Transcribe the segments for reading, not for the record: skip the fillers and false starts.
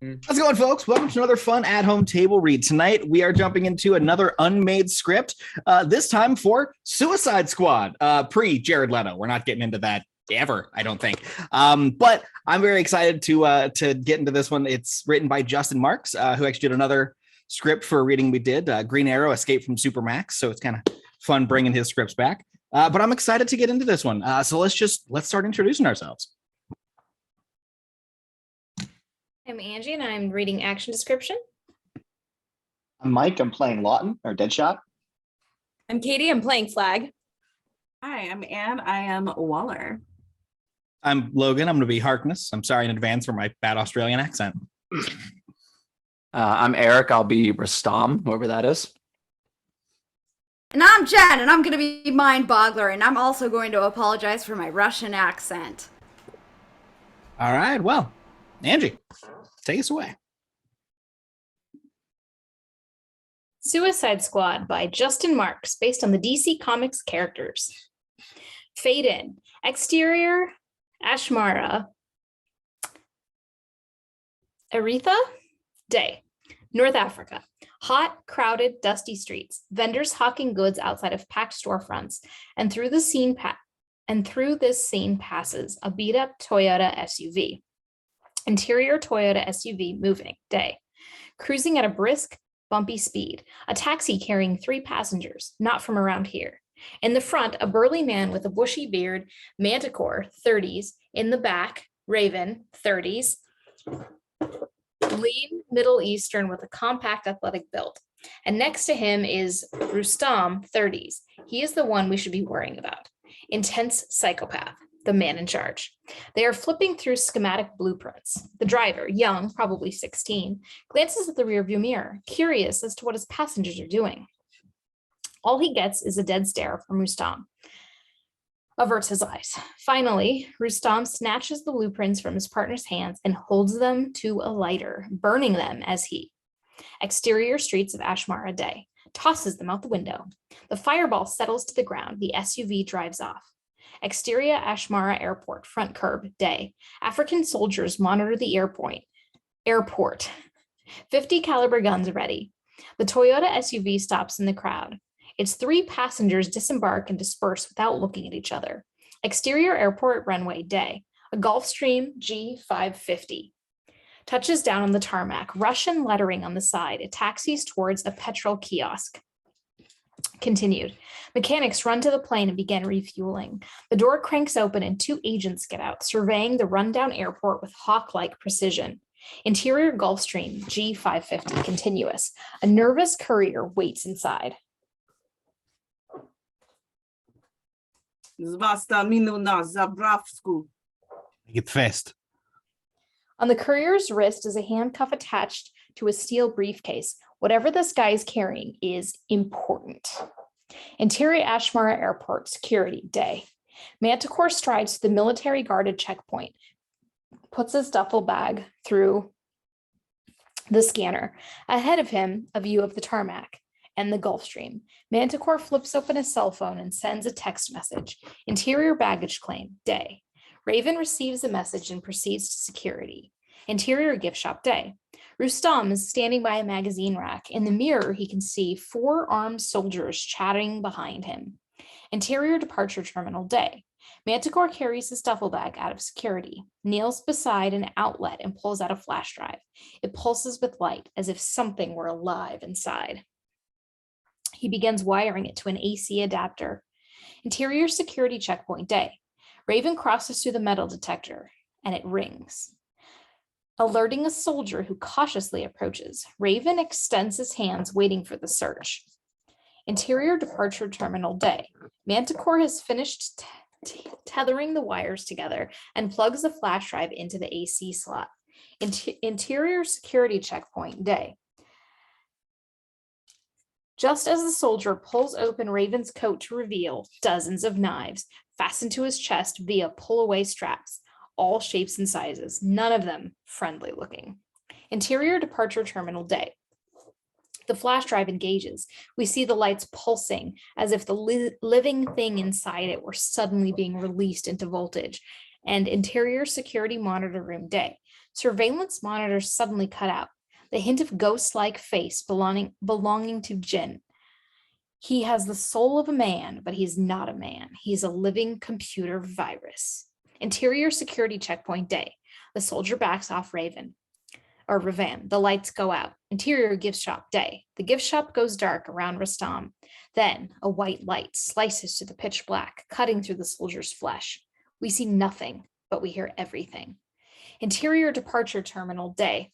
How's it going, folks? Welcome to another fun at-home table read. Tonight, we are jumping into another unmade script, this time for Suicide Squad, pre-Jared Leto. We're not getting into that ever, I don't think. But I'm very excited to get into this one. It's written by Justin Marks, who actually did another script for a reading we did, Green Arrow, Escape from Supermax. So it's kind of fun bringing his scripts back. But I'm excited to get into this one. So let's start introducing ourselves. I'm Angie, and I'm reading action description. I'm Mike. I'm playing Lawton, or Deadshot. I'm Katie. I'm playing Flag. Hi, I'm Anne. I am Waller. I'm Logan. I'm going to be Harkness. I'm sorry in advance for my bad Australian accent. I'm Eric. I'll be Rustam, whoever that is. And I'm Jen, and I'm going to be Mindboggler, and I'm also going to apologize for my Russian accent. All right. Well, Angie, take us away. Suicide Squad by Justin Marks, based on the DC Comics characters. Fade in. Exterior, Ashmara. Aretha? Day. North Africa. Hot, crowded, dusty streets. Vendors hawking goods outside of packed storefronts. And through this scene passes a beat-up Toyota SUV. Interior Toyota SUV moving. Day. Cruising at a brisk, bumpy speed. A taxi carrying 3 passengers, not from around here. In the front, a burly man with a bushy beard, Manticore, 30s. In the back, Ravan, 30s. Lean, Middle Eastern with a compact athletic build. And next to him is Rustam, 30s. He is the one we should be worrying about. Intense psychopath. The man in charge. They are flipping through schematic blueprints. The driver, young, probably 16, glances at the rearview mirror, curious as to what his passengers are doing. All he gets is a dead stare from Rustam. Averts his eyes. Finally, Rustam snatches the blueprints from his partner's hands and holds them to a lighter, burning them as he. Exterior streets of Ashmara Day. Tosses them out the window. The fireball settles to the ground. The SUV drives off. Exterior Ashmara Airport, front curb, day. African soldiers monitor the airport. 50 caliber guns ready. The Toyota SUV stops in the crowd. Its 3 passengers disembark and disperse without looking at each other. Exterior airport runway, day. A Gulfstream G550 touches down on the tarmac, Russian lettering on the side. It taxis towards a petrol kiosk. Continued. Mechanics run to the plane and begin refueling. The door cranks open and 2 agents get out, surveying the rundown airport with hawk-like precision. Interior Gulfstream G550 continuous. A nervous courier waits inside. Get fast. On the courier's wrist is a handcuff attached to a steel briefcase. Whatever this guy is carrying is important. Interior Ashmara Airport, security, day. Manticore strides to the military guarded checkpoint, puts his duffel bag through the scanner. Ahead of him, a view of the tarmac and the Gulfstream. Manticore flips open his cell phone and sends a text message. Interior baggage claim, day. Ravan receives the message and proceeds to security. Interior gift shop, day. Rustam is standing by a magazine rack. In the mirror, he can see 4 armed soldiers chatting behind him. Interior departure terminal, day. Manticore carries his duffel bag out of security, kneels beside an outlet and pulls out a flash drive. It pulses with light as if something were alive inside. He begins wiring it to an AC adapter. Interior security checkpoint, day. Ravan crosses through the metal detector and it rings, alerting a soldier who cautiously approaches. Ravan extends his hands, waiting for the search. Interior departure terminal, day. Manticore has finished tethering the wires together and plugs the flash drive into the AC slot. Interior security checkpoint, day. Just as the soldier pulls open Raven's coat to reveal dozens of knives fastened to his chest via pull-away straps, all shapes and sizes, none of them friendly looking. Interior departure terminal, day. The flash drive engages. We see the lights pulsing as if the living thing inside it were suddenly being released into voltage. and interior security monitor room day. Surveillance monitors suddenly cut out. The hint of ghost-like face belonging to Djinn. He has the soul of a man, but he's not a man. He's a living computer virus. Interior security checkpoint day. The soldier backs off Ravan. The lights go out. Interior gift shop day. The gift shop goes dark around Rustam. Then a white light slices to the pitch black, cutting through the soldier's flesh. We see nothing, but we hear everything. Interior departure terminal day.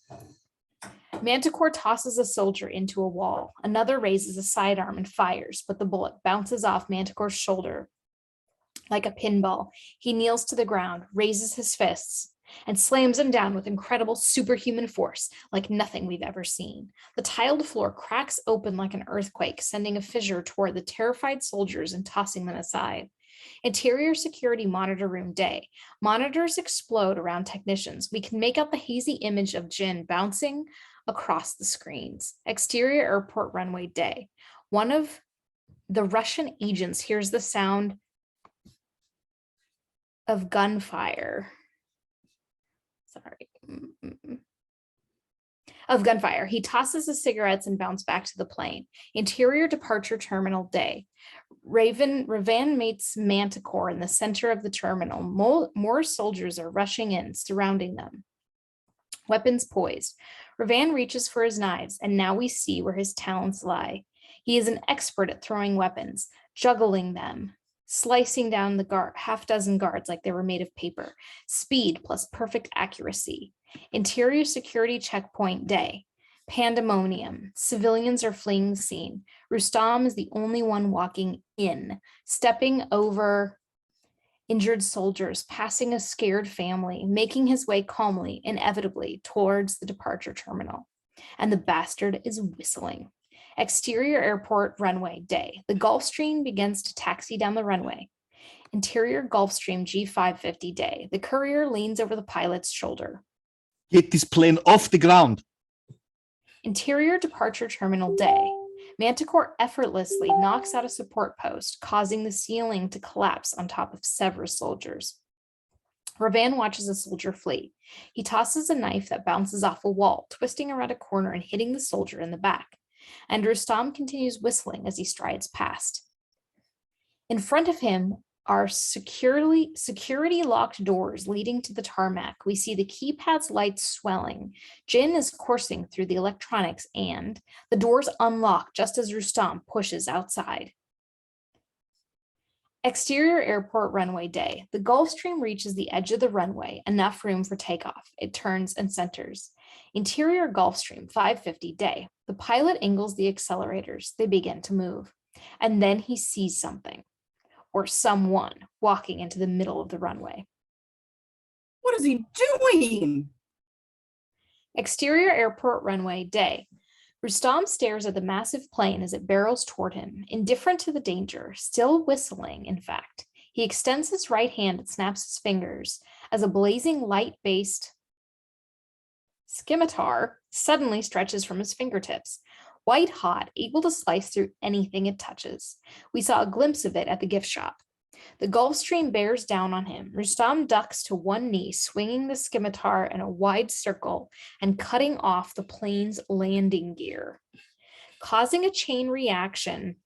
Manticore tosses a soldier into a wall. Another raises a sidearm and fires, but the bullet bounces off Manticore's shoulder like a pinball. He kneels to the ground, raises his fists, and slams him down with incredible superhuman force, like nothing we've ever seen. The tiled floor cracks open like an earthquake, sending a fissure toward the terrified soldiers and tossing them aside. Interior security monitor room day. Monitors explode around technicians. We can make out the hazy image of Djinn bouncing across the screens. Exterior airport runway day. One of the Russian agents hears the sound of gunfire. Of gunfire. He tosses his cigarettes and bounces back to the plane. Interior departure terminal day. Ravan meets Manticore in the center of the terminal. More soldiers are rushing in, surrounding them. Weapons poised. Ravan reaches for his knives, and now we see where his talents lie. He is an expert at throwing weapons, juggling them, slicing down the half dozen guards like they were made of paper. Speed plus perfect accuracy. Interior security checkpoint day. Pandemonium. Civilians are fleeing the scene. Rustam is the only one walking in, stepping over injured soldiers, passing a scared family, making his way calmly, inevitably, towards the departure terminal. And the bastard is whistling. Exterior airport runway day. The Gulfstream begins to taxi down the runway. Interior Gulfstream G550 day. The courier leans over the pilot's shoulder. Get this plane off the ground. Interior departure terminal day. Manticore effortlessly knocks out a support post, causing the ceiling to collapse on top of several soldiers. Ravan watches a soldier flee. He tosses a knife that bounces off a wall, twisting around a corner and hitting the soldier in the back. And Rustam continues whistling as he strides past. In front of him are security locked doors leading to the tarmac. We see the keypad's lights swelling. Djinn is coursing through the electronics, and the doors unlock just as Rustam pushes outside. Exterior airport runway day. The Gulfstream reaches the edge of the runway, enough room for takeoff. It turns and centers. Interior Gulfstream 550 day. The pilot angles the accelerators. They begin to move. And then he sees something, or someone, walking into the middle of the runway. What is he doing? Exterior airport runway day. Rustam stares at the massive plane as it barrels toward him, indifferent to the danger, still whistling, in fact. He extends his right hand and snaps his fingers as a blazing light-based scimitar suddenly stretches from his fingertips. White hot, able to slice through anything it touches. We saw a glimpse of it at the gift shop. The Gulfstream bears down on him. Rustam ducks to one knee, swinging the scimitar in a wide circle and cutting off the plane's landing gear, causing a chain reaction,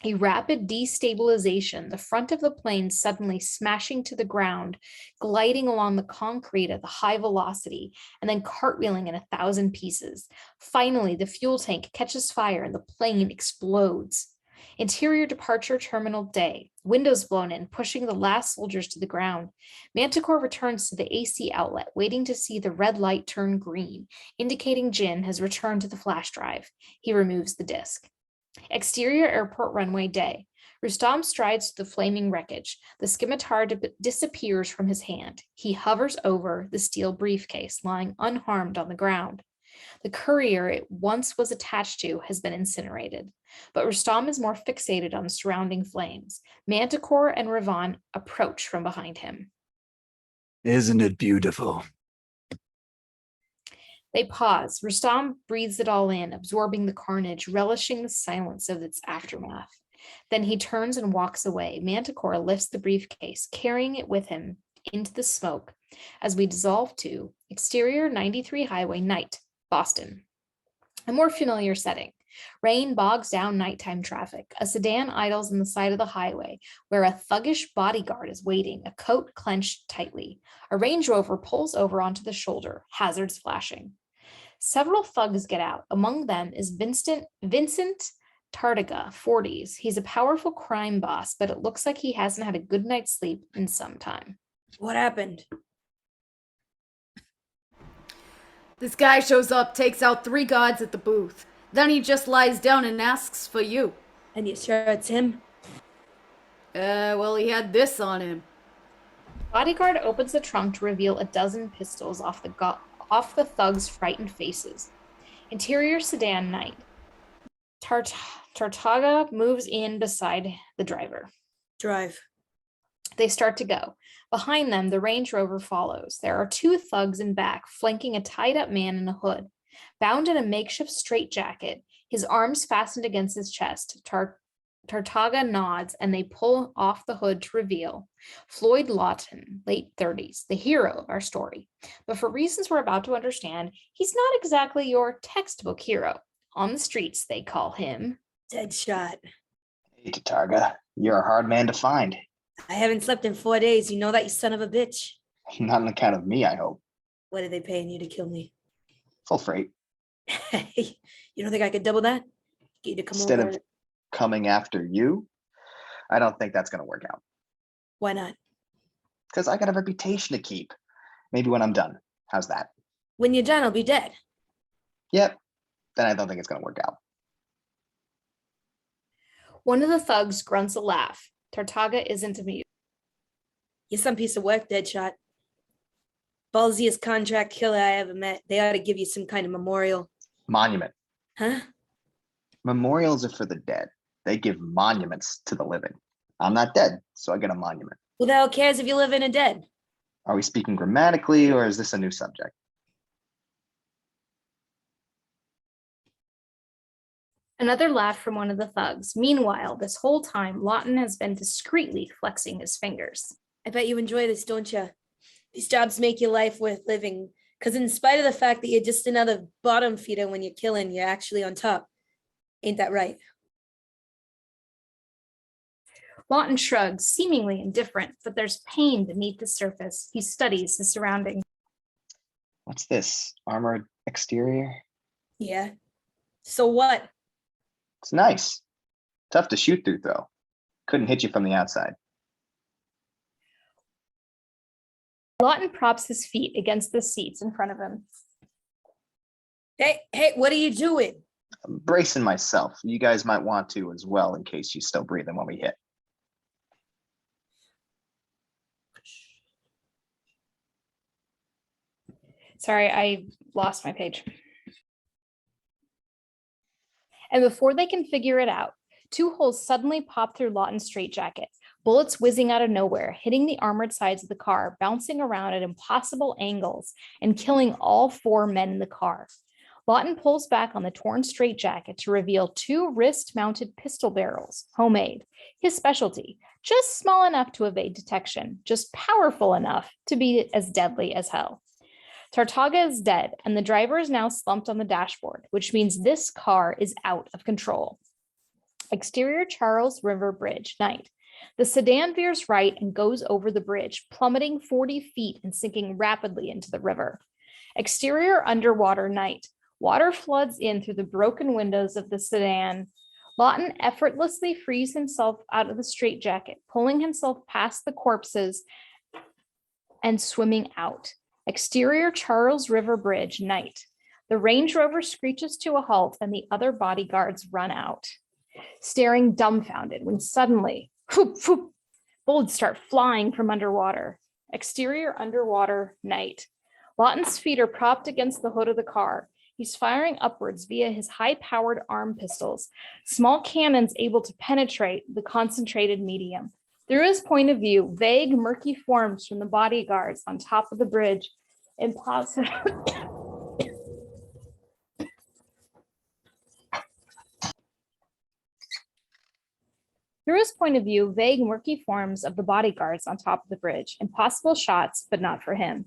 a rapid destabilization, the front of the plane suddenly smashing to the ground, gliding along the concrete at a high velocity, and then cartwheeling in 1,000 pieces. Finally, the fuel tank catches fire and the plane explodes. Interior departure terminal day. Windows blown in, pushing the last soldiers to the ground. Manticore returns to the AC outlet, waiting to see the red light turn green, indicating Djinn has returned to the flash drive. He removes the disk. Exterior airport runway day. Rustam strides to the flaming wreckage. The scimitar disappears from his hand. He hovers over the steel briefcase, lying unharmed on the ground. The courier it once was attached to has been incinerated, but Rustam is more fixated on the surrounding flames. Manticore and Ravan approach from behind him. Isn't it beautiful? They pause. Rustam breathes it all in, absorbing the carnage, relishing the silence of its aftermath. Then he turns and walks away. Manticore lifts the briefcase, carrying it with him into the smoke as we dissolve to exterior 93 Highway night, Boston. A more familiar setting. Rain bogs down nighttime traffic. A sedan idles on the side of the highway where a thuggish bodyguard is waiting, a coat clenched tightly. A Range Rover pulls over onto the shoulder, hazards flashing. Several thugs get out. Among them is Vincent Tartaga, 40s. He's a powerful crime boss, but it looks like he hasn't had a good night's sleep in some time. What happened? This guy shows up, takes out 3 guards at the booth. Then he just lies down and asks for you. And you sure it's him? Well, he had this on him. Bodyguard opens the trunk to reveal a dozen pistols off the thugs' frightened faces. Interior sedan night. Tartaga moves in beside the driver. Drive. They start to go. Behind them, the Range Rover follows. There are 2 thugs in back, flanking a tied-up man in a hood. Bound in a makeshift straitjacket, his arms fastened against his chest, Tartaga nods, and they pull off the hood to reveal Floyd Lawton, late 30s, the hero of our story. But for reasons we're about to understand, he's not exactly your textbook hero. On the streets, they call him Deadshot. Hey, Tartaga, you're a hard man to find. I haven't slept in 4 days. You know that, you son of a bitch? Not on account of me, I hope. What are they paying you to kill me? Full freight. Hey, you don't think I could double that? Get you to come Instead over. of coming after you, I don't think that's going to work out. Why not? Because I got a reputation to keep. Maybe when I'm done. How's that? When you're done, I'll be dead. Yep. Then I don't think it's going to work out. One of the thugs grunts a laugh. Tartaga isn't amused. You're some piece of work, Deadshot. Ballsiest contract killer I ever met. They ought to give you some kind of memorial. Monument. Huh? Memorials are for the dead. They give monuments to the living. I'm not dead, so I get a monument. Who the hell cares if you live in or dead? Are we speaking grammatically, or is this a new subject? Another laugh from one of the thugs. Meanwhile, this whole time, Lawton has been discreetly flexing his fingers. I bet you enjoy this, don't you? These jobs make your life worth living. Because in spite of the fact that you're just another bottom feeder when you're killing, you're actually on top. Ain't that right? Lawton shrugs, seemingly indifferent, but there's pain beneath the surface. He studies his surroundings. What's this? Armored exterior? Yeah. So what? It's nice. Tough to shoot through, though. Couldn't hit you from the outside. Lawton props his feet against the seats in front of him. Hey, what are you doing? I'm bracing myself. You guys might want to as well, in case you're still breathing when we hit. Sorry, I lost my page. And before they can figure it out, 2 holes suddenly pop through Lawton's straitjacket, bullets whizzing out of nowhere, hitting the armored sides of the car, bouncing around at impossible angles, and killing all 4 men in the car. Lawton pulls back on the torn straitjacket to reveal 2 wrist-mounted pistol barrels, homemade, his specialty, just small enough to evade detection, just powerful enough to be as deadly as hell. Tartaga is dead, and the driver is now slumped on the dashboard, which means this car is out of control. Exterior Charles River Bridge, night. The sedan veers right and goes over the bridge, plummeting 40 feet and sinking rapidly into the river. Exterior underwater night. Water floods in through the broken windows of the sedan. Lawton effortlessly frees himself out of the straitjacket, pulling himself past the corpses and swimming out. Exterior Charles River Bridge, night. The Range Rover screeches to a halt and the other bodyguards run out, staring dumbfounded when suddenly, whoop, whoop, bullets start flying from underwater. Exterior underwater, night. Lawton's feet are propped against the hood of the car. He's firing upwards via his high-powered arm pistols, small cannons able to penetrate the concentrated medium. Through his point of view, vague, murky forms from the bodyguards on top of the bridge. Impossible. Through his point of view, vague, murky forms of the bodyguards on top of the bridge. Impossible shots, but not for him.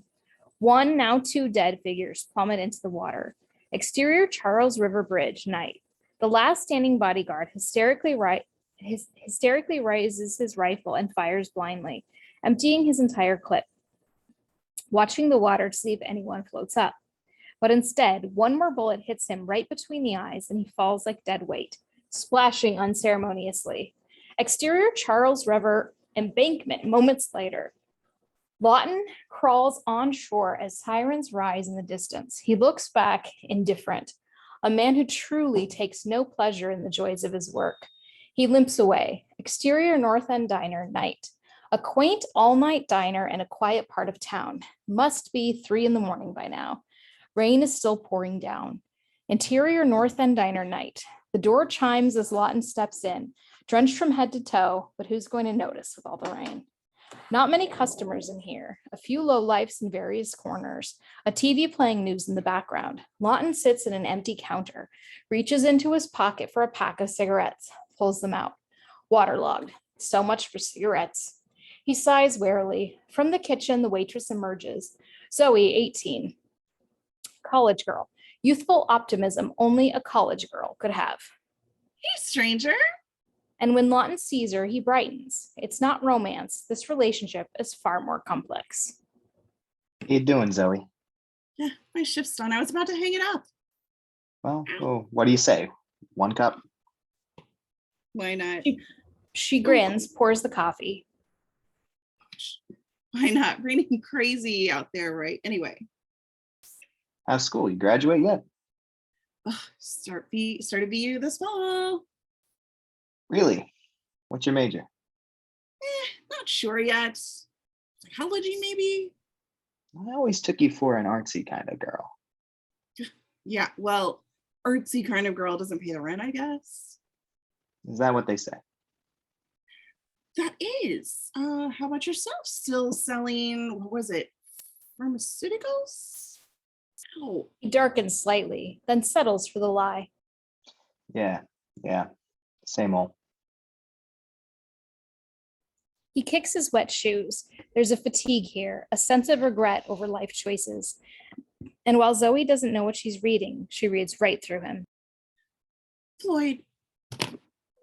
One, now two dead figures plummet into the water. Exterior Charles River Bridge, night. The last standing bodyguard hysterically raises his rifle and fires blindly, emptying his entire clip, watching the water to see if anyone floats up. But instead, one more bullet hits him right between the eyes and he falls like dead weight, splashing unceremoniously. Exterior Charles River embankment moments later. Lawton crawls on shore as sirens rise in the distance. He looks back, indifferent, a man who truly takes no pleasure in the joys of his work. He limps away. Exterior North End Diner, night. A quaint all-night diner in a quiet part of town. Must be 3 a.m. by now. Rain is still pouring down. Interior North End Diner, night. The door chimes as Lawton steps in, drenched from head to toe, but who's going to notice with all the rain? Not many customers in here, a few lowlifes in various corners, a TV playing news in the background. Lawton sits at an empty counter, reaches into his pocket for a pack of cigarettes, pulls them out. Waterlogged. So much for cigarettes. He sighs wearily. From the kitchen, the waitress emerges. Zoe, 18. College girl. Youthful optimism only a college girl could have. Hey, stranger. And when Lawton sees her, he brightens. It's not romance. This relationship is far more complex. How you doing, Zoe? Yeah, my shift's done. I was about to hang it up. Well, what do you say? 1 cup? Why not? She grins, pours the coffee. Why not? Raining crazy out there, right? Anyway. How's school? You graduate yet? Start a BU this fall. Really? What's your major? Not sure yet. Psychology, maybe? I always took you for an artsy kind of girl. Yeah, well, artsy kind of girl doesn't pay the rent, I guess. Is that what they say? That is. How about yourself? Still selling, what was it? Pharmaceuticals? Oh. He darkens slightly, then settles for the lie. Yeah. Same old. He kicks his wet shoes. There's a fatigue here, a sense of regret over life choices. And while Zoe doesn't know what she's reading, she reads right through him. Floyd, are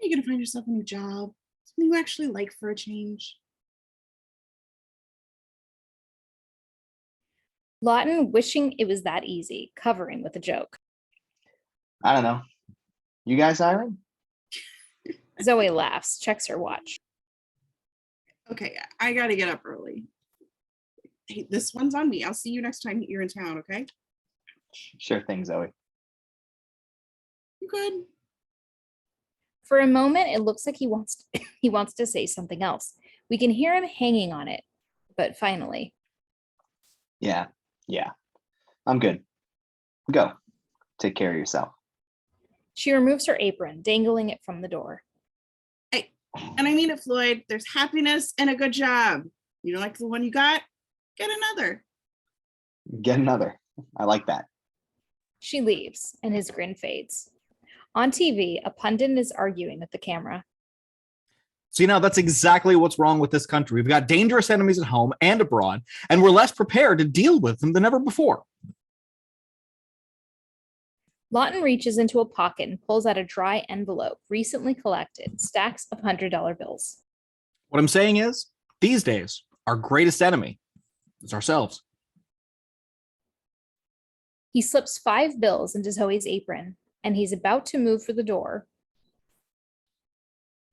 you going to find yourself a new job? Something you actually like for a change? Lawton wishing it was that easy, covering with a joke. I don't know. You guys hiring? Zoe laughs, checks her watch. Okay, I got to get up early. Hey, this one's on me. I'll see you next time you're in town, okay? Sure thing, Zoe. You good? For a moment, it looks like he wants to say something else. We can hear him hanging on it, but finally. Yeah. I'm good. Go. Take care of yourself. She removes her apron, dangling it from the door. Hey, and I mean it, Floyd. There's happiness and a good job. You don't like the one you got? Get another. Get another. I like that. She leaves, and his grin fades. On TV, a pundit is arguing with the camera. So, that's exactly what's wrong with this country. We've got dangerous enemies at home and abroad, and we're less prepared to deal with them than ever before. Lawton reaches into a pocket and pulls out a dry envelope, recently collected, stacks of $100 bills. What I'm saying is, these days, our greatest enemy is ourselves. He slips 5 bills into Zoe's apron, and he's about to move for the door.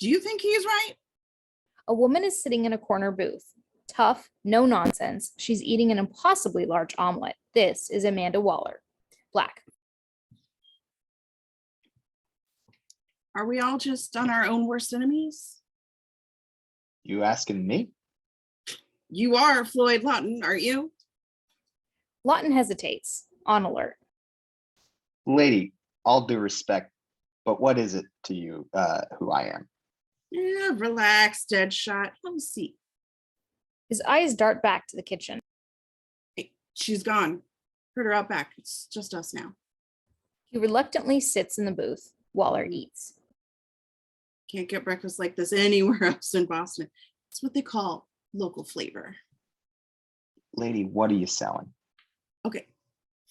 Do you think he's right? A woman is sitting in a corner booth. Tough, no nonsense. She's eating an impossibly large omelet. This is Amanda Waller. Black. Are we all just on our own worst enemies? You asking me? You are Floyd Lawton, aren't you? Lawton hesitates, on alert. Lady, all due respect, but what is it to you who I am? Yeah, relax, Deadshot. Have a seat. His eyes dart back to the kitchen. Hey, she's gone. Heard her out back. It's just us now. He reluctantly sits in the booth. Waller eats. Can't get breakfast like this anywhere else in Boston. It's what they call local flavor. Lady, what are you selling? Okay,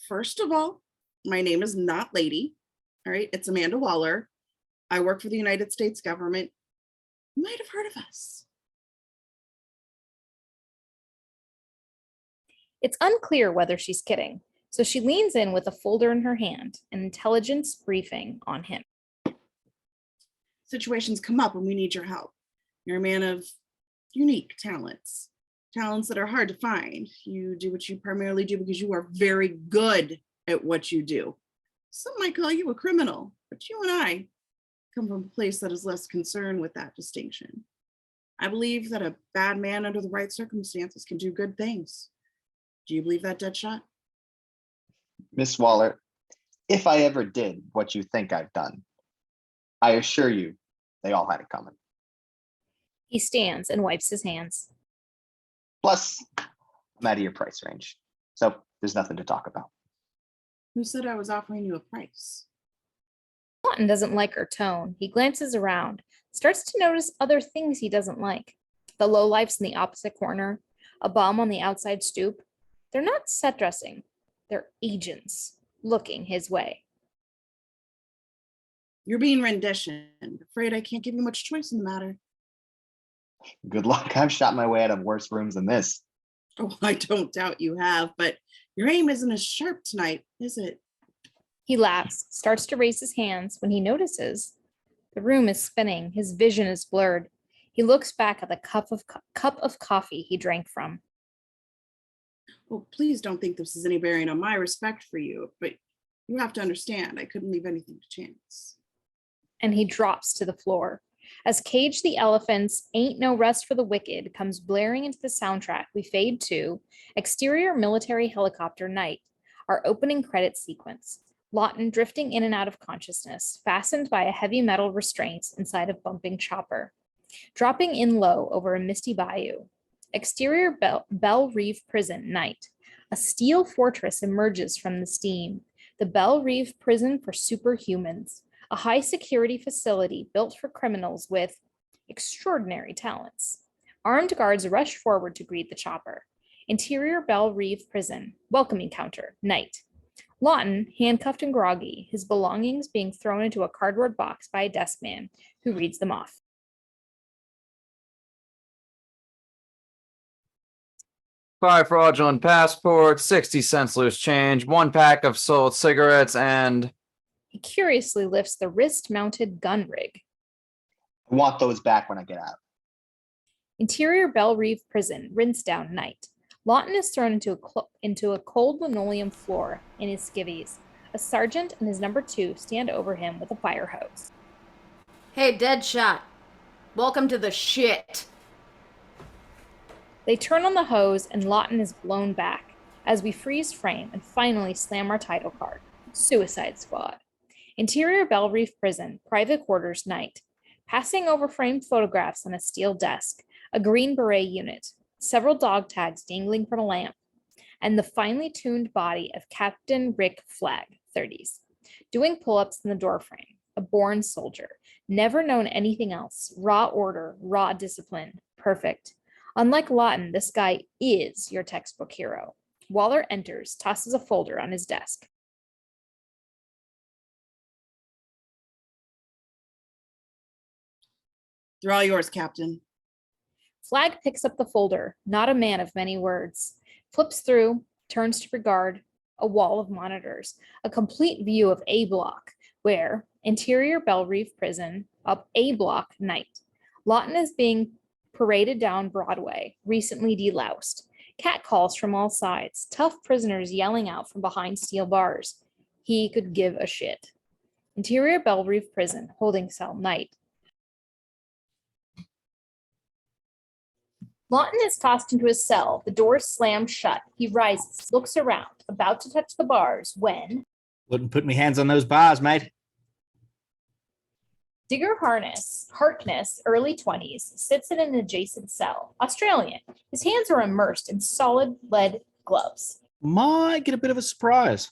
first of all, my name is not Lady. All right, it's Amanda Waller. I work for the United States government. You might have heard of us. It's unclear whether she's kidding, so she leans in with a folder in her hand, an intelligence briefing on him. Situations come up and we need your help. You're a man of unique talents that are hard to find. You do what you primarily do because you are very good at what you do. Some might call you a criminal, but you and I come from a place that is less concerned with that distinction. I believe that a bad man under the right circumstances can do good things. Do you believe that, Deadshot? Miss Waller, if I ever did what you think I've done, I assure you they all had it coming. He stands and wipes his hands. Plus, I'm out of your price range, so there's nothing to talk about. Who said I was offering you a price? Lawton doesn't like her tone. He glances around, starts to notice other things he doesn't like. The lowlifes in the opposite corner, a bum on the outside stoop. They're not set dressing. They're agents looking his way. You're being renditioned. Afraid I can't give you much choice in the matter. Good luck. I've shot my way out of worse rooms than this. Oh, I don't doubt you have, but your aim isn't as sharp tonight, is it? He laughs, starts to raise his hands when he notices the room is spinning. His vision is blurred. He looks back at the cup of coffee he drank from. Well, please don't think this is any bearing on my respect for you, but you have to understand I couldn't leave anything to chance. And he drops to the floor. As Cage the Elephant's Ain't No Rest for the Wicked comes blaring into the soundtrack, we fade to exterior military helicopter night, our opening credit sequence. Lawton drifting in and out of consciousness, fastened by a heavy metal restraint inside a bumping chopper. Dropping in low over a misty bayou. Exterior Belle Reve prison night. A steel fortress emerges from the steam. The Belle Reve prison for superhumans. A high security facility built for criminals with extraordinary talents. Armed guards rush forward to greet the chopper. Interior Belle Reve prison. Welcoming counter. Night. Lawton, handcuffed and groggy, his belongings being thrown into a cardboard box by a desk man who reads them off. Five fraudulent passports, 60 cents loose change, 1 pack of sold cigarettes, and... He curiously lifts the wrist-mounted gun rig. I want those back when I get out. Interior Belle Reve prison, rinse down night. Lawton is thrown into a cold linoleum floor in his skivvies. A sergeant and his number 2 stand over him with a fire hose. Hey, Deadshot. Welcome to the shit. They turn on the hose and Lawton is blown back as we freeze frame and finally slam our title card. Suicide Squad. Interior Belle Reve prison, private quarters night. Passing over framed photographs on a steel desk, a green beret unit, several dog tags dangling from a lamp, and the finely tuned body of Captain Rick Flagg, 30s, doing pull-ups in the doorframe, a born soldier, never known anything else, raw order, raw discipline, perfect. Unlike Lawton, this guy is your textbook hero. Waller enters, tosses a folder on his desk. They're all yours, Captain. Flagg picks up the folder, not a man of many words, flips through, turns to regard a wall of monitors, a complete view of A block, where interior Belle Reve prison, up A block night. Lawton is being paraded down Broadway, recently deloused. Cat calls from all sides, tough prisoners yelling out from behind steel bars. He could give a shit. Interior Belle Reve prison, holding cell night. Lawton is tossed into his cell, the doors slammed shut. He rises, looks around, about to touch the bars when... Wouldn't put me hands on those bars, mate. Digger Harkness, early 20s, sits in an adjacent cell. Australian. His hands are immersed in solid lead gloves. Might get a bit of a surprise.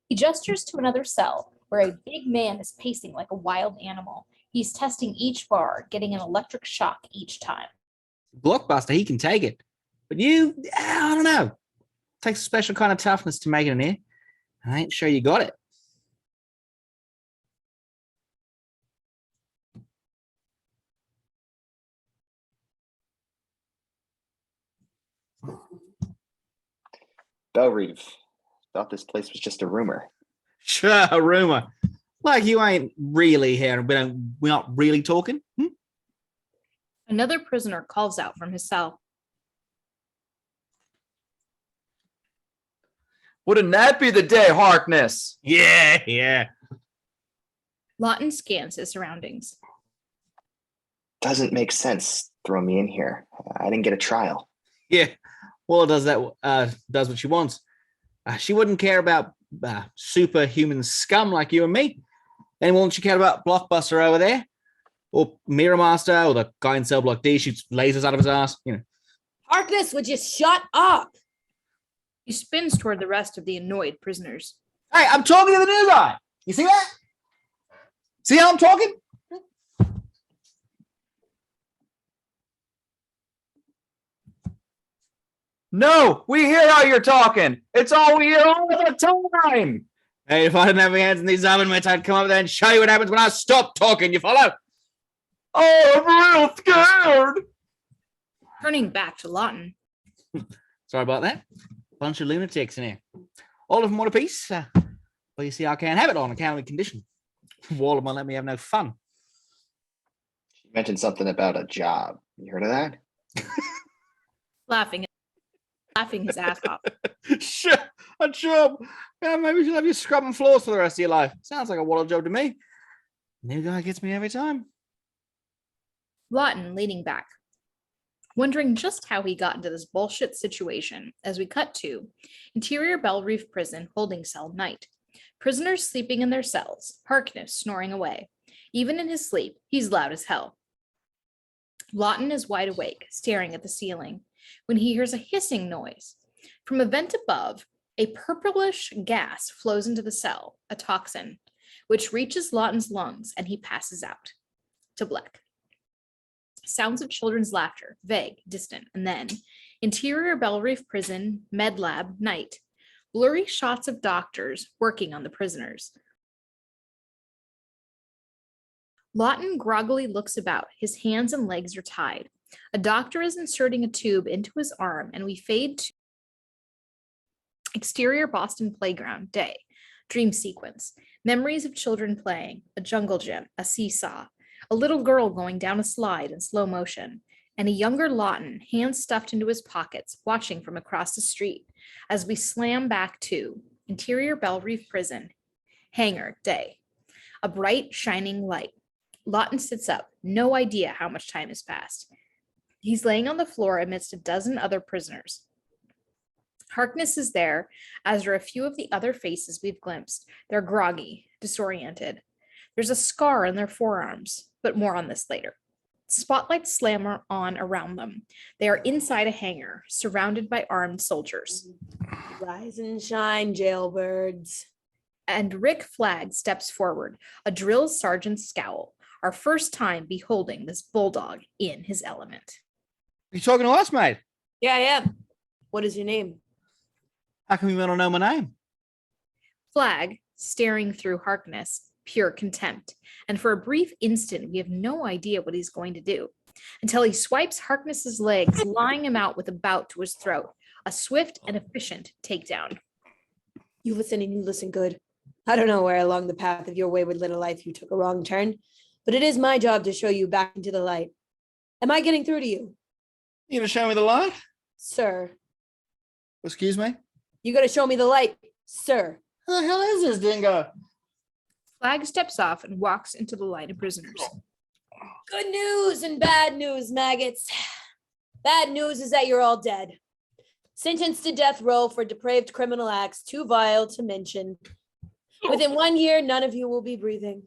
He gestures to another cell, where a big man is pacing like a wild animal. He's testing each bar, getting an electric shock each time. Blockbuster, he can take it. But you, I don't know. Takes a special kind of toughness to make it in here. I ain't sure you got it. Belrive. Thought this place was just a rumor. Sure, a rumor. Like you ain't really here. We're not really talking. Another prisoner calls out from his cell. Wouldn't that be the day, Harkness? Yeah. Lawton scans his surroundings. Doesn't make sense throwing me in here. I didn't get a trial. Yeah. Well, does what she wants. She wouldn't care about superhuman scum like you and me. And won't she care about Blockbuster over there? Or Mirror Master, or the guy in cell block D shoots lasers out of his ass, Harkness, would you shut up? He spins toward the rest of the annoyed prisoners. Hey, I'm talking to the new guy. You see that? See how I'm talking? No, we hear how you're talking. It's all we hear all the time. Hey, if I didn't have my hands in these oven mitts, I'd come up there and show you what happens when I stop talking. You follow? Oh, I'm real scared. Turning back to Lawton. Sorry about that. Bunch of lunatics in here. All of them want a piece. But you see, I can't have it on account of the condition. Waldman won't let me have no fun. She mentioned something about a job. You heard of that? Laughing his ass off. Sure, a job. Yeah, maybe she'll have you scrubbing floors for the rest of your life. Sounds like a waddle job to me. New guy gets me every time. Lawton leaning back, wondering just how he got into this bullshit situation as we cut to interior Belrive prison holding cell night. Prisoners sleeping in their cells, Harkness snoring away. Even in his sleep, he's loud as hell. Lawton is wide awake, staring at the ceiling, when he hears a hissing noise. From a vent above, a purplish gas flows into the cell, a toxin, which reaches Lawton's lungs and he passes out to black. Sounds of children's laughter, vague, distant, and then interior Belrive prison, med lab, night. Blurry shots of doctors working on the prisoners. Lawton groggily looks about. His hands and legs are tied. A doctor is inserting a tube into his arm, and we fade to exterior Boston playground, day, dream sequence, memories of children playing, a jungle gym, a seesaw, a little girl going down a slide in slow motion, and a younger Lawton, hands stuffed into his pockets, watching from across the street as we slam back to interior Belrive prison, hangar, day, a bright, shining light. Lawton sits up, no idea how much time has passed. He's laying on the floor amidst a dozen other prisoners. Harkness is there, as are a few of the other faces we've glimpsed. They're groggy, disoriented. There's a scar in their forearms, but more on this later. Spotlights slam on around them. They are inside a hangar, surrounded by armed soldiers. Rise and shine, jailbirds. And Rick Flagg steps forward, a drill sergeant's scowl, our first time beholding this bulldog in his element. You talking to us, mate? Yeah, I am. What is your name? How come you don't know my name? Flagg, staring through Harkness, pure contempt. And for a brief instant, we have no idea what he's going to do, until he swipes Harkness's legs, lying him out with a bout to his throat. A swift and efficient takedown. You listen and you listen good. I don't know where along the path of your wayward little life you took a wrong turn, but it is my job to show you back into the light. Am I getting through to you? You gonna show me the light? Sir. Excuse me? You gotta show me the light, sir. Who the hell is this dingo? Flagg steps off and walks into the line of prisoners. Good news and bad news, maggots. Bad news is that you're all dead. Sentenced to death row for depraved criminal acts too vile to mention. Within 1 year, none of you will be breathing.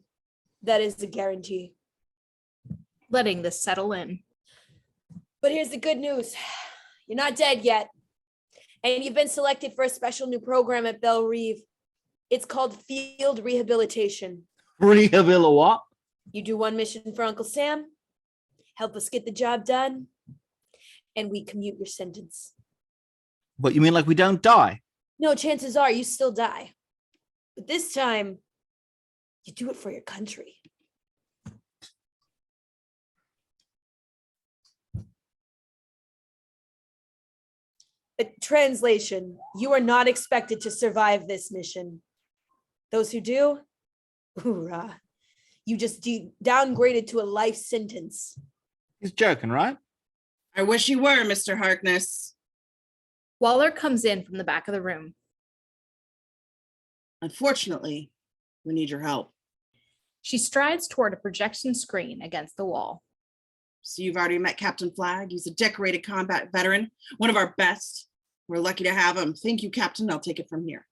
That is the guarantee. Letting this settle in. But here's the good news. You're not dead yet. And you've been selected for a special new program at Belrive. It's called Field Rehabilitation. Rehabilitate what? You do one mission for Uncle Sam, help us get the job done, and we commute your sentence. What, you mean like we don't die? No, chances are you still die. But this time, you do it for your country. Translation, you are not expected to survive this mission. Those who do, hoorah, you just downgraded to a life sentence. He's joking, right? I wish you were, Mr. Harkness. Waller comes in from the back of the room. Unfortunately, we need your help. She strides toward a projection screen against the wall. So you've already met Captain Flag. He's a decorated combat veteran, one of our best. We're lucky to have him. Thank you, Captain. I'll take it from here.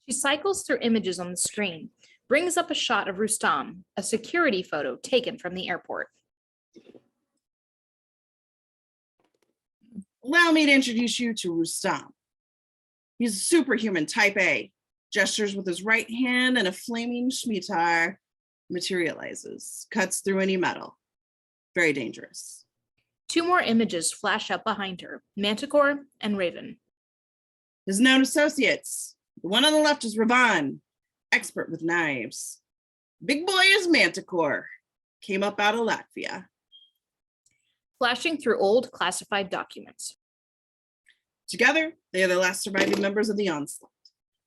She cycles through images on the screen, brings up a shot of Rustam, a security photo taken from the airport. Allow me to introduce you to Rustam. He's a superhuman type A. Gestures with his right hand and a flaming scimitar materializes, cuts through any metal. Very dangerous. 2 more images flash up behind her, Manticore and Ravan. His known associates. The one on the left is Ravan, expert with knives. Big boy is Manticore. Came up out of Latvia. Flashing through old classified documents. Together, they are the last surviving members of the Onslaught.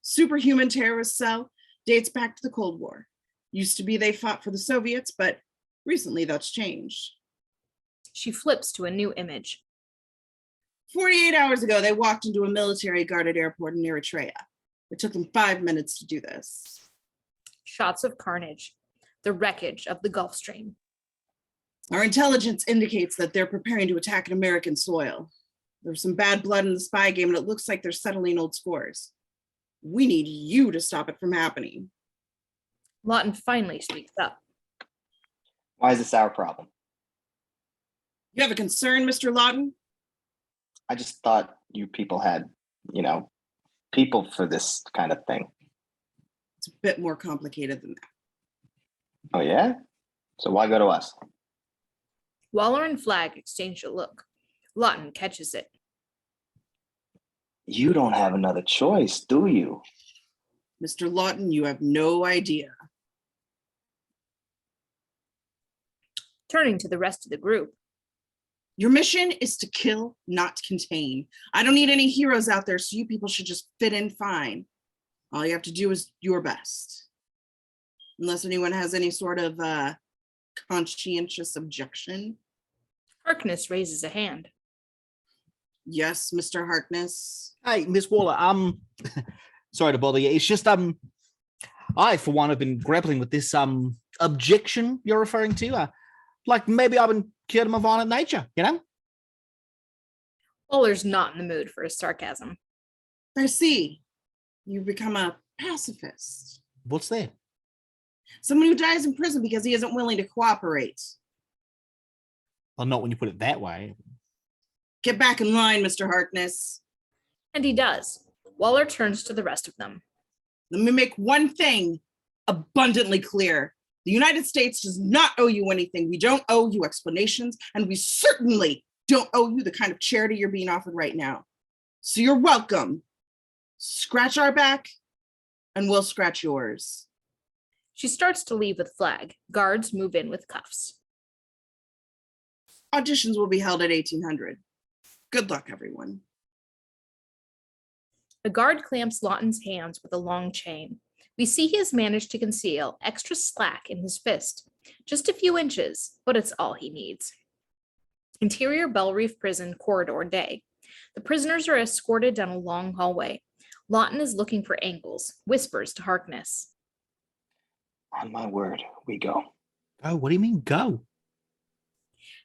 Superhuman terrorist cell dates back to the Cold War. Used to be they fought for the Soviets, but recently that's changed. She flips to a new image. 48 hours ago, they walked into a military guarded airport in Eritrea. It took them 5 minutes to do this. Shots of carnage, the wreckage of the Gulf Stream. Our intelligence indicates that they're preparing to attack an American soil. There's some bad blood in the spy game, and it looks like they're settling old scores. We need you to stop it from happening. Lawton finally speaks up. Why is this our problem? You have a concern, Mr. Lawton? I just thought you people had, people for this kind of thing. It's a bit more complicated than that. Oh, yeah? So why go to us? Waller and Flag exchange a look. Lawton catches it. You don't have another choice, do you? Mr. Lawton, you have no idea. Turning to the rest of the group. Your mission is to kill, not contain. I don't need any heroes out there, so you people should just fit in fine. All you have to do is your best. Unless anyone has any sort of conscientious objection. Harkness raises a hand. Yes, Mr. Harkness. Hey, Miss Waller, sorry to bother you. It's just I for one have been grappling with this objection you're referring to. Like maybe I've been cured of my violent nature, Waller's not in the mood for his sarcasm. I see. You've become a pacifist. What's that? Someone who dies in prison because he isn't willing to cooperate. Well, not when you put it that way. Get back in line, Mr. Harkness. And he does. Waller turns to the rest of them. Let me make one thing abundantly clear. The United States does not owe you anything. We don't owe you explanations, and we certainly don't owe you the kind of charity you're being offered right now. So you're welcome. Scratch our back, and we'll scratch yours. She starts to leave with Flag. Guards move in with cuffs. Auditions will be held at 1800. Good luck, everyone. A guard clamps Lawton's hands with a long chain. We see he has managed to conceal extra slack in his fist. Just a few inches, but it's all he needs. Interior Bell Reef Prison corridor day. The prisoners are escorted down a long hallway. Lawton is looking for angles, whispers to Harkness. On my word, we go. Oh, what do you mean go?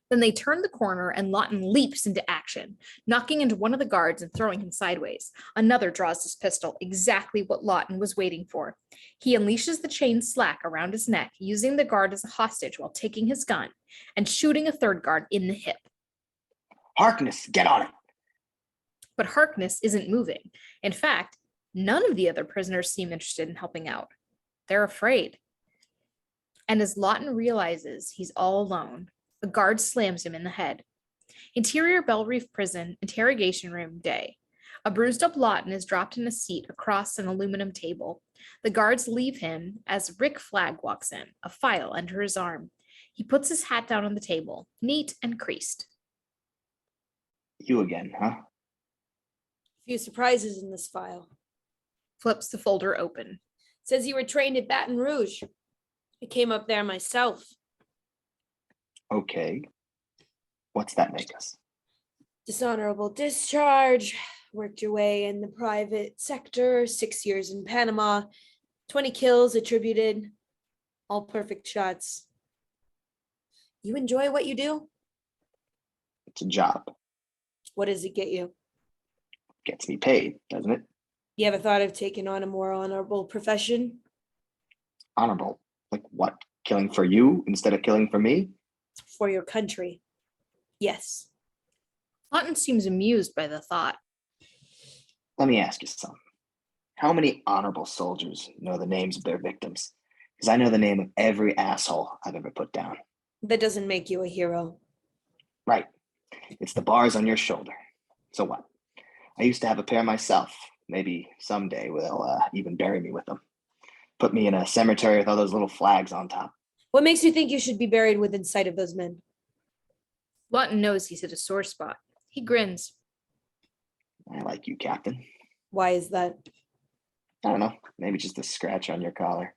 Then they turn the corner and Lawton leaps into action, knocking into one of the guards and throwing him sideways. Another draws his pistol, exactly what Lawton was waiting for. He unleashes the chain slack around his neck, using the guard as a hostage while taking his gun and shooting a third guard in the hip. Harkness, get on it. But Harkness isn't moving. In fact, none of the other prisoners seem interested in helping out. They're afraid. And as Lawton realizes he's all alone, a guard slams him in the head. Interior Bell Reef Prison, interrogation room, day. A bruised up Lawton is dropped in a seat across an aluminum table. The guards leave him as Rick Flagg walks in, a file under his arm. He puts his hat down on the table, neat and creased. You again, huh? Few surprises in this file. Flips the folder open. Says you were trained at Baton Rouge. I came up there myself. Okay. What's that make us? Dishonorable discharge. Worked your way in the private sector, 6 years in Panama, 20 kills attributed, all perfect shots. You enjoy what you do? It's a job. What does it get you? Gets me paid, doesn't it? You ever thought of taking on a more honorable profession? Honorable. Like what? Killing for you instead of killing for me? For your country. Yes. Lawton seems amused by the thought. Let me ask you something. How many honorable soldiers know the names of their victims? Because I know the name of every asshole I've ever put down. That doesn't make you a hero. Right. It's the bars on your shoulder. So what? I used to have a pair myself. Maybe someday we'll even bury me with them. Put me in a cemetery with all those little flags on top. What makes you think you should be buried within sight of those men? Lawton knows he's at a sore spot. He grins. I like you, Captain. Why is that? I don't know. Maybe just a scratch on your collar.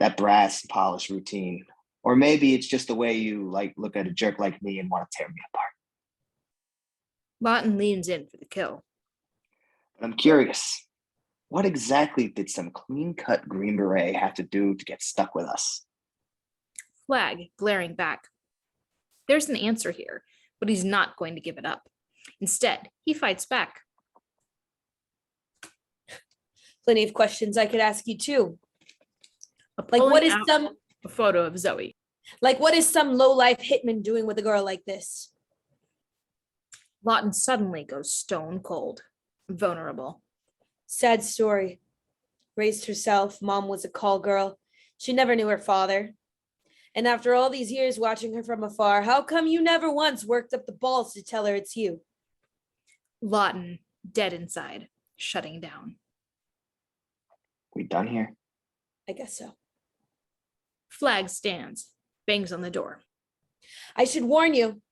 That brass polish routine. Or maybe it's just the way you look at a jerk like me and want to tear me apart. Lawton leans in for the kill. But I'm curious. What exactly did some clean-cut Green Beret have to do to get stuck with us? Flagg glaring back. There's an answer here, but he's not going to give it up. Instead, he fights back. Plenty of questions I could ask you too. Like what is a photo of Zoe? What is some low-life hitman doing with a girl like this? Lawton suddenly goes stone cold, vulnerable. Sad story. Raised herself, mom was a call girl. She never knew her father. And after all these years watching her from afar, how come you never once worked up the balls to tell her it's you? Lawton, dead inside, shutting down. We done here? I guess so. Flagg stands, bangs on the door. I should warn you,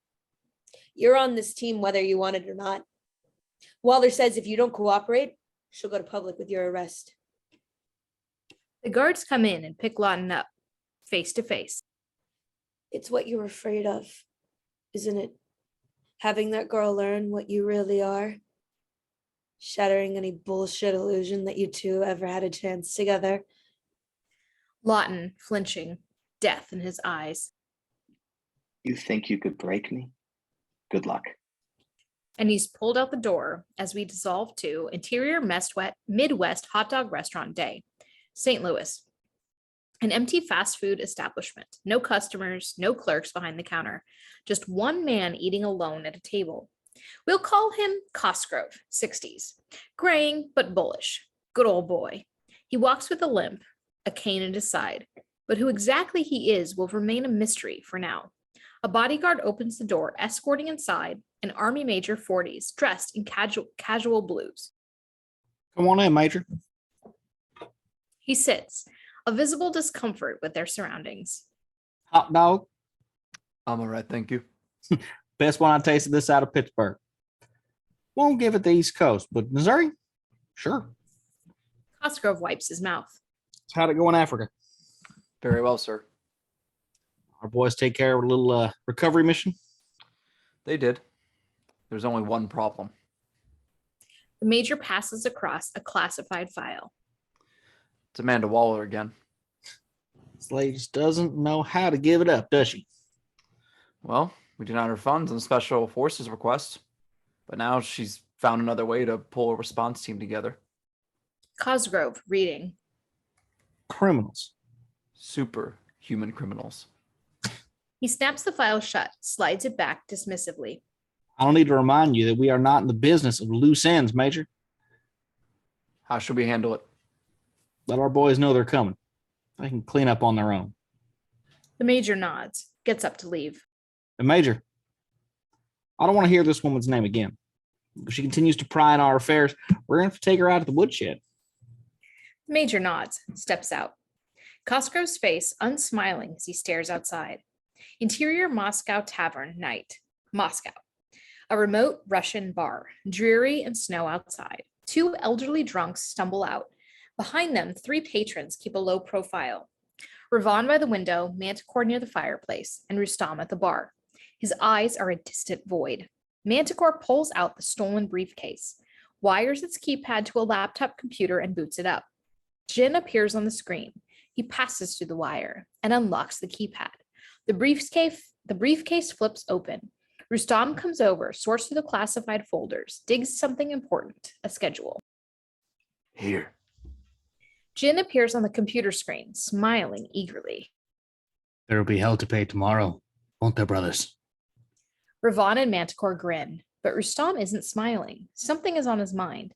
you're on this team whether you want it or not. Waller says if you don't cooperate, she'll go to public with your arrest. The guards come in and pick Lawton up, face to face. It's what you're afraid of, isn't it? Having that girl learn what you really are. Shattering any bullshit illusion that you two ever had a chance together. Lawton, flinching, death in his eyes. You think you could break me? Good luck. And he's pulled out the door as we dissolve to interior Midwest hot dog restaurant day, St. Louis. An empty fast food establishment. No customers, no clerks behind the counter. Just one man eating alone at a table. We'll call him Cosgrove, 60s. Graying but bullish. Good old boy. He walks with a limp, a cane at his side. But who exactly he is will remain a mystery for now. A bodyguard opens the door, escorting inside an Army Major 40s, dressed in casual blues. Come on in, Major. He sits, a visible discomfort with their surroundings. Hot dog. I'm all right, thank you. Best one I tasted this out of Pittsburgh. Won't give it the East Coast, but Missouri? Sure. Cosgrove wipes his mouth. How'd it go in Africa? Very well, sir. Our boys take care of a little recovery mission. They did. There's only one problem. The major passes across a classified file. It's Amanda Waller again. This lady just doesn't know how to give it up, does she? Well, we denied her funds and special forces request, but now she's found another way to pull a response team together. Cosgrove reading. Criminals. Superhuman criminals. He snaps the file shut, slides it back dismissively. I don't need to remind you that we are not in the business of loose ends, Major. How should we handle it? Let our boys know they're coming. They can clean up on their own. The major nods, gets up to leave. The Major, I don't want to hear this woman's name again. If she continues to pry in our affairs, we're going to have to take her out of the woodshed. The major nods, steps out. Cosgrove's face unsmiling as he stares outside. Interior Moscow Tavern, night. Moscow. A remote Russian bar, dreary and snow outside. 2 elderly drunks stumble out. Behind them, 3 patrons keep a low profile. Ravan by the window, Manticore near the fireplace, and Rustam at the bar. His eyes are a distant void. Manticore pulls out the stolen briefcase, wires its keypad to a laptop computer, and boots it up. Djinn appears on the screen. He passes through the wire and unlocks the keypad. The briefcase flips open. Rustam comes over, sorts through the classified folders, digs something important, a schedule. Here. Djinn appears on the computer screen, smiling eagerly. There will be hell to pay tomorrow, won't there, brothers? Ravan and Manticore grin, but Rustam isn't smiling. Something is on his mind.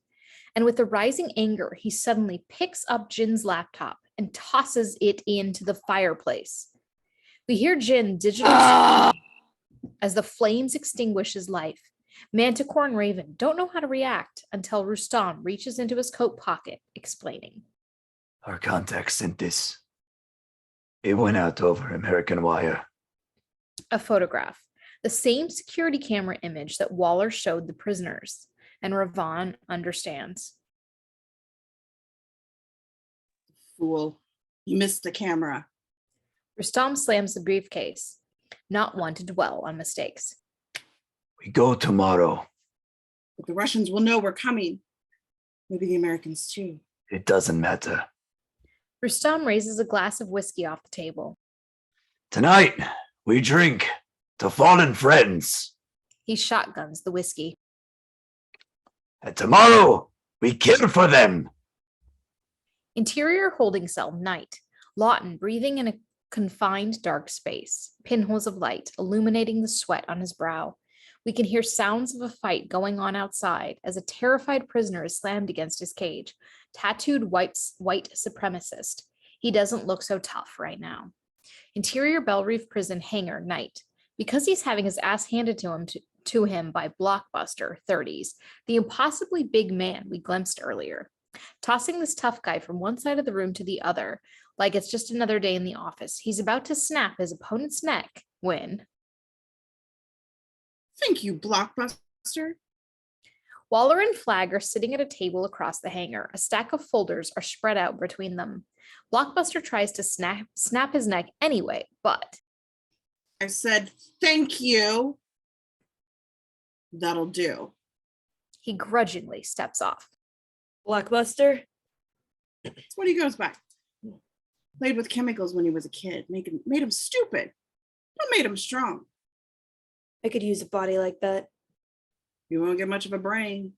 And with the rising anger, he suddenly picks up Djinn's laptop and tosses it into the fireplace. We hear Djinn digitally as the flames extinguish his life. Manticore and Raven don't know how to react until Rustam reaches into his coat pocket, explaining. Our contact sent this. It went out over American wire. A photograph, the same security camera image that Waller showed the prisoners, and Ravan understands. Fool. You missed the camera. Rustam slams the briefcase, not one to dwell on mistakes. We go tomorrow. But the Russians will know we're coming. Maybe the Americans too. It doesn't matter. Rustam raises a glass of whiskey off the table. Tonight, we drink to fallen friends. He shotguns the whiskey. And tomorrow, we kill for them. Interior holding cell, night. Lawton breathing in a confined dark space. Pinholes of light illuminating the sweat on his brow. We can hear sounds of a fight going on outside as a terrified prisoner is slammed against his cage. Tattooed white supremacist. He doesn't look so tough right now. Interior Bell Reef prison hangar, night. Because he's having his ass handed to him by Blockbuster 30s, the impossibly big man we glimpsed earlier. Tossing this tough guy from one side of the room to the other, like it's just another day in the office. He's about to snap his opponent's neck when... Thank you, Blockbuster. Waller and Flag are sitting at a table across the hangar. A stack of folders are spread out between them. Blockbuster tries to snap his neck anyway, but... I said, thank you. That'll do. He grudgingly steps off. Blockbuster? That's what he goes by. Played with chemicals when he was a kid. Made him stupid. What made him strong? I could use a body like that. You won't get much of a brain.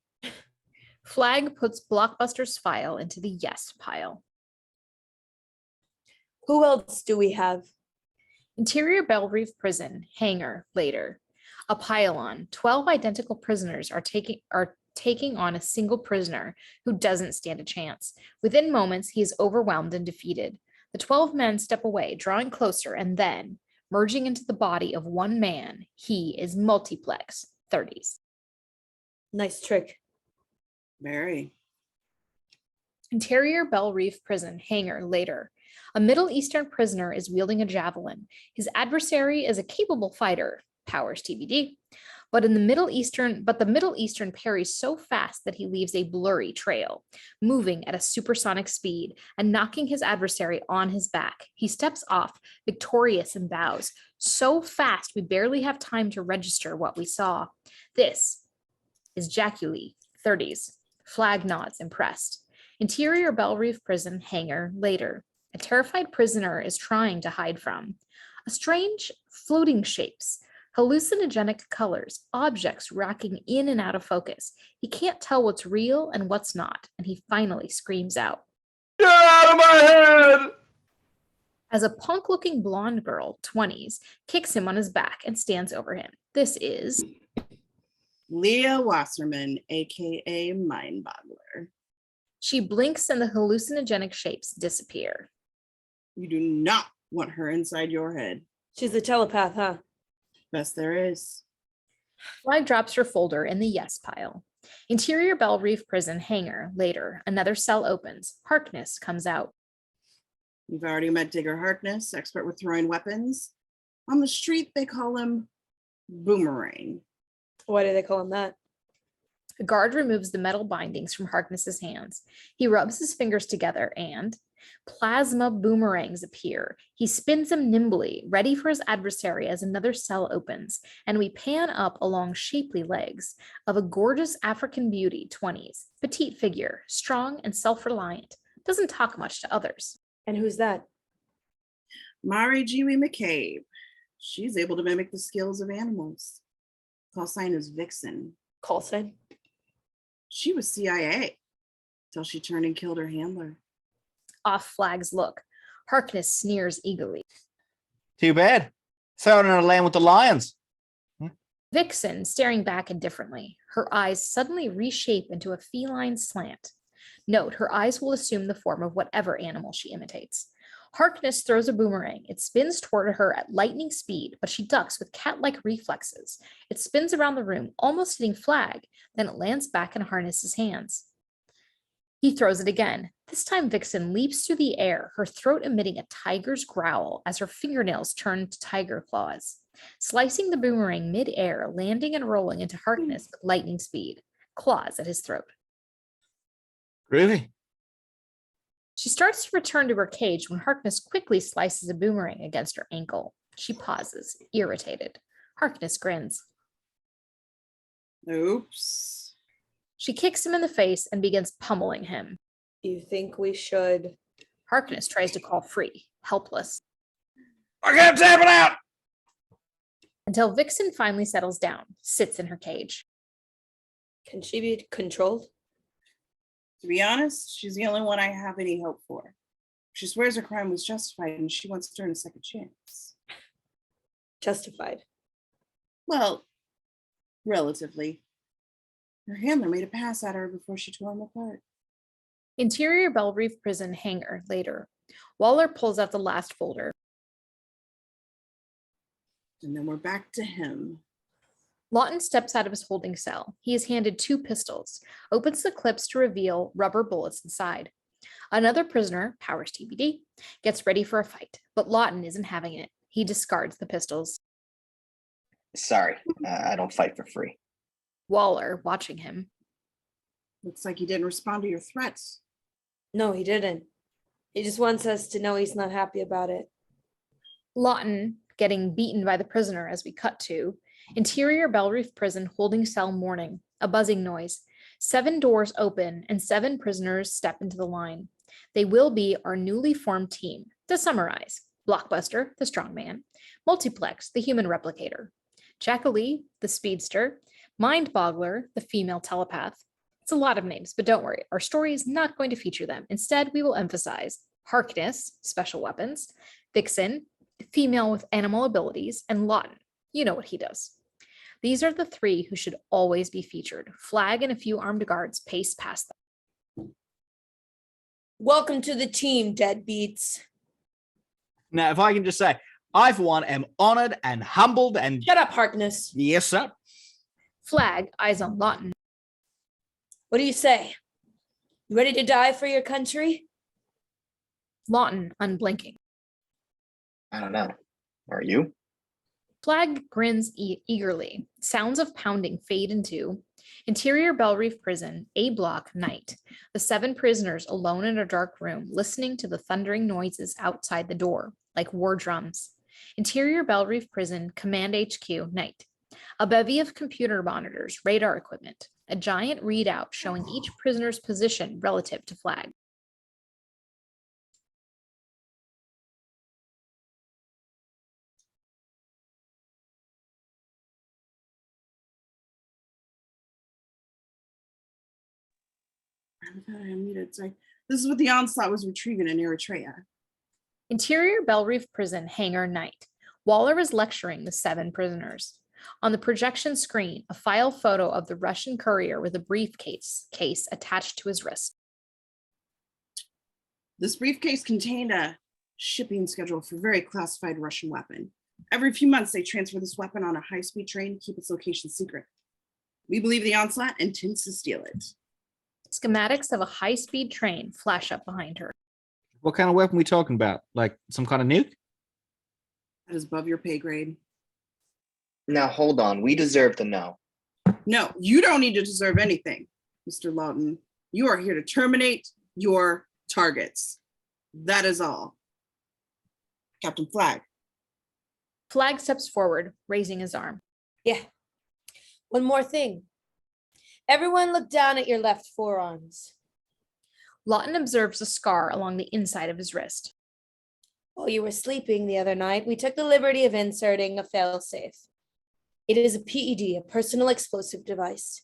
Flag puts Blockbuster's file into the yes pile. Who else do we have? Interior Bell Reef prison, hangar, later. A pylon. 12 identical prisoners are taking on a single prisoner who doesn't stand a chance. Within moments, he is overwhelmed and defeated. The 12 men step away, drawing closer, and then, merging into the body of one man, he is Multiplex, 30s. Nice trick. Very. Interior Bell Reef prison, hangar, later. A Middle Eastern prisoner is wielding a javelin. His adversary is a capable fighter, powers TBD, but the Middle Eastern parries so fast that he leaves a blurry trail, moving at a supersonic speed and knocking his adversary on his back. He steps off, victorious, and bows, so fast we barely have time to register what we saw. This is Jaculi, 30s. Flag nods, impressed. Interior Bell Reef prison, hangar, later. A terrified prisoner is trying to hide from. A strange floating shapes, hallucinogenic colors, objects rocking in and out of focus. He can't tell what's real and what's not, and he finally screams out. Get out of my head! As a punk-looking blonde girl, 20s, kicks him on his back and stands over him. This is... Leah Wasserman, aka Mindboggler. She blinks and the hallucinogenic shapes disappear. You do not Want her inside your head. She's a telepath, huh? Best there is. Flag drops her folder in the yes pile. Interior Bell Reef Prison hangar. Later, another cell opens. Harkness comes out. You've already met Digger Harkness, expert with throwing weapons. On the street, they call him Boomerang. Why do they call him that? A guard removes the metal bindings from Harkness's hands. He rubs his fingers together and plasma boomerangs appear. He spins them nimbly, ready for his adversary as another cell opens, and we pan up along shapely legs of a gorgeous African beauty, 20s, petite figure, strong and self-reliant, doesn't talk much to others. And who's that? Mari Jiwi McCabe. She's able to mimic the skills of animals. Call sign is Vixen. Call sign? She was CIA till she turned and killed her handler. Off Flag's look. Harkness sneers eagerly. Too bad. Thrown in a lane with the lions. Vixen, staring back indifferently, her eyes suddenly reshape into a feline slant. Note, her eyes will assume the form of whatever animal she imitates. Harkness throws a boomerang. It spins toward her at lightning speed, but she ducks with cat-like reflexes. It spins around the room, almost hitting Flag, then it lands back in Harkness's hands. He throws it again. This time Vixen leaps through the air, her throat emitting a tiger's growl as her fingernails turn to tiger claws, slicing the boomerang mid-air, landing and rolling into Harkness with lightning speed, claws at his throat. Groovy. She starts to return to her cage when Harkness quickly slices a boomerang against her ankle. She pauses, irritated. Harkness grins. Oops. She kicks him in the face and begins pummeling him. You think we should? Harkness tries to call free, helpless. I can't tap it out. Until Vixen finally settles down, sits in her cage. Can she be controlled? To be honest, she's the only one I have any hope for. She swears her crime was justified and she wants to earn a second chance. Justified. Well, relatively. Her handler made a pass at her before she tore him apart. Interior Bell Reef Prison hangar. Later, Waller pulls out the last folder. And then we're back to him. Lawton steps out of his holding cell. He is handed 2 pistols, opens the clips to reveal rubber bullets inside. Another prisoner, Parish TBD, gets ready for a fight, but Lawton isn't having it. He discards the pistols. Sorry, I don't fight for free. Waller, watching him. Looks like he didn't respond to your threats. No, he didn't. He just wants us to know he's not happy about it. Lawton, getting beaten by the prisoner as we cut to. Interior Bell Reef Prison holding cell morning. A buzzing noise. 7 doors open and 7 prisoners step into the line. They will be our newly formed team. To summarize, Blockbuster, the strongman. Multiplex, the human replicator. Jaculi, the speedster. Mindboggler, the female telepath. It's a lot of names, but don't worry, our story is not going to feature them. Instead, we will emphasize Harkness, special weapons, Vixen, female with animal abilities, and Lawton. You know what he does. These are the 3 who should always be featured. Flag and a few armed guards pace past them. Welcome to the team, deadbeats. Now, if I can just say, I, for one, am honored and humbled and... Shut up, Harkness. Yes, sir. Flag, eyes on Lawton. What do you say? You ready to die for your country? Lawton, unblinking. I don't know. Are you? Flag grins eagerly. Sounds of pounding fade into Interior Bell Reef Prison, A block, night. The 7 prisoners alone in a dark room, listening to the thundering noises outside the door, like war drums. Interior Bell Reef Prison, Command HQ, night. A bevy of computer monitors, radar equipment, a giant readout showing each prisoner's position relative to Flag. I muted. Sorry. This is what the onslaught was retrieving in Eritrea. Interior Bell Reef Prison, hangar, night. Waller is lecturing the 7 prisoners. On the projection screen, a file photo of the Russian courier with a briefcase attached to his wrist. This briefcase contained a shipping schedule for a very classified Russian weapon. Every few months, they transfer this weapon on a high-speed train to keep its location secret. We believe the onslaught intends to steal it. Schematics of a high-speed train flash up behind her. What kind of weapon we talking about? Like some kind of nuke? That is above your pay grade. Now hold on, we deserve to know. No, you don't need to deserve anything, Mr. Lawton. You are here to terminate your targets. That is all. Captain Flag. Flag steps forward, raising his arm. Yeah. One more thing. Everyone look down at your left forearms. Lawton observes a scar along the inside of his wrist. While you were sleeping the other night, we took the liberty of inserting a failsafe. It is a PED, a personal explosive device.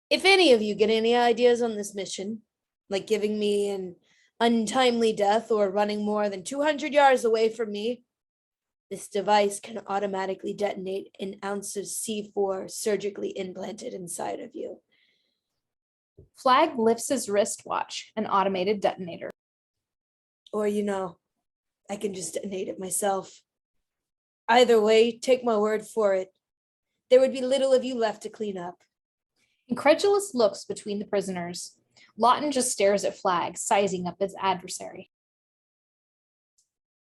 If any of you get any ideas on this mission, like giving me an untimely death or running more than 200 yards away from me, this device can automatically detonate an ounce of C4 surgically implanted inside of you. Flag lifts his wristwatch, an automated detonator. Or, I can just detonate it myself. Either way, take my word for it. There would be little of you left to clean up. Incredulous looks between the prisoners. Lawton just stares at Flag, sizing up his adversary.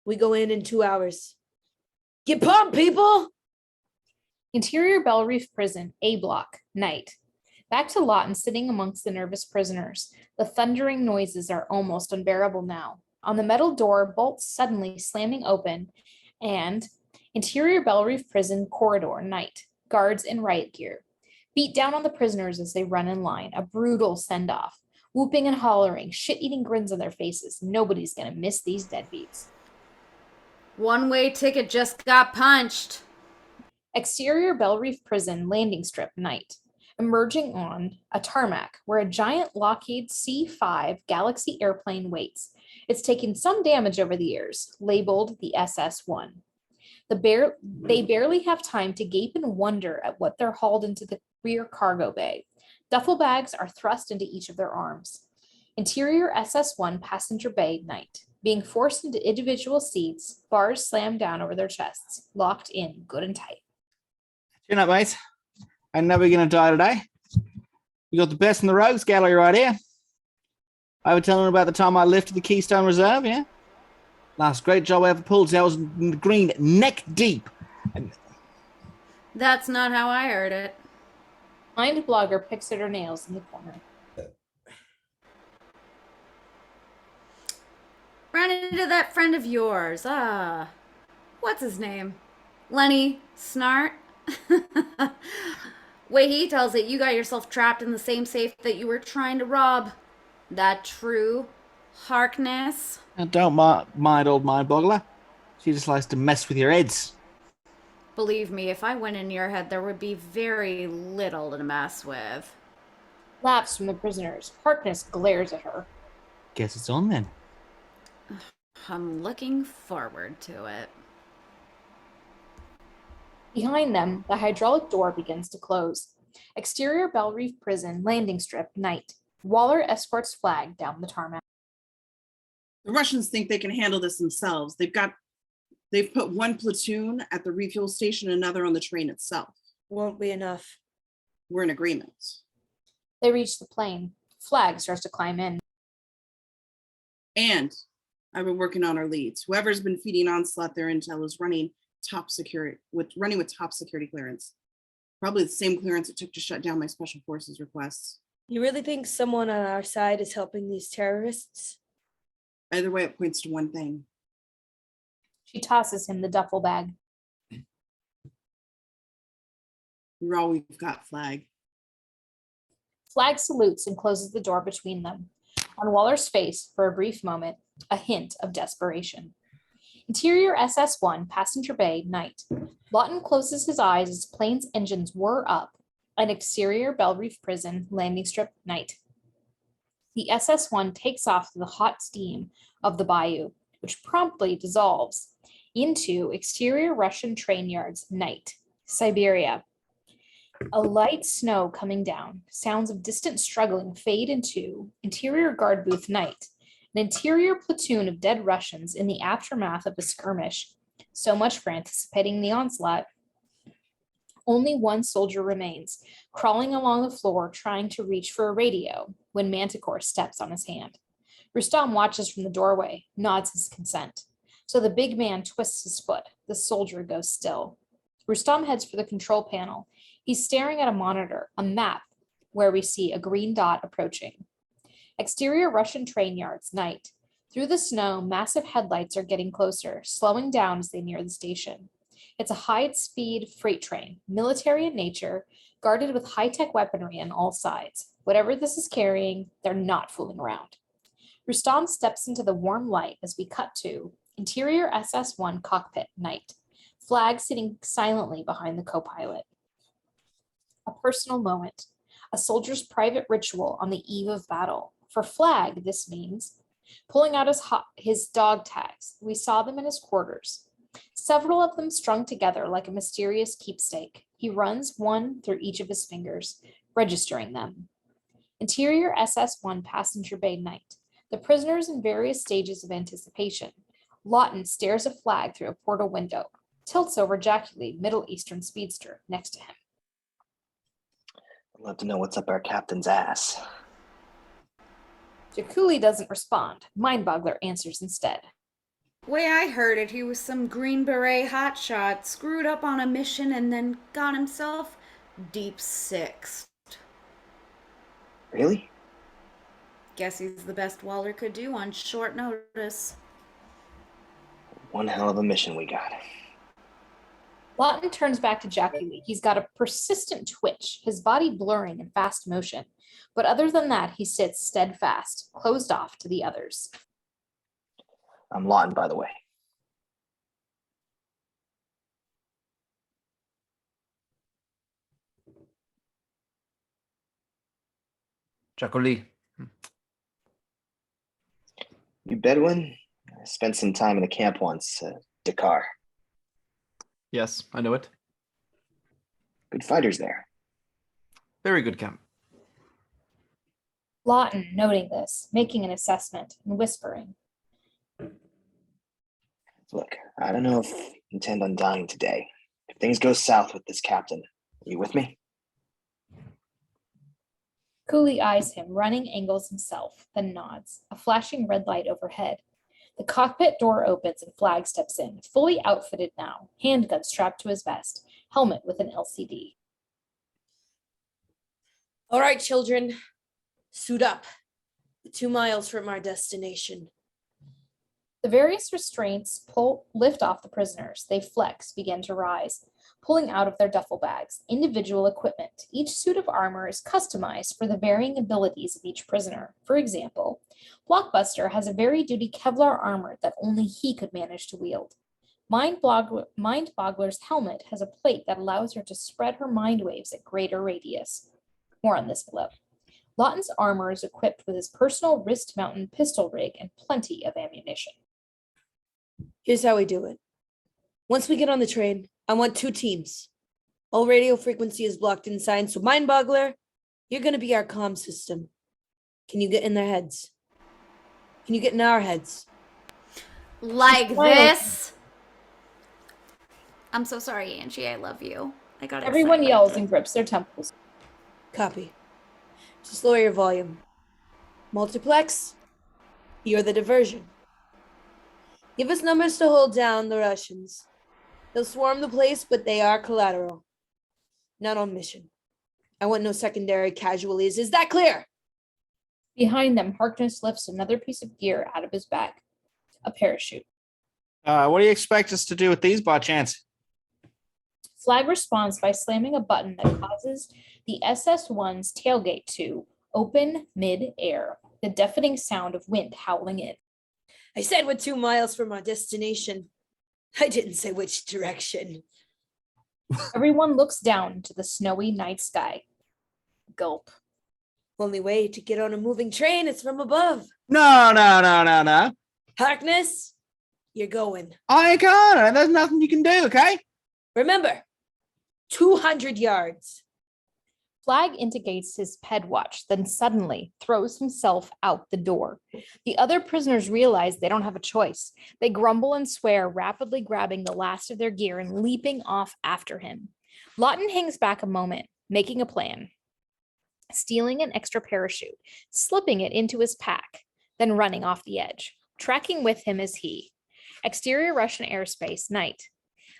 We go in 2 hours. Get pumped, people! Interior Bell Reef Prison, A block, night. Back to Lawton sitting amongst the nervous prisoners. The thundering noises are almost unbearable now. On the metal door, bolts suddenly slamming open, and Interior Bell Reef Prison corridor, night. Guards in riot gear. Beat down on the prisoners as they run in line, a brutal send-off. Whooping and hollering, shit-eating grins on their faces. Nobody's gonna miss these deadbeats. One-way ticket just got punched. Exterior Bell Reef Prison landing strip, night. Emerging on a tarmac where a giant Lockheed C-5 Galaxy airplane waits. It's taken some damage over the years, labeled the SS-1. They barely have time to gape in wonder at what they're hauled into the rear cargo bay. Duffel bags are thrust into each of their arms. Interior SS-1 passenger bay, night. Being forced into individual seats, bars slammed down over their chests, locked in good and tight. Chin up, mate. I'm never going to die today. We got the best in the rogues gallery right here. I was telling about the time I lifted the Keystone Reserve, yeah? Last great job I ever pulled. I was in the green neck deep. That's not how I heard it. Mindboggler picks at her nails in the corner. Ran into that friend of yours. What's his name? Lenny Snart? Way he tells it, you got yourself trapped in the same safe that you were trying to rob. That true, Harkness? Now, don't mind old Mindboggler. She just likes to mess with your heads. Believe me, if I went in your head, there would be very little to mess with. Laughs from the prisoners. Harkness glares at her. Guess it's on then. I'm looking forward to it. Behind them, the hydraulic door begins to close. Exterior Bell Reef Prison, landing strip, night. Waller escorts Flag down the tarmac. The Russians think they can handle this themselves. They've put one platoon at the refuel station, another on the train itself. Won't be enough. We're in agreement. They reach the plane. Flag starts to climb in. And I've been working on our leads. Whoever's been feeding Onslaught their intel is running with top security clearance. Probably the same clearance it took to shut down my special forces requests. You really think someone on our side is helping these terrorists? Either way, it points to one thing. She tosses him the duffel bag. You're all we've got, Flag. Flag salutes and closes the door between them. On Waller's face, for a brief moment, a hint of desperation. Interior SS-1, passenger bay, night. Lawton closes his eyes as plane's engines whir up. An exterior Bell Reef Prison, landing strip, night. The SS-1 takes off through the hot steam of the bayou, which promptly dissolves into exterior Russian train yards, night. Siberia. A light snow coming down. Sounds of distant struggling fade into interior guard booth, night. An interior platoon of dead Russians in the aftermath of a skirmish. So much for anticipating the onslaught. Only one soldier remains, crawling along the floor trying to reach for a radio when Manticore steps on his hand. Rustam watches from the doorway, nods his consent. So the big man twists his foot. The soldier goes still. Rustam heads for the control panel. He's staring at a monitor, a map, where we see a green dot approaching. Exterior Russian train yards, night. Through the snow, massive headlights are getting closer, slowing down as they near the station. It's a high-speed freight train, military in nature, guarded with high-tech weaponry on all sides. Whatever this is carrying, they're not fooling around. Rustam steps into the warm light as we cut to interior SS-1 cockpit, night. Flag sitting silently behind the co-pilot. A personal moment, a soldier's private ritual on the eve of battle. For Flag, this means pulling out his dog tags. We saw them in his quarters. Several of them strung together like a mysterious keepsake. He runs one through each of his fingers, registering them. Interior SS-1 passenger bay, night. The prisoners in various stages of anticipation. Lawton stares at Flag through a portal window, tilts over Jaculi, Middle Eastern speedster, next to him. I'd love to know what's up our captain's ass. Jaculi doesn't respond. Mindboggler answers instead. Way I heard it, he was some Green Beret hotshot, screwed up on a mission, and then got himself deep sixed. Really? Guess he's the best Waller could do on short notice. One hell of a mission we got. Lawton turns back to Jaculi. He's got a persistent twitch, his body blurring in fast motion. But other than that, he sits steadfast, closed off to the others. I'm Lawton, by the way. Jaculi. You Bedouin? I spent some time in the camp once, Dakar. Yes, I know it. Good fighters there. Very good camp. Lawton, noting this, making an assessment and whispering. Look, I don't know if you intend on dying today. If things go south with this captain, are you with me? Cooley eyes him, running angles himself, then nods. A flashing red light overhead. The cockpit door opens and Flag steps in, fully outfitted now, handgun strapped to his vest, helmet with an LCD. All right, children, suit up. 2 miles from our destination. The various restraints lift off the prisoners. They flex, begin to rise, pulling out of their duffel bags, individual equipment. Each suit of armor is customized for the varying abilities of each prisoner. For example, Blockbuster has a very-duty Kevlar armor that only he could manage to wield. Mindboggler's helmet has a plate that allows her to spread her mind waves at greater radius. More on this below. Lawton's armor is equipped with his personal wrist-mounted pistol rig and plenty of ammunition. Here's how we do it. Once we get on the train, I want 2 teams. All radio frequency is blocked inside, so Mindboggler, you're going to be our comm system. Can you get in their heads? Can you get in our heads? Like this? I'm so sorry, Angie. I love you. I got Everyone excited. yells and grips their temples. Copy. Just lower your volume. Multiplex, you're the diversion. Give us numbers to hold down the Russians. They'll swarm the place, but they are collateral. Not on mission. I want no secondary casualties. Is that clear? Behind them, Harkness lifts another piece of gear out of his bag. A parachute. What do you expect us to do with these, by chance? Flag responds by slamming a button that causes the SS-1's tailgate to open mid-air, the deafening sound of wind howling in. I said we're 2 miles from our destination. I didn't say which direction. Everyone looks down into the snowy night sky. Gulp. Only way to get on a moving train is from above. No. Harkness, you're going. I ain't going. There's nothing you can do, okay? Remember, 200 yards. Flag indicates his ped watch, then suddenly throws himself out the door. The other prisoners realize they don't have a choice. They grumble and swear, rapidly grabbing the last of their gear and leaping off after him. Lawton hangs back a moment, making a plan. Stealing an extra parachute, slipping it into his pack, then running off the edge. Tracking with him is he. Exterior Russian airspace, night.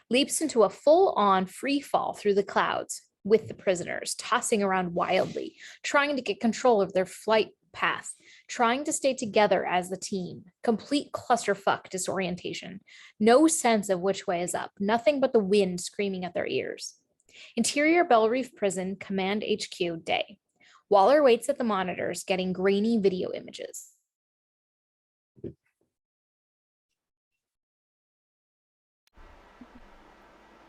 Leaps into a full-on free fall through the clouds with the prisoners, tossing around wildly, trying to get control of their flight path, trying to stay together as the team. Complete clusterfuck disorientation. No sense of which way is up, nothing but the wind screaming at their ears. Interior Bell Reef Prison, Command HQ, day. Waller waits at the monitors, getting grainy video images.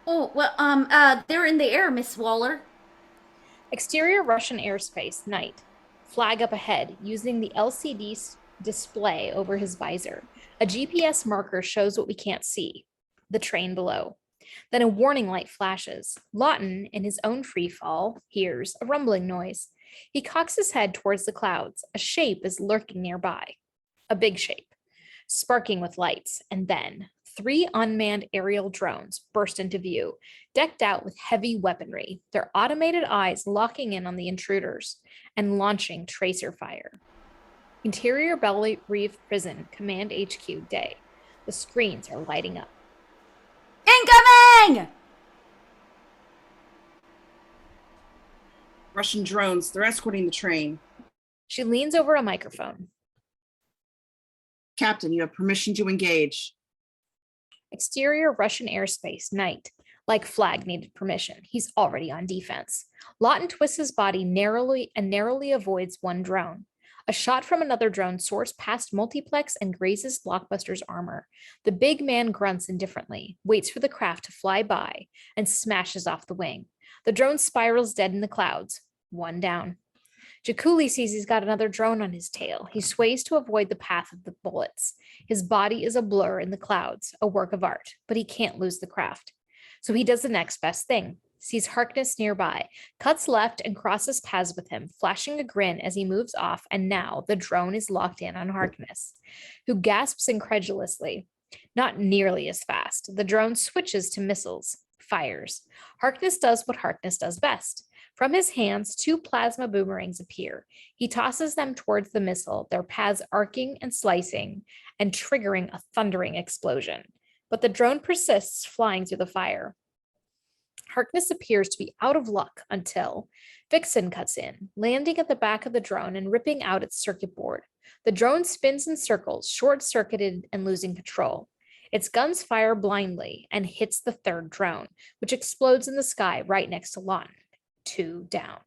Oh, well, they're in the air, Miss Waller. Exterior Russian airspace, night. Flag up ahead, using the LCD display over his visor. A GPS marker shows what we can't see, the train below. Then a warning light flashes. Lawton, in his own free fall, hears a rumbling noise. He cocks his head towards the clouds. A shape is lurking nearby. A big shape, sparking with lights, and then 3 unmanned aerial drones burst into view, decked out with heavy weaponry, their automated eyes locking in on the intruders and launching tracer fire. Interior Bell Reef Prison, Command HQ, day. The screens are lighting up. Incoming! Russian drones, they're escorting the train. She leans over a microphone. Captain, you have permission to engage. Exterior Russian airspace, night. Like Flag needed permission. He's already on defense. Lawton twists his body narrowly avoids one drone. A shot from another drone soars past multiplex and grazes Blockbuster's armor. The big man grunts indifferently, waits for the craft to fly by, and smashes off the wing. The drone spirals dead in the clouds. One down. Jaculi sees he's got another drone on his tail. He sways to avoid the path of the bullets. His body is a blur in the clouds, a work of art, but he can't lose the craft. So he does the next best thing. Sees Harkness nearby, cuts left and crosses paths with him, flashing a grin as he moves off, and now the drone is locked in on Harkness, who gasps incredulously. Not nearly as fast. The drone switches to missiles, fires. Harkness does what Harkness does best. From his hands, 2 plasma boomerangs appear. He tosses them towards the missile, their paths arcing and slicing and triggering a thundering explosion. But the drone persists, flying through the fire. Harkness appears to be out of luck until Vixen cuts in, landing at the back of the drone and ripping out its circuit board. The drone spins in circles, short-circuited and losing control. Its guns fire blindly and hits the 3rd drone, which explodes in the sky right next to Lawton. 2 down.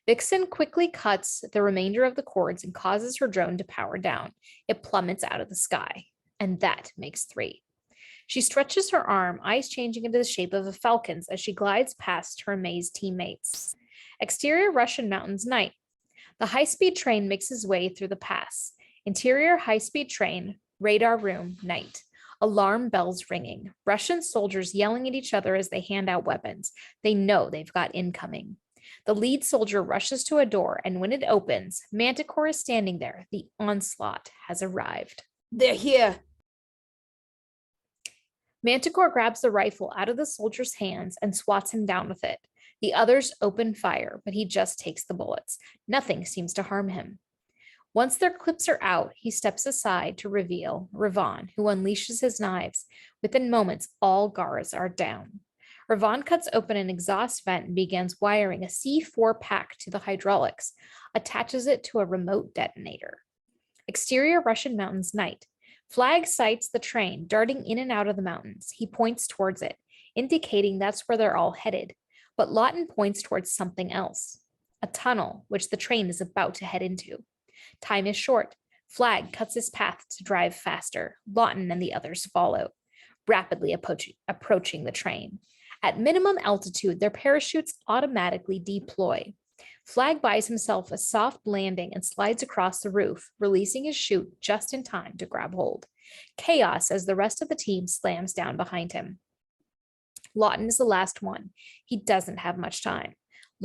Vixen quickly cuts the remainder of the cords and causes her drone to power down. It plummets out of the sky, and that makes 3. She stretches her arm, eyes changing into the shape of a falcon's as she glides past her amazed teammates. Exterior Russian mountains, night. The high-speed train makes its way through the pass. Interior high-speed train, radar room, night. Alarm bells ringing. Russian soldiers yelling at each other as they hand out weapons. They know they've got incoming. The lead soldier rushes to a door, and when it opens, Manticore is standing there. The onslaught has arrived. They're here. Manticore grabs the rifle out of the soldier's hands and swats him down with it. The others open fire, but he just takes the bullets. Nothing seems to harm him. Once their clips are out, he steps aside to reveal Ravan, who unleashes his knives. Within moments, all guards are down. Ravan cuts open an exhaust vent and begins wiring a C4 pack to the hydraulics, attaches it to a remote detonator. Exterior Russian mountains, night. Flag sights the train darting in and out of the mountains. He points towards it, indicating that's where they're all headed. But Lawton points towards something else, a tunnel, which the train is about to head into. Time is short. Flag cuts his path to drive faster. Lawton and the others follow, rapidly approaching the train. At minimum altitude, their parachutes automatically deploy. Flag buys himself a soft landing and slides across the roof, releasing his chute just in time to grab hold. Chaos as the rest of the team slams down behind him. Lawton is the last one. He doesn't have much time.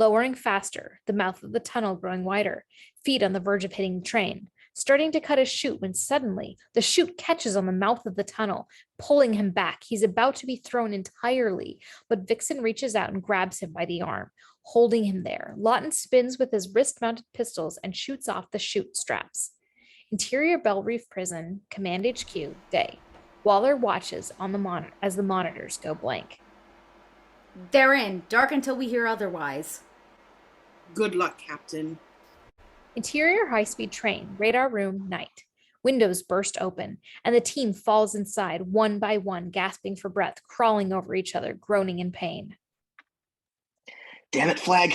lowering faster, the mouth of the tunnel growing wider, feet on the verge of hitting the train, starting to cut his chute when suddenly the chute catches on the mouth of the tunnel, pulling him back. He's about to be thrown entirely, but Vixen reaches out and grabs him by the arm, holding him there. Lawton spins with his wrist-mounted pistols and shoots off the chute straps. Interior Bell Reef Prison, Command HQ, day. Waller watches on the as the monitors go blank. They're in. Dark until we hear otherwise. Good luck, Captain. Interior high-speed train, radar room, night. Windows burst open, and the team falls inside one by one, gasping for breath, crawling over each other, groaning in pain. Damn it, Flag.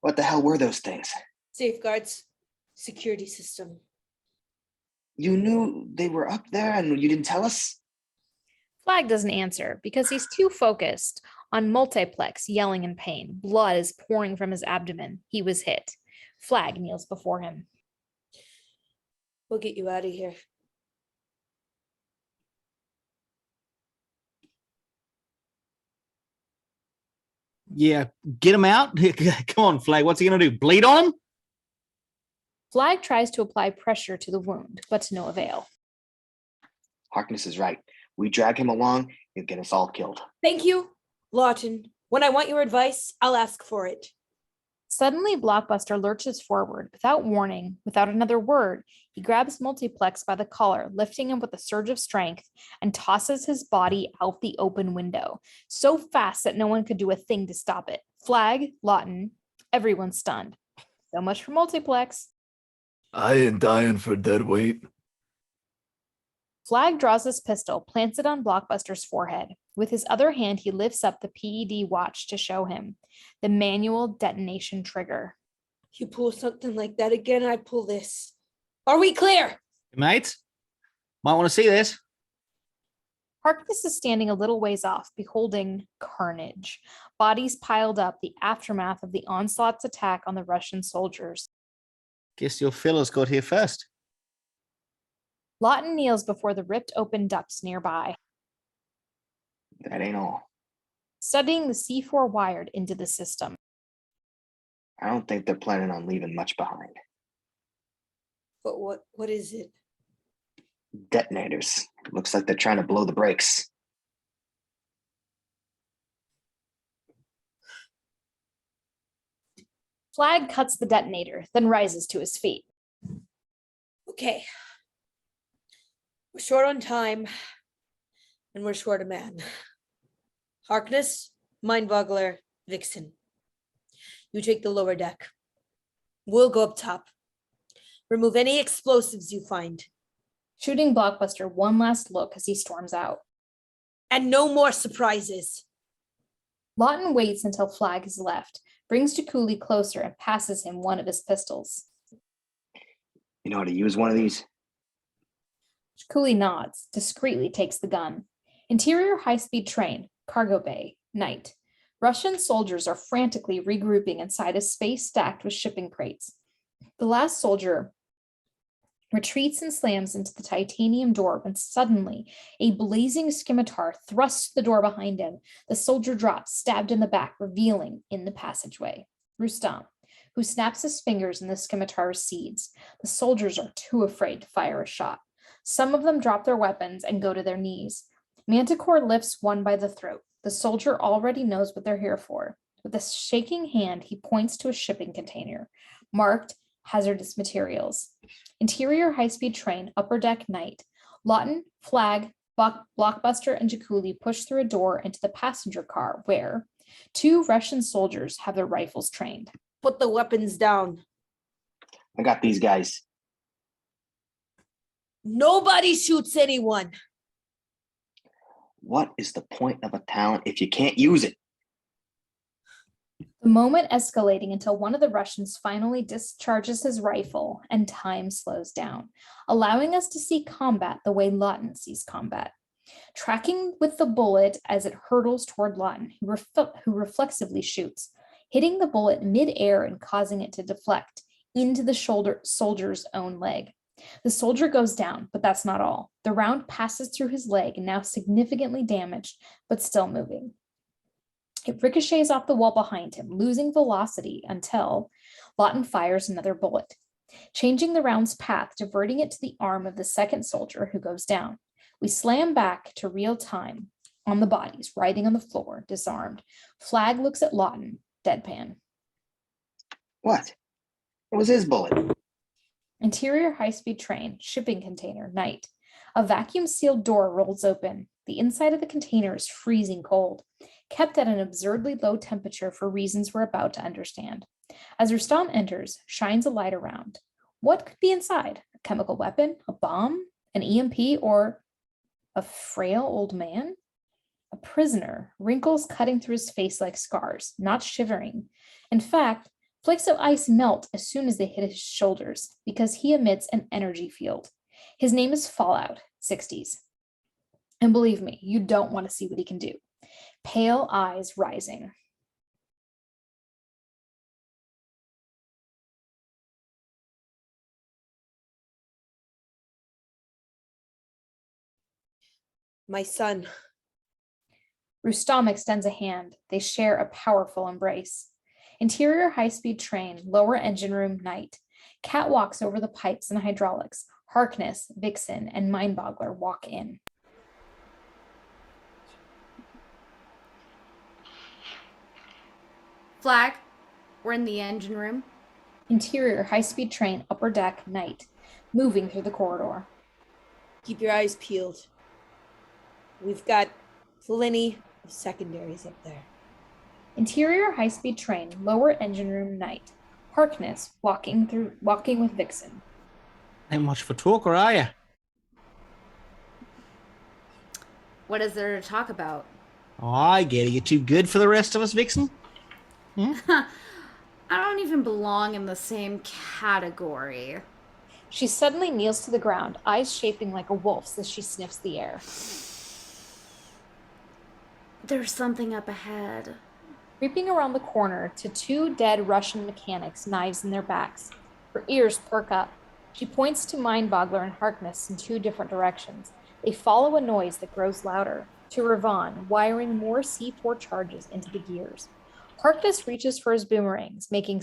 What the hell were those things? Safeguards. Security system. You knew they were up there and you didn't tell us? Flag doesn't answer because he's too focused on multiplex yelling in pain. Blood is pouring from his abdomen. He was hit. Flag kneels before him. We'll get you out of here. Yeah, get him out. Come on, Flag. What's he going to do? Bleed on him? Flag tries to apply pressure to the wound, but to no avail. Harkness is right. We drag him along, he'll get us all killed. Thank you, Lawton. When I want your advice, I'll ask for it. Suddenly, Blockbuster lurches forward. Without warning, without another word, he grabs Multiplex by the collar, lifting him with a surge of strength, and tosses his body out the open window, so fast that no one could do a thing to stop it. Flag, Lawton, everyone stunned. So much for Multiplex. I ain't dying for dead weight. Flag draws his pistol, plants it on Blockbuster's forehead. With his other hand, he lifts up the PED watch to show him the manual detonation trigger. You pull something like that again, I pull this. Are we clear? Mate, might want to see this. Harkness is standing a little ways off, beholding carnage. Bodies piled up, the aftermath of the onslaught's attack on the Russian soldiers. Guess your fellas got here first. Lawton kneels before the ripped open ducts nearby, That ain't all. studying the C4 wired into the system. I don't think they're planning on leaving much behind. But what is it? Detonators. Looks like they're trying to blow the brakes. Flag cuts the detonator, then rises to his feet. Okay. We're short on time, and we're short of man. Harkness, Mindboggler, Vixen. You take the lower deck. We'll go up top. Remove any explosives you find. Shooting Blockbuster one last look as he storms out. And no more surprises. Lawton waits until Flag is left, brings Jaculi closer and passes him one of his pistols. You know how to use one of these? Jaculi nods, discreetly takes the gun. Interior high-speed train, cargo bay, night. Russian soldiers are frantically regrouping inside a space stacked with shipping crates. The last soldier retreats and slams into the titanium door when suddenly a blazing scimitar thrusts the door behind him. The soldier drops, stabbed in the back, revealing in the passageway Rustam, who snaps his fingers and the scimitar recedes. The soldiers are too afraid to fire a shot. Some of them drop their weapons and go to their knees. Manticore lifts one by the throat. The soldier already knows what they're here for. With a shaking hand, he points to a shipping container, marked hazardous materials. Interior high-speed train, upper deck, night. Lawton, Flag, Blockbuster, and Jaculi push through a door into the passenger car where 2 Russian soldiers have their rifles trained. Put the weapons down. I got these guys. Nobody shoots anyone. What is the point of a talent if you can't use it? The moment escalating until one of the Russians finally discharges his rifle and time slows down, allowing us to see combat the way Lawton sees combat. Tracking with the bullet as it hurtles toward Lawton, who reflexively shoots, hitting the bullet mid-air and causing it to deflect into the soldier's own leg. The soldier goes down, but that's not all. The round passes through his leg, now significantly damaged, but still moving. It ricochets off the wall behind him, losing velocity until Lawton fires another bullet, changing the round's path, diverting it to the arm of the second soldier who goes down. We slam back to real time on the bodies, writhing on the floor, disarmed. Flag looks at Lawton, deadpan. What? What was his bullet? Interior high-speed train, shipping container, night. A vacuum-sealed door rolls open. The inside of the container is freezing cold, kept at an absurdly low temperature for reasons we're about to understand. As Rustam enters, shines a light around. What could be inside? A chemical weapon? A bomb? An EMP? Or a frail old man? A prisoner, wrinkles cutting through his face like scars, not shivering. In fact, flakes of ice melt as soon as they hit his shoulders because he emits an energy field. His name is Fallout, 60s. And believe me, you don't want to see what he can do. Pale eyes rising. My son. Rustam extends a hand. They share a powerful embrace. Interior high-speed train, lower engine room, night. Cate walks over the pipes and hydraulics. Harkness, Vixen, and Mindboggler walk in. Flag, we're in the engine room. Interior high-speed train, upper deck, night. Moving through the corridor. Keep your eyes peeled. We've got plenty of secondaries up there. Interior high-speed train, lower engine room, night. Harkness walking with Vixen. Ain't much for talk, or are you? What is there to talk about? Oh, I get it. You too good for the rest of us, Vixen? I don't even belong in the same category. She suddenly kneels to the ground, eyes shaping like a wolf's as she sniffs the air. There's something up ahead. Creeping around the corner to two dead Russian mechanics, knives in their backs. Her ears perk up. She points to Mindboggler and Harkness in two different directions. They follow a noise that grows louder. To Ravan, wiring more C4 charges into the gears. Harkness reaches for his boomerangs, making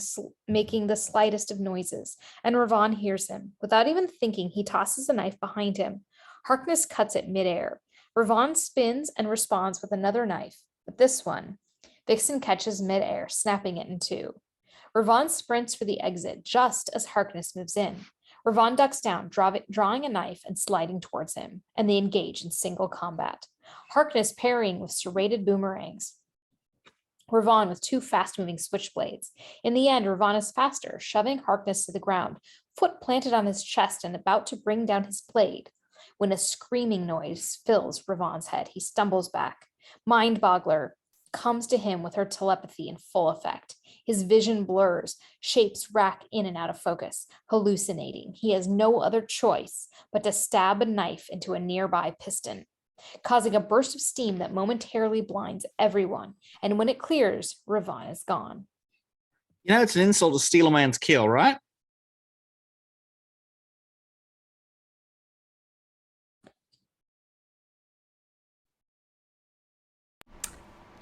the slightest of noises, and Ravan hears him. Without even thinking, he tosses a knife behind him. Harkness cuts it midair. Ravan spins and responds with another knife, but this one, Vixen catches midair, snapping it in two. Ravan sprints for the exit just as Harkness moves in. Ravan ducks down, drawing a knife and sliding towards him, and they engage in single combat. Harkness parrying with serrated boomerangs. Ravan with two fast-moving switchblades. In the end, Ravan is faster, shoving Harkness to the ground, foot planted on his chest and about to bring down his blade. When a screaming noise fills Ravan's head, he stumbles back. Mindboggler comes to him with her telepathy in full effect. His vision blurs, shapes rack in and out of focus, hallucinating. He has no other choice but to stab a knife into a nearby piston, causing a burst of steam that momentarily blinds everyone. And when it clears, Ravan is gone. You know, it's an insult to steal a man's kill, right?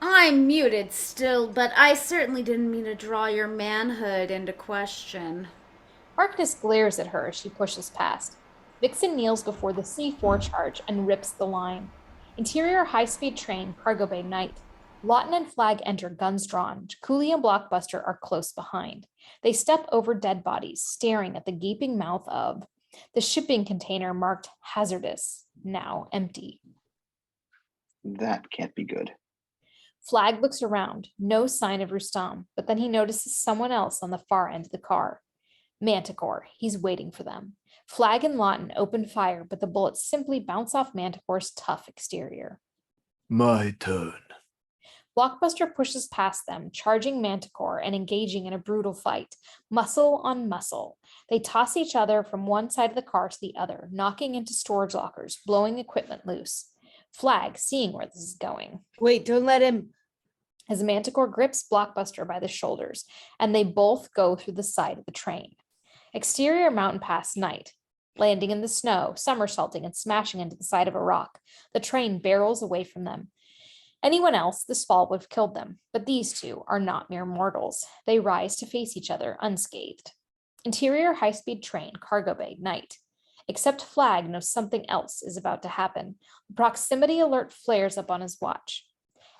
I'm muted still, but I certainly didn't mean to draw your manhood into question. Harkness glares at her as she pushes past. Vixen kneels before the C4 charge and rips the line. Interior high-speed train, cargo bay, night. Lawton and Flag enter, guns drawn. Jaculi and Blockbuster are close behind. They step over dead bodies, staring at the gaping mouth of the shipping container marked hazardous, now empty. That can't be good. Flag looks around, no sign of Rustam, but then he notices someone else on the far end of the car. Manticore, he's waiting for them. Flag and Lawton open fire, but the bullets simply bounce off Manticore's tough exterior. My turn. Blockbuster pushes past them, charging Manticore and engaging in a brutal fight, muscle on muscle. They toss each other from one side of the car to the other, knocking into storage lockers, blowing equipment loose. Flag, seeing where this is going. Wait, don't let him. As Manticore grips Blockbuster by the shoulders, and they both go through the side of the train. Exterior mountain pass, night. Landing in the snow, somersaulting and smashing into the side of a rock. The train barrels away from them. Anyone else, this fall would have killed them, but these two are not mere mortals. They rise to face each other unscathed. Interior high-speed train, cargo bay, night. Except Flag knows something else is about to happen. The proximity alert flares up on his watch.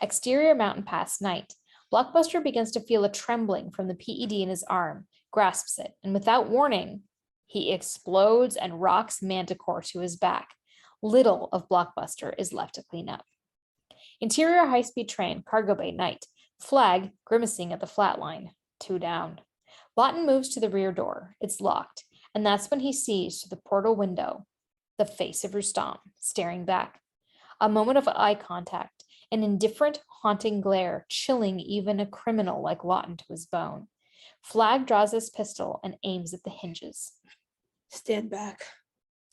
Exterior mountain pass, night. Blockbuster begins to feel a trembling from the PED in his arm, grasps it, and without warning, he explodes and rocks Manticore to his back. Little of Blockbuster is left to clean up. Interior high-speed train, cargo bay, night. Flag, grimacing at the flat line. 2 down. Lawton moves to the rear door. It's locked, and that's when he sees through the portal window the face of Rustam staring back. A moment of eye contact, an indifferent, haunting glare, chilling even a criminal like Lawton to his bone. Flag draws his pistol and aims at the hinges. Stand back.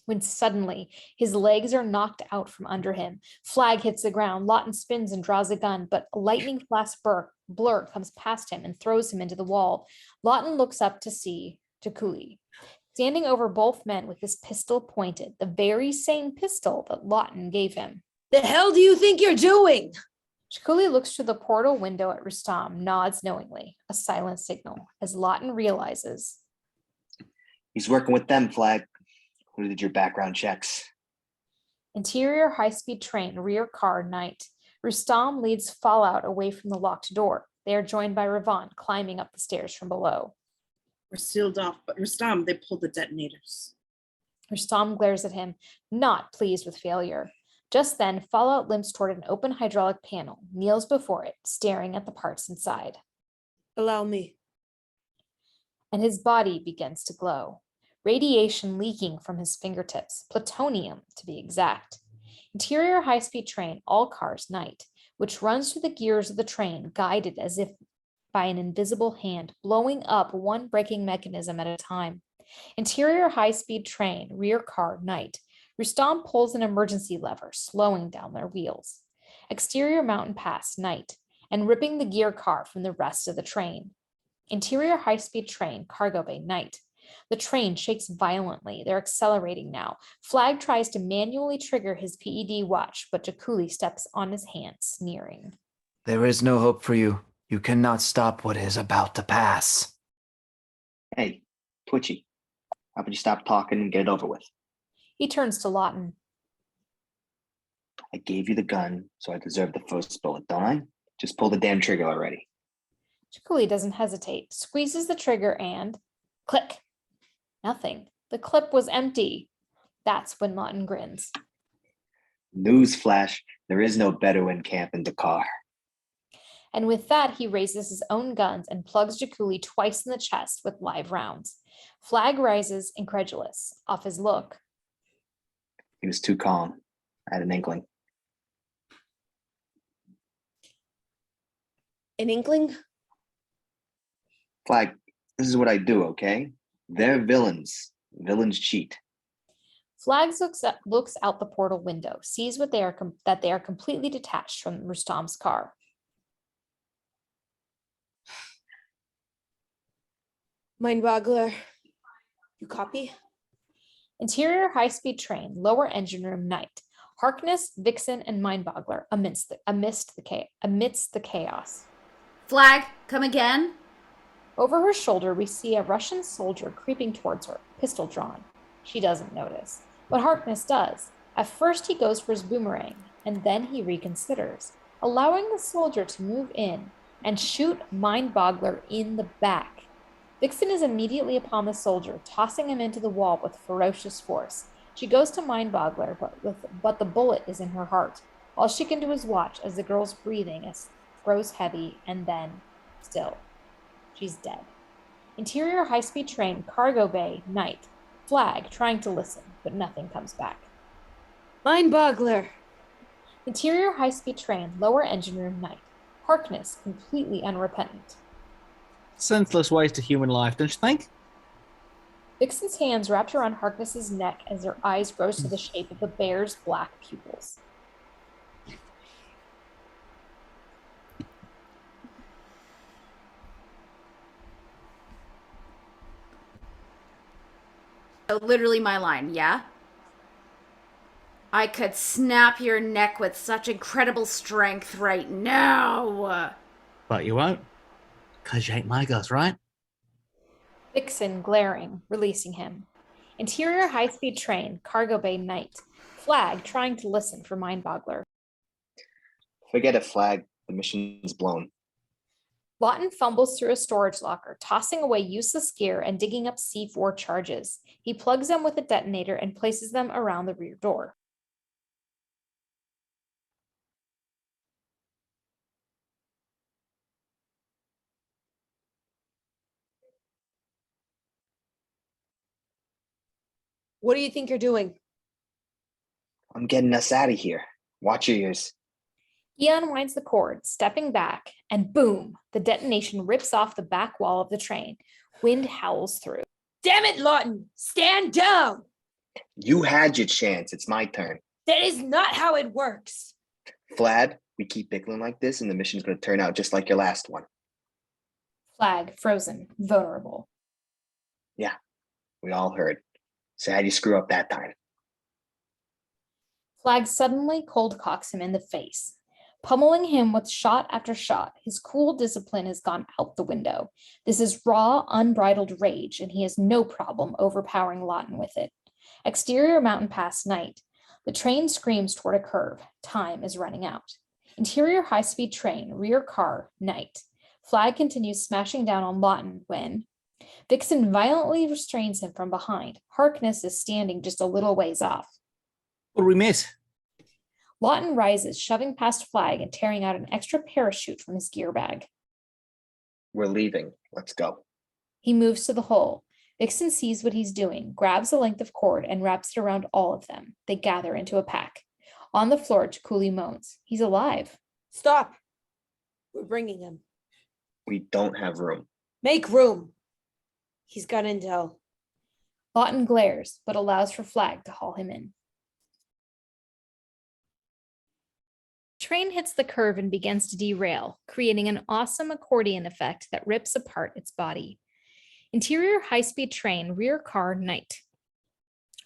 When suddenly his legs are knocked out from under him. Flag hits the ground. Lawton spins and draws a gun, but a lightning flash blur comes past him and throws him into the wall. Lawton looks up to see Jaculi, standing over both men with his pistol pointed, the very same pistol that Lawton gave him. The hell do you think you're doing? Jaculi looks through the portal window at Rustam, nods knowingly, a silent signal, as Lawton realizes. He's working with them, Flag. Who did your background checks? Interior high-speed train, rear car, night. Rustam leads Fallout away from the locked door. They are joined by Ravan, climbing up the stairs from below. We're sealed off, but Rustam, they pulled the detonators. Rustam glares at him, not pleased with failure. Just then, Fallout limps toward an open hydraulic panel, kneels before it, staring at the parts inside. Allow me. And his body begins to glow. Radiation leaking from his fingertips, plutonium to be exact. Interior high-speed train, all cars, night, which runs through the gears of the train, guided as if by an invisible hand, blowing up one braking mechanism at a time. Interior high-speed train, rear car, night. Rustam pulls an emergency lever, slowing down their wheels. Exterior mountain pass, night, and ripping the gear car from the rest of the train. Interior high-speed train, cargo bay, night. The train shakes violently. They're accelerating now. Flag tries to manually trigger his PED watch, but Jaculi steps on his hand, sneering. There is no hope for you. You cannot stop what is about to pass. Hey, Twitchy, how about you stop talking and get it over with? He turns to Lawton. I gave you the gun, so I deserve the first bullet, don't I? Just pull the damn trigger already. Jaculi doesn't hesitate, squeezes the trigger and click. Nothing. The clip was empty. That's when Lawton grins. Newsflash, there is no Bedouin camp in Dakar. And with that, he raises his own guns and plugs Jaculi twice in the chest with live rounds. Flag rises, incredulous, off his look. He was too calm. I had an inkling. An inkling? Flag, this is what I do, okay? They're villains. Villains cheat. Flags looks out the portal window, sees that they are completely detached from Rustam's car. Mindboggler, you copy? Interior high-speed train, lower engine room, night. Harkness, Vixen, and Mindboggler amidst the chaos. Flag, come again? Over her shoulder, we see a Russian soldier creeping towards her, pistol drawn. She doesn't notice, but Harkness does. At first, he goes for his boomerang, and then he reconsiders, allowing the soldier to move in and shoot Mindboggler in the back. Vixen is immediately upon the soldier, tossing him into the wall with ferocious force. She goes to Mindboggler, but the bullet is in her heart. All she can do is watch as the girl's breathing grows heavy, and then, still, she's dead. Interior high-speed train, cargo bay, night. Flag, trying to listen, but nothing comes back. Mindboggler. Interior high-speed train, lower engine room, night. Harkness, completely unrepentant. Senseless waste of human life, don't you think? Vixen's hands wrapped around Harkness's neck as her eyes rose to the shape of the bear's black pupils. So literally my line, yeah? I could snap your neck with such incredible strength right now. But you won't, because you ain't my girls, right? Vixen glaring, releasing him. Interior high-speed train, cargo bay night. Flag trying to listen for Mindboggler. Forget it, Flag. The mission's blown. Lawton fumbles through a storage locker, tossing away useless gear and digging up C4 charges. He plugs them with a detonator and places them around the rear door. What do you think you're doing? I'm getting us out of here. Watch your ears. He unwinds the cord, stepping back, and boom, the detonation rips off the back wall of the train. Wind howls through. Damn it, Lawton! Stand down! You had your chance. It's my turn. That is not how it works. Flad, we keep bickering like this, and the mission's going to turn out just like your last one. Flag frozen, vulnerable. Yeah, we all heard. So how'd you screw up that time? Flag suddenly cold cocks him in the face. Pummeling him with shot after shot, his cool discipline has gone out the window. This is raw, unbridled rage, and he has no problem overpowering Lawton with it. Exterior mountain pass night. The train screams toward a curve. Time is running out. Interior high-speed train, rear car, night. Flag continues smashing down on Lawton when Vixen violently restrains him from behind. Harkness is standing just a little ways off. What did we miss? Lawton rises, shoving past Flag and tearing out an extra parachute from his gear bag. We're leaving. Let's go. He moves to the hole. Vixen sees what he's doing, grabs a length of cord, and wraps it around all of them. They gather into a pack. On the floor, Jaculi moans. He's alive. Stop. We're bringing him. We don't have room. Make room. He's got intel. Lawton glares, but allows for Flag to haul him in. Train hits the curve and begins to derail, creating an awesome accordion effect that rips apart its body. Interior high-speed train, rear car, night.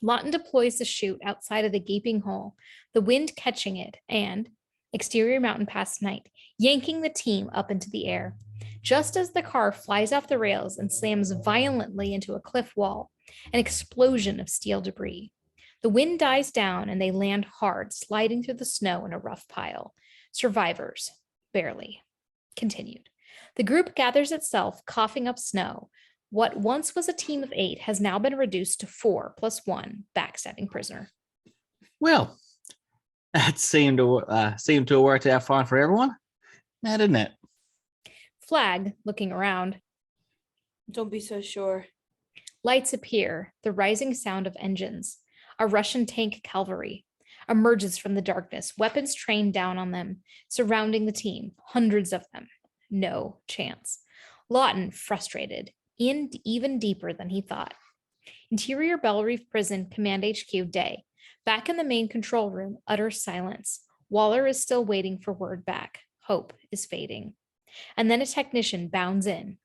Lawton deploys the chute outside of the gaping hole, the wind catching it, and exterior mountain pass night, yanking the team up into the air. Just as the car flies off the rails and slams violently into a cliff wall, an explosion of steel debris. The wind dies down and they land hard, sliding through the snow in a rough pile. Survivors, barely. Continued. The group gathers itself, coughing up snow. What once was a team of 8 has now been reduced to 4 + 1 backstabbing prisoner. Well, that seemed to have worked out fine for everyone. Now, didn't it? Flag, looking around. Don't be so sure. Lights appear, the rising sound of engines. A Russian tank cavalry emerges from the darkness, weapons trained down on them, surrounding the team, hundreds of them. No chance. Lawton, frustrated, in even deeper than he thought. Interior Bell Reef Prison, Command HQ, day. Back in the main control room, utter silence. Waller is still waiting for word back. Hope is fading. And then a technician bounds in.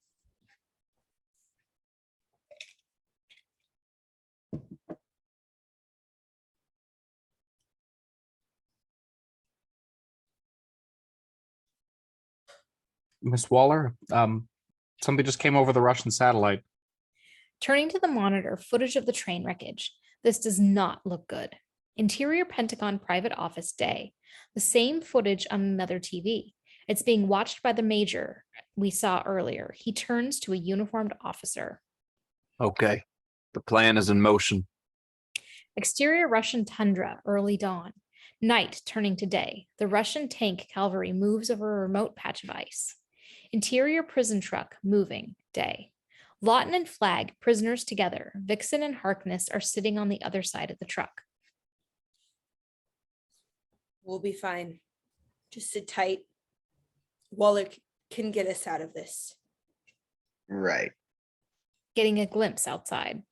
Miss Waller, something just came over the Russian satellite. Turning to the monitor, footage of the train wreckage. This does not look good. Interior Pentagon private office, day. The same footage on another TV. It's being watched by the major we saw earlier. He turns to a uniformed officer. Okay. The plan is in motion. Exterior Russian tundra, early dawn. Night turning to day. The Russian tank cavalry moves over a remote patch of ice. Interior prison truck, moving, day. Lawton and Flag, prisoners together. Vixen and Harkness are sitting on the other side of the truck. We'll be fine. Just sit tight. Waller can get us out of this. Right. Getting a glimpse outside.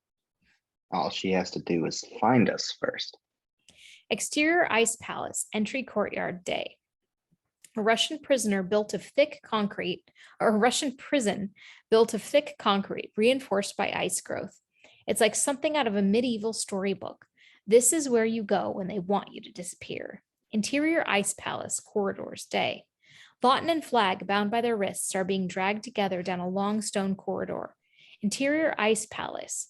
All she has to do is find us first. Exterior ice palace, entry courtyard, day. A Russian prison built of thick concrete, reinforced by ice growth. It's like something out of a medieval storybook. This is where you go when they want you to disappear. Interior Ice Palace, corridors, day. Lawton and Flag, bound by their wrists, are being dragged together down a long stone corridor. Interior Ice Palace,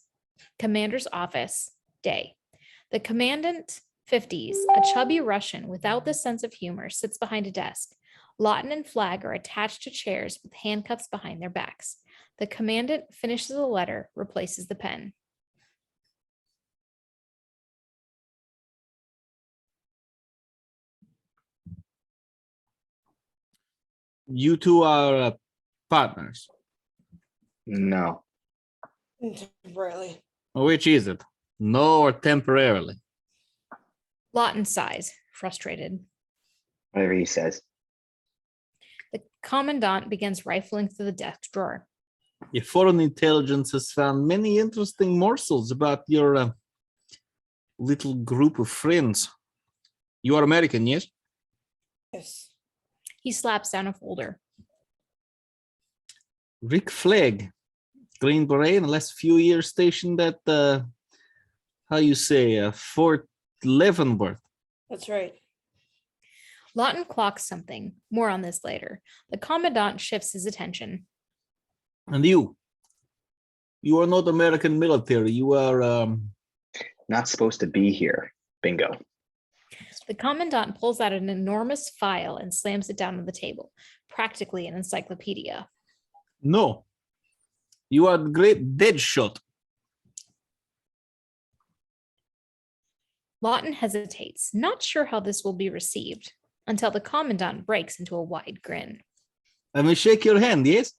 Commander's office, day. The Commandant 50s, a chubby Russian without the sense of humor, sits behind a desk. Lawton and Flag are attached to chairs with handcuffs behind their backs. The Commandant finishes a letter, replaces the pen. You two are partners. No. Really? Which is it? No or temporarily? Lawton sighs, frustrated. Whatever he says. The Commandant begins rifling through the desk drawer. Your foreign intelligence has found many interesting morsels about your little group of friends. You are American, yes? Yes. He slaps down a folder. Rick Flag, Green Beret, in the last few years stationed at, Fort Leavenworth. That's right. Lawton clocks something. More on this later. The Commandant shifts his attention. And you are not American military. You are, Not supposed to be here. Bingo. The Commandant pulls out an enormous file and slams it down on the table, practically an encyclopedia. No. You are the great Deadshot. Lawton hesitates, not sure how this will be received, until the Commandant breaks into a wide grin. I may shake your hand, yes?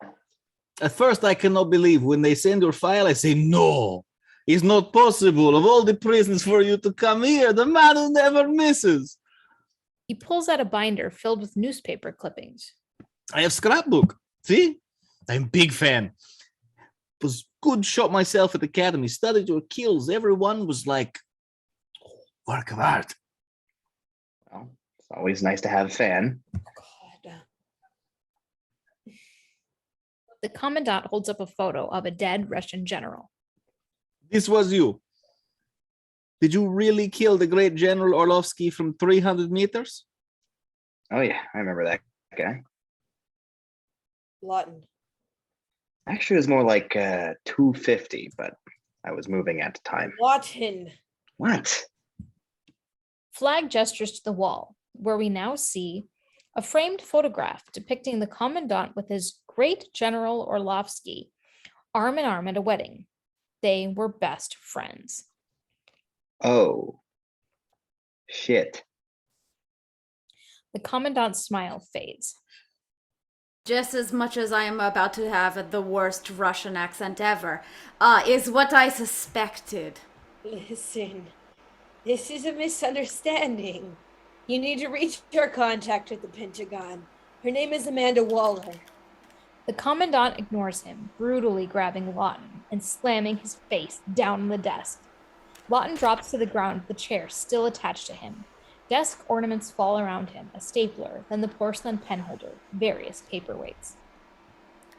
At first, I cannot believe when they send your file, I say, no, it's not possible. Of all the reasons for you to come here, the man who never misses. He pulls out a binder filled with newspaper clippings. I have scrapbook. See? I'm big fan. Was good shot myself at the academy. Studied your kills. Everyone was like, work of art. Well, it's always nice to have a fan. God. The Commandant holds up a photo of a dead Russian general. This was you. Did you really kill the great General Orlovsky from 300 meters? Oh yeah, I remember that guy. Lawton. Actually, it was more like 250, but I was moving at the time. Lawton. What? Flag gestures to the wall, where we now see a framed photograph depicting the Commandant with his great General Orlovsky arm in arm at a wedding. They were best friends. Oh. Shit. The Commandant's smile fades. Just as much as I am about to have the worst Russian accent ever, is what I suspected. Listen, this is a misunderstanding. You need to reach your contact at the Pentagon. Her name is Amanda Waller. The Commandant ignores him, brutally grabbing Lawton and slamming his face down on the desk. Lawton drops to the ground with the chair still attached to him. Desk ornaments fall around him, a stapler, then the porcelain pen holder, various paperweights.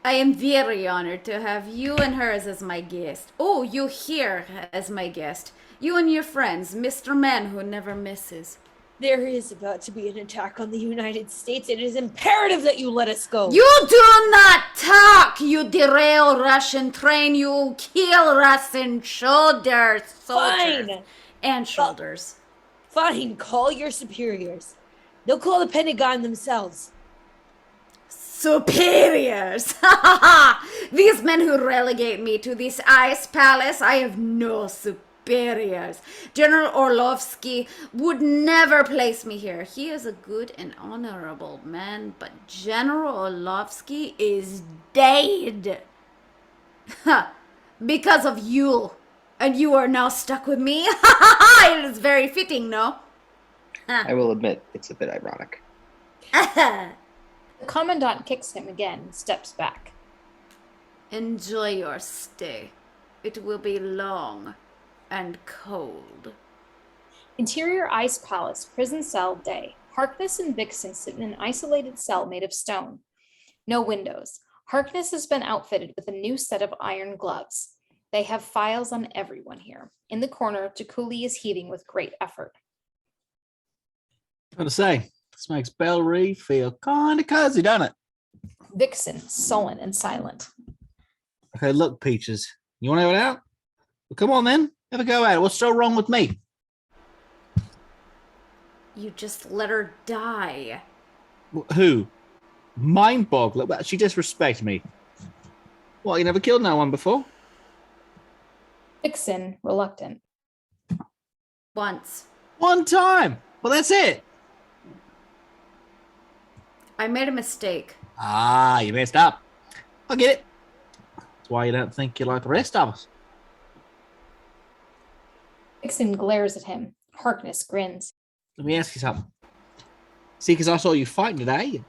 I am very honored to have you and hers as my guest. Oh, you here as my guest. You and your friends, Mr. Man Who Never Misses. There is about to be an attack on the United States. It is imperative that you let us go. You do not talk! You derail Russian train, you kill Russian soldiers. Fine. And shoulders. Fine, call your superiors. They'll call the Pentagon themselves. Superiors! These men who relegate me to this ice palace, I have no superiors. General Orlovsky would never place me here. He is a good and honorable man, but General Orlovsky is dead. Because of you. And you are now stuck with me? It is very fitting, no? I will admit, it's a bit ironic. The Commandant kicks him again and steps back. Enjoy your stay. It will be long and cold. Interior Ice Palace, prison cell, day. Harkness and Vixen sit in an isolated cell made of stone. No windows. Harkness has been outfitted with a new set of iron gloves. They have files on everyone here. In the corner, Jaculi is heaving with great effort. I'm going to say, this makes Burly feel kind of cozy, doesn't it? Vixen, sullen and silent. Okay, look, Peaches, you want to have it out? Well, come on then, have a go at it. What's so wrong with me? You just let her die. Who? Mindboggler? Well, she disrespected me. What, you never killed no one before? Vixen, reluctant. Once. One time. Well, that's it. I made a mistake. Ah, you messed up. I get it. That's why you don't think you're like the rest of us. Vixen glares at him. Harkness grins. Let me ask you something. See, because I saw you fighting today.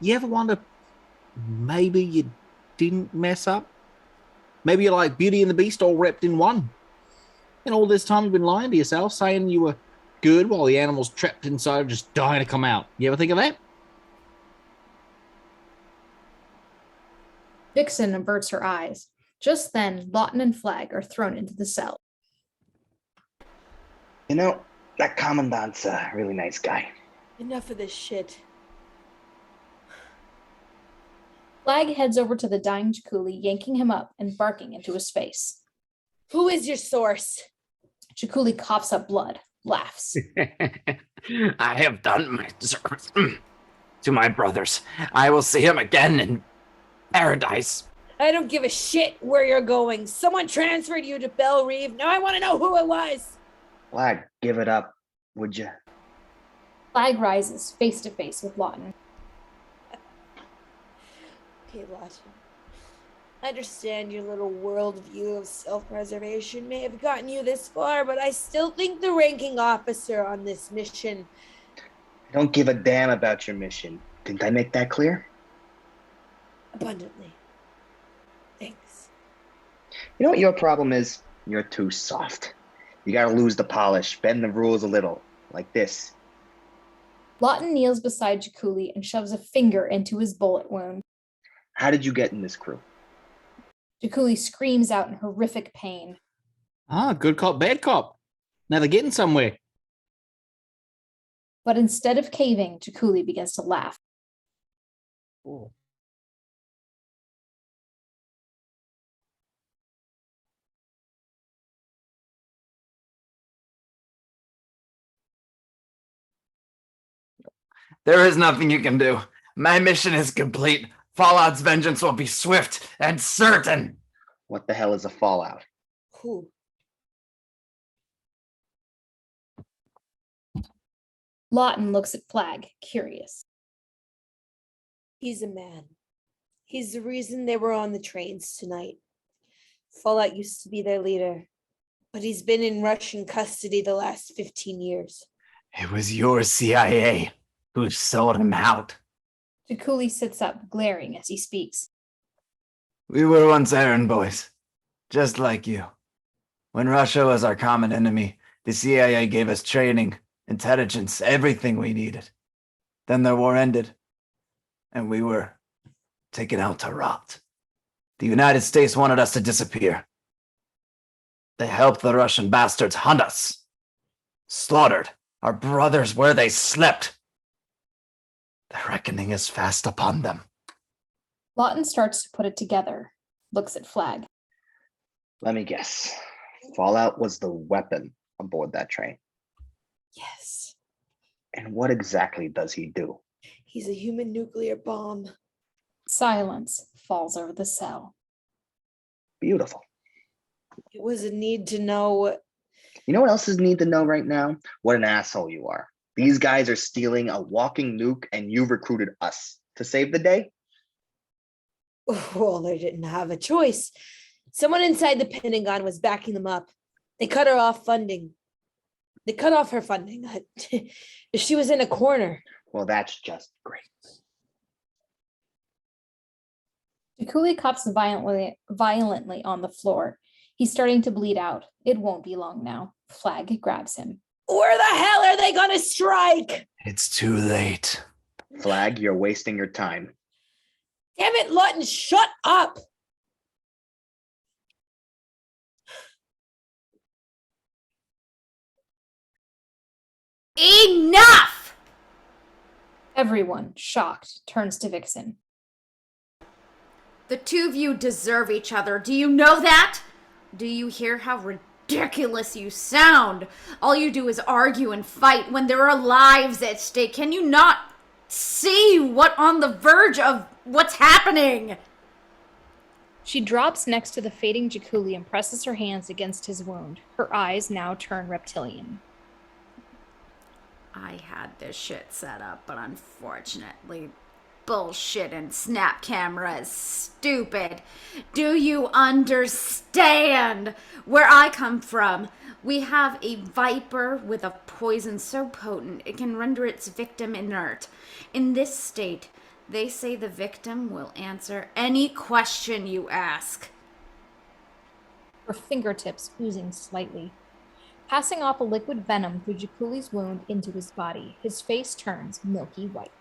You ever wonder maybe you didn't mess up? Maybe you're like Beauty and the Beast all wrapped in one. And all this time you've been lying to yourself, saying you were good while the animals trapped inside are just dying to come out. You ever think of that? Vixen averts her eyes. Just then, Lawton and Flag are thrown into the cell. You know, that Commandant's a really nice guy. Enough of this shit. Flag heads over to the dying Jaculi, yanking him up and barking into his face. Who is your source? Jaculi coughs up blood, laughs. I have done my service to my brothers. I will see him again in paradise. I don't give a shit where you're going. Someone transferred you to Belle Reeve. Now I want to know who it was. Flag, give it up, would you? Flag rises, face to face with Lawton. Okay, Lawton. I understand your little worldview of self-preservation may have gotten you this far, but I still think the ranking officer on this mission... I don't give a damn about your mission. Didn't I make that clear? Abundantly. Thanks. You know what your problem is? You're too soft. You gotta lose the polish, bend the rules a little, like this. Lawton kneels beside Jaculi and shoves a finger into his bullet wound. How did you get in this crew? Jaculi screams out in horrific pain. Ah, good cop, bad cop. Now they're getting somewhere. But instead of caving, Jaculi begins to laugh. Oh. There is nothing you can do. My mission is complete. Fallout's vengeance will be swift and certain. What the hell is a fallout? Who? Lawton looks at Flag, curious. He's a man. He's the reason they were on the trains tonight. Fallout used to be their leader, but he's been in Russian custody the last 15 years. It was your CIA who sold him out. Jaculi sits up, glaring as he speaks. We were once errand boys, just like you. When Russia was our common enemy, the CIA gave us training, intelligence, everything we needed. Then the war ended, and we were taken out to rot. The United States wanted us to disappear. They helped the Russian bastards hunt us, slaughtered our brothers where they slept. The reckoning is fast upon them. Lawton starts to put it together, looks at Flag. Let me guess. Fallout was the weapon aboard that train. Yes. And what exactly does he do? He's a human nuclear bomb. Silence falls over the cell. Beautiful. It was a need to know. You know what else is need to know right now? What an asshole you are. These guys are stealing a walking nuke and you recruited us to save the day? Well, they didn't have a choice. Someone inside the Pentagon was backing them up. They cut her off funding. They cut off her funding. She was in a corner. Well, that's just great. Jaculi coughs violently on the floor. He's starting to bleed out. It won't be long now. Flag grabs him. Where the hell are they going to strike? It's too late. Flag, you're wasting your time. Damn it, Lawton, shut up. Enough! Everyone, shocked, turns to Vixen. The two of you deserve each other. Do you know that? Do you hear how ridiculous you sound? All you do is argue and fight when there are lives at stake. Can you not see what on the verge of what's happening? She drops next to the fading Jaculi and presses her hands against his wound. Her eyes now turn reptilian. I had this shit set up, but unfortunately, bullshit and snap camera is stupid. Do you understand? Where I come from, we have a viper with a poison so potent it can render its victim inert. In this state, they say the victim will answer any question you ask. Her fingertips oozing slightly. Passing off a liquid venom through Jaculi's wound into his body, his face turns milky white.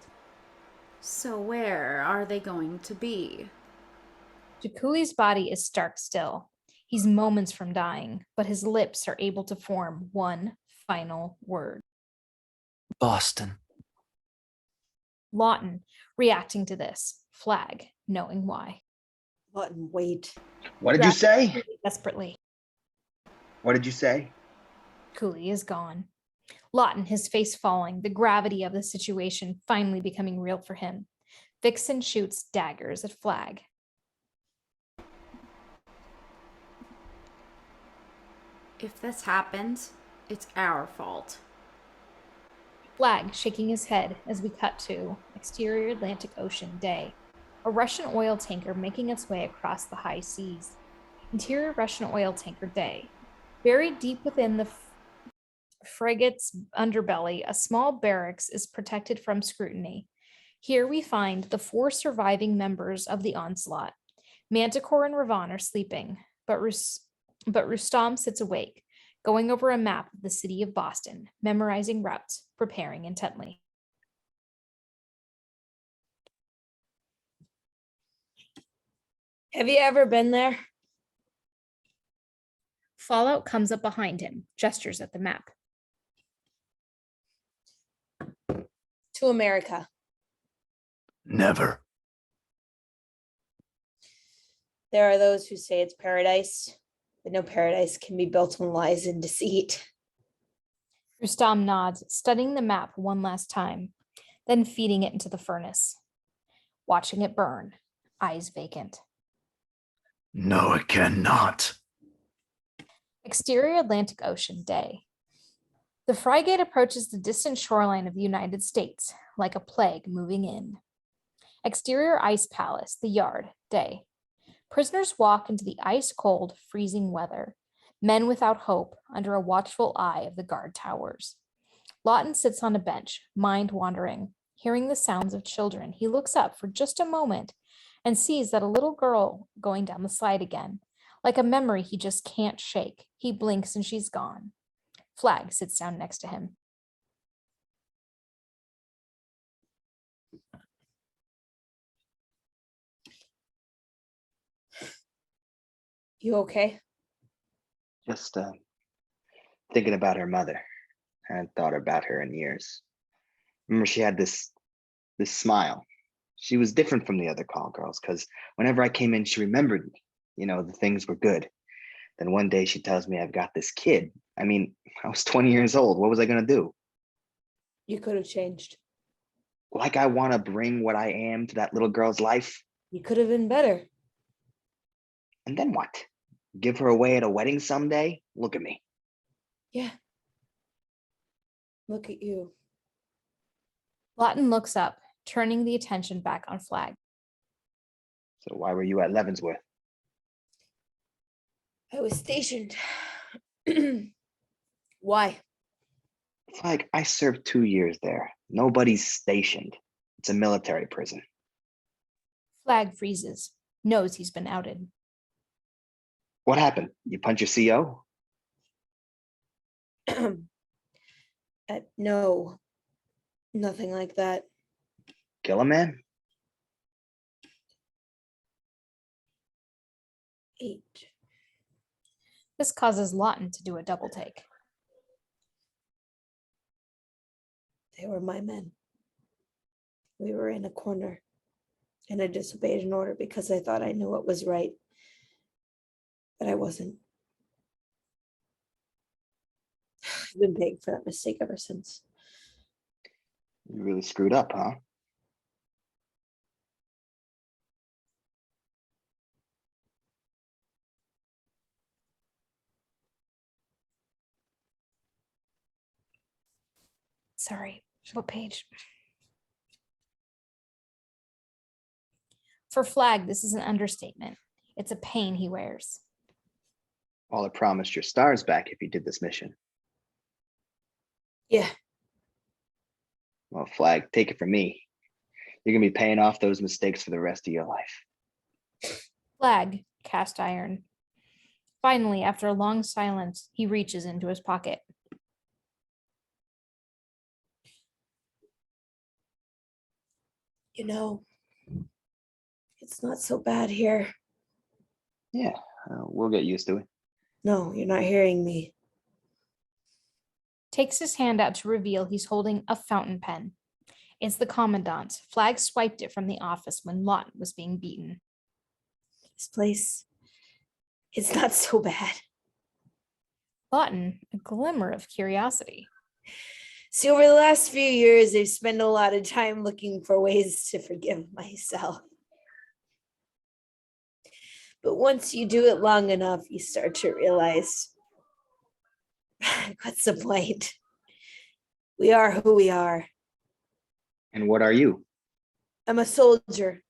So where are they going to be? Jaculi's body is stark still. He's moments from dying, but his lips are able to form one final word. Boston. Lawton, reacting to this, flag, knowing why. Lawton, wait. What did you say? Desperately. What did you say? Cooley is gone. Lawton, his face falling, the gravity of the situation finally becoming real for him. Vixen shoots daggers at Flag. If this happens, it's our fault. Flag shaking his head as we cut to exterior Atlantic Ocean day. A Russian oil tanker making its way across the high seas. Interior Russian oil tanker day. Buried deep within the frigate's underbelly, a small barracks is protected from scrutiny. Here we find the 4 surviving members of the onslaught. Manticore and Ravan are sleeping, but Rustam sits awake, going over a map of the city of Boston, memorizing routes, preparing intently. Have you ever been there? Fallout comes up behind him, gestures at the map. To America. Never. There are those who say it's paradise, but no paradise can be built on lies and deceit. Rustam nods, studying the map one last time, then feeding it into the furnace. Watching it burn, eyes vacant. No, it cannot. Exterior Atlantic Ocean day. The frigate approaches the distant shoreline of the United States, like a plague moving in. Exterior Ice Palace, the yard, day. Prisoners walk into the ice-cold, freezing weather. Men without hope, under a watchful eye of the guard towers. Lawton sits on a bench, mind wandering. Hearing the sounds of children, he looks up for just a moment and sees that a little girl going down the slide again. Like a memory he just can't shake. He blinks and she's gone. Flag sits down next to him. You okay? Just thinking about her mother. I hadn't thought about her in years. Remember, she had this smile. She was different from the other call girls because whenever I came in, she remembered me. You know, the things were good. Then one day she tells me I've got this kid. I mean, I was 20 years old. What was I going to do? You could have changed. Like I want to bring what I am to that little girl's life. You could have been better. And then what? Give her away at a wedding someday? Look at me. Yeah. Look at you. Lawton looks up, turning the attention back on Flag. So why were you at Leavenworth? I was stationed. Why? It's like I served 2 years there. Nobody's stationed. It's a military prison. Flag freezes, knows he's been outed. What happened? You punch your CO? No, nothing like that. Kill a man? 8. This causes Lawton to do a double take. They were my men. We were in a corner, and I disobeyed an order because I thought I knew what was right. But I wasn't. I've been paying for that mistake ever since. You really screwed up, huh? Sorry, what page? For Flag, this is an understatement. It's a pain he wears. All I promised your stars back if you did this mission. Yeah. Well, Flag, take it from me. You're going to be paying off those mistakes for the rest of your life. Flag, cast iron. Finally, after a long silence, he reaches into his pocket. You know, it's not so bad here. Yeah, we'll get used to it. No, you're not hearing me. Takes his hand out to reveal he's holding a fountain pen. It's the Commandant. Flag swiped it from the office when Lawton was being beaten. This place, it's not so bad. Lawton, a glimmer of curiosity. See, over the last few years, I've spent a lot of time looking for ways to forgive myself. But once you do it long enough, you start to realize, what's the point? We are who we are. And what are you? I'm a soldier.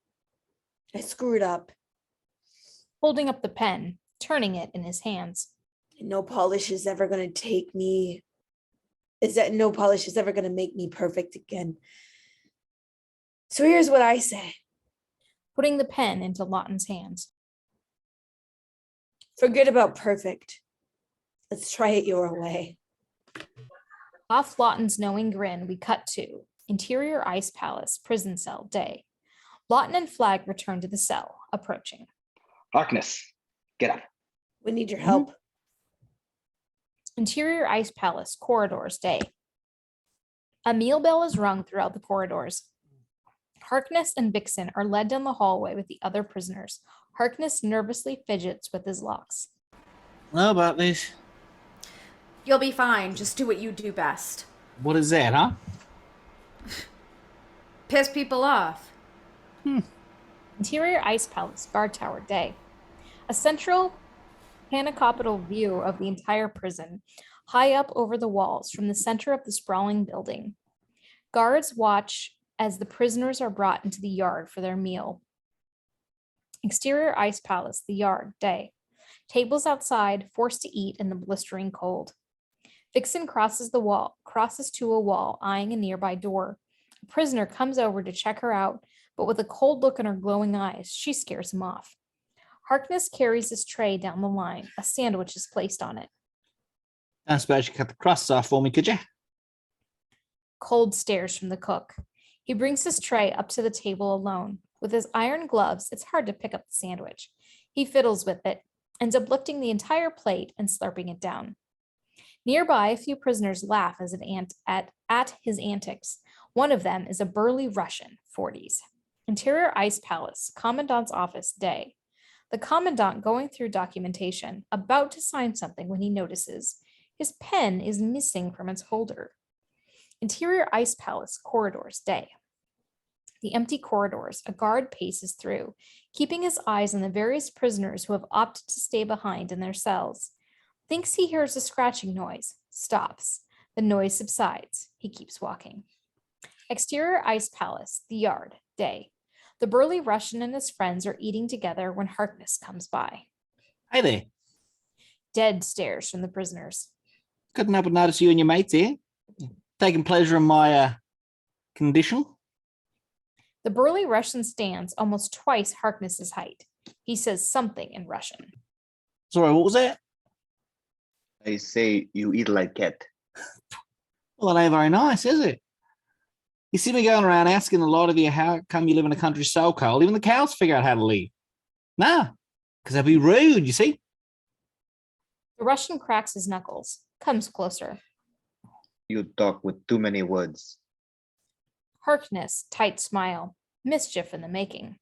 I screwed up. Holding up the pen, turning it in his hands. And no polish is ever going to take me. No polish is ever going to make me perfect again. So here's what I say. Putting the pen into Lawton's hands. Forget about perfect. Let's try it your way. Off Lawton's knowing grin, we cut to Interior Ice Palace, prison cell, day. Lawton and Flag return to the cell, approaching. Harkness, get up. We need your help. Interior Ice Palace, corridors, day. A meal bell is rung throughout the corridors. Harkness and Vixen are led down the hallway with the other prisoners. Harkness nervously fidgets with his locks. Know about this? You'll be fine. Just do what you do best. What is that, huh? Piss people off. Interior Ice Palace, guard tower, day. A central panocopital view of the entire prison, high up over the walls from the center of the sprawling building. Guards watch as the prisoners are brought into the yard for their meal. Exterior Ice Palace, the yard, day. Tables outside, forced to eat in the blistering cold. Vixen crosses to a wall, eyeing a nearby door. A prisoner comes over to check her out, but with a cold look in her glowing eyes, she scares him off. Harkness carries his tray down the line. A sandwich is placed on it. I suppose you cut the crusts off for me, could you? Cold stares from the cook. He brings his tray up to the table alone. With his iron gloves, it's hard to pick up the sandwich. He fiddles with it, ends up lifting the entire plate and slurping it down. Nearby, a few prisoners laugh at his antics. One of them is a burly Russian, 40s. Interior Ice Palace, Commandant's office, day. The Commandant going through documentation, about to sign something when he notices his pen is missing from its holder. Interior Ice Palace, corridors, day. The empty corridors, a guard paces through, keeping his eyes on the various prisoners who have opted to stay behind in their cells. Thinks he hears a scratching noise, stops. The noise subsides. He keeps walking. Exterior Ice Palace, the yard, day. The burly Russian and his friends are eating together when Harkness comes by. Hey there. Dead stares from the prisoners. Couldn't help but notice you and your mates here. Taking pleasure in my condition. The burly Russian stands almost twice Harkness's height. He says something in Russian. Sorry, what was that? They say you eat like cat. Well, it ain't very nice, is it? You see me going around asking a lot of you how come you live in a country so cold. Even the cows figure out how to leave. Nah, because they'd be rude, you see. The Russian cracks his knuckles, comes closer. You talk with too many words. Harkness, tight smile. Mischief in the making.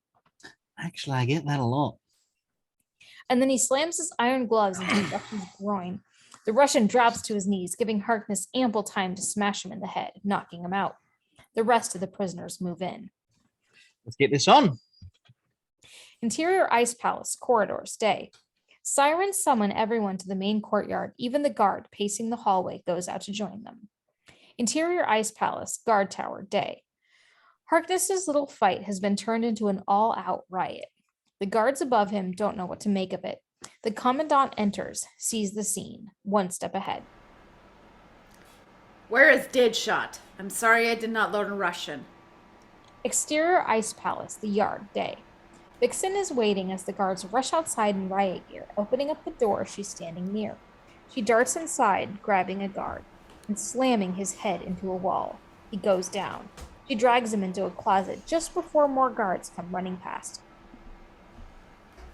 Actually, I get that a lot. And then he slams his iron gloves into the Russian's groin. The Russian drops to his knees, giving Harkness ample time to smash him in the head, knocking him out. The rest of the prisoners move in. Let's get this on. Interior Ice Palace, corridors, day. Sirens summon everyone to the main courtyard. Even the guard pacing the hallway goes out to join them. Interior Ice Palace, guard tower, day. Harkness's little fight has been turned into an all-out riot. The guards above him don't know what to make of it. The Commandant enters, sees the scene, one step ahead. Where is Deadshot? I'm sorry I did not learn Russian. Exterior Ice Palace, the yard, day. Vixen is waiting as the guards rush outside in riot gear, opening up the door she's standing near. She darts inside, grabbing a guard, and slamming his head into a wall. He goes down. She drags him into a closet just before more guards come running past.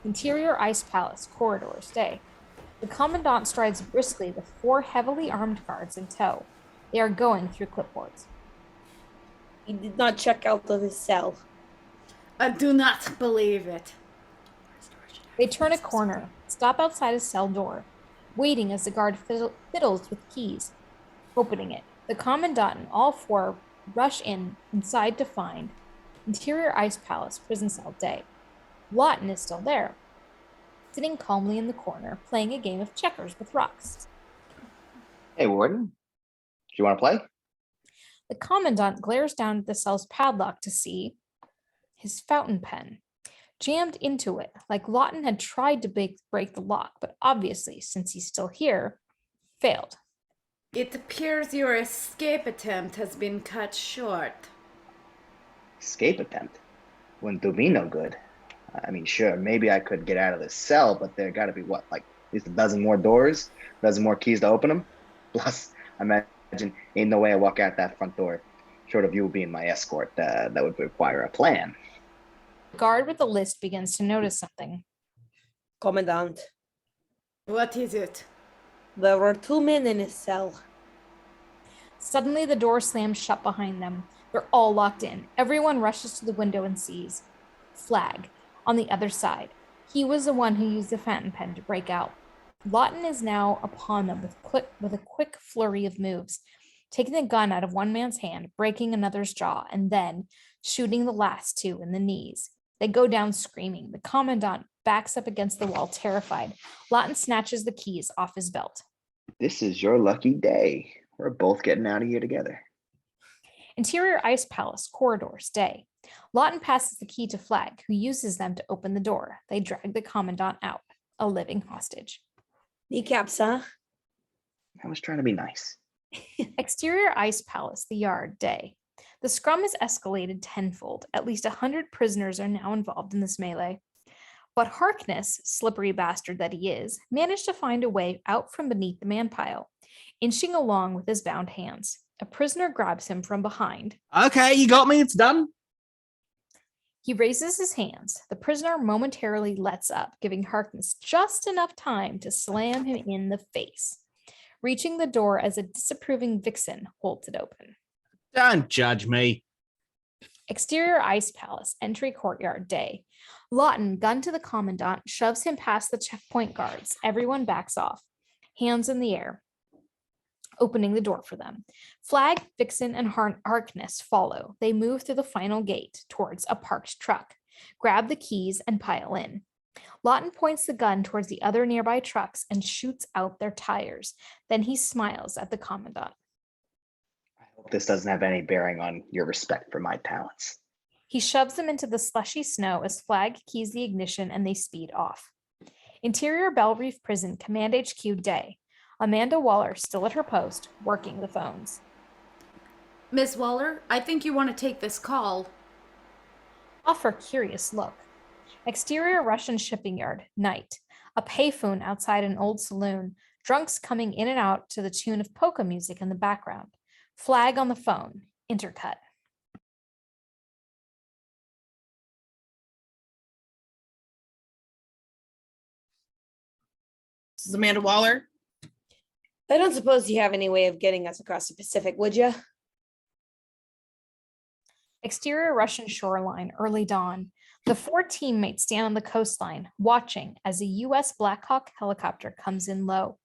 Interior Ice Palace, corridors, day. The Commandant strides briskly with 4 heavily armed guards in tow. They are going through clipboards. He did not check out of his cell. I do not believe it. They turn a corner, stop outside a cell door, waiting as the guard fiddles with keys. Opening it, the Commandant and all 4 rush inside to find Interior Ice Palace, prison cell, day. Lawton is still there, sitting calmly in the corner, playing a game of checkers with rocks. Hey, Warden. Do you want to play? The Commandant glares down at the cell's padlock to see his fountain pen jammed into it, like Lawton had tried to break the lock, but obviously, since he's still here, failed. It appears your escape attempt has been cut short. Escape attempt? Wouldn't do me no good. I mean, sure, maybe I could get out of this cell, but there got to be, what, like at least a dozen more doors, a dozen more keys to open them? Plus, I imagine ain't no way I walk out that front door, short of you being my escort. That would require a plan. The guard with the list begins to notice something. Commandant, What is it? there were 2 men in his cell. Suddenly, the door slams shut behind them. They're all locked in. Everyone rushes to the window and sees Flag on the other side. He was the one who used the fountain pen to break out. Lawton is now upon them with a quick flurry of moves, taking the gun out of one man's hand, breaking another's jaw, and then shooting the last 2 in the knees. They go down screaming. The Commandant backs up against the wall, terrified. Lawton snatches the keys off his belt. This is your lucky day. We're both getting out of here together. Interior Ice Palace, corridors, day. Lawton passes the key to Flag, who uses them to open the door. They drag the Commandant out, a living hostage. Kneecaps, huh? I was trying to be nice. Exterior Ice Palace, the yard, day. The scrum is escalated tenfold. At least 100 prisoners are now involved in this melee. But Harkness, slippery bastard that he is, managed to find a way out from beneath the man pile, inching along with his bound hands. A prisoner grabs him from behind. Okay, you got me. It's done. He raises his hands. The prisoner momentarily lets up, giving Harkness just enough time to slam him in the face, reaching the door as a disapproving Vixen holds it open. Don't judge me. Exterior Ice Palace, entry courtyard, day. Lawton, gun to the Commandant, shoves him past the checkpoint guards. Everyone backs off, hands in the air, opening the door for them. Flag, Vixen, and Harkness follow. They move through the final gate towards a parked truck, grab the keys, and pile in. Lawton points the gun towards the other nearby trucks and shoots out their tires. Then he smiles at the Commandant. I hope this doesn't have any bearing on your respect for my talents. He shoves them into the slushy snow as Flag keys the ignition and they speed off. Interior Bell Reef Prison, Command HQ, day. Amanda Waller still at her post, working the phones. Miss Waller, I think you want to take this call. Off her curious look. Exterior Russian shipping yard, night. A payphone outside an old saloon. Drunks coming in and out to the tune of polka music in the background. Flag on the phone, intercut. This is Amanda Waller. I don't suppose you have any way of getting us across the Pacific, would you? Exterior Russian shoreline, early dawn. The four teammates stand on the coastline, watching as a U.S. Black Hawk helicopter comes in low.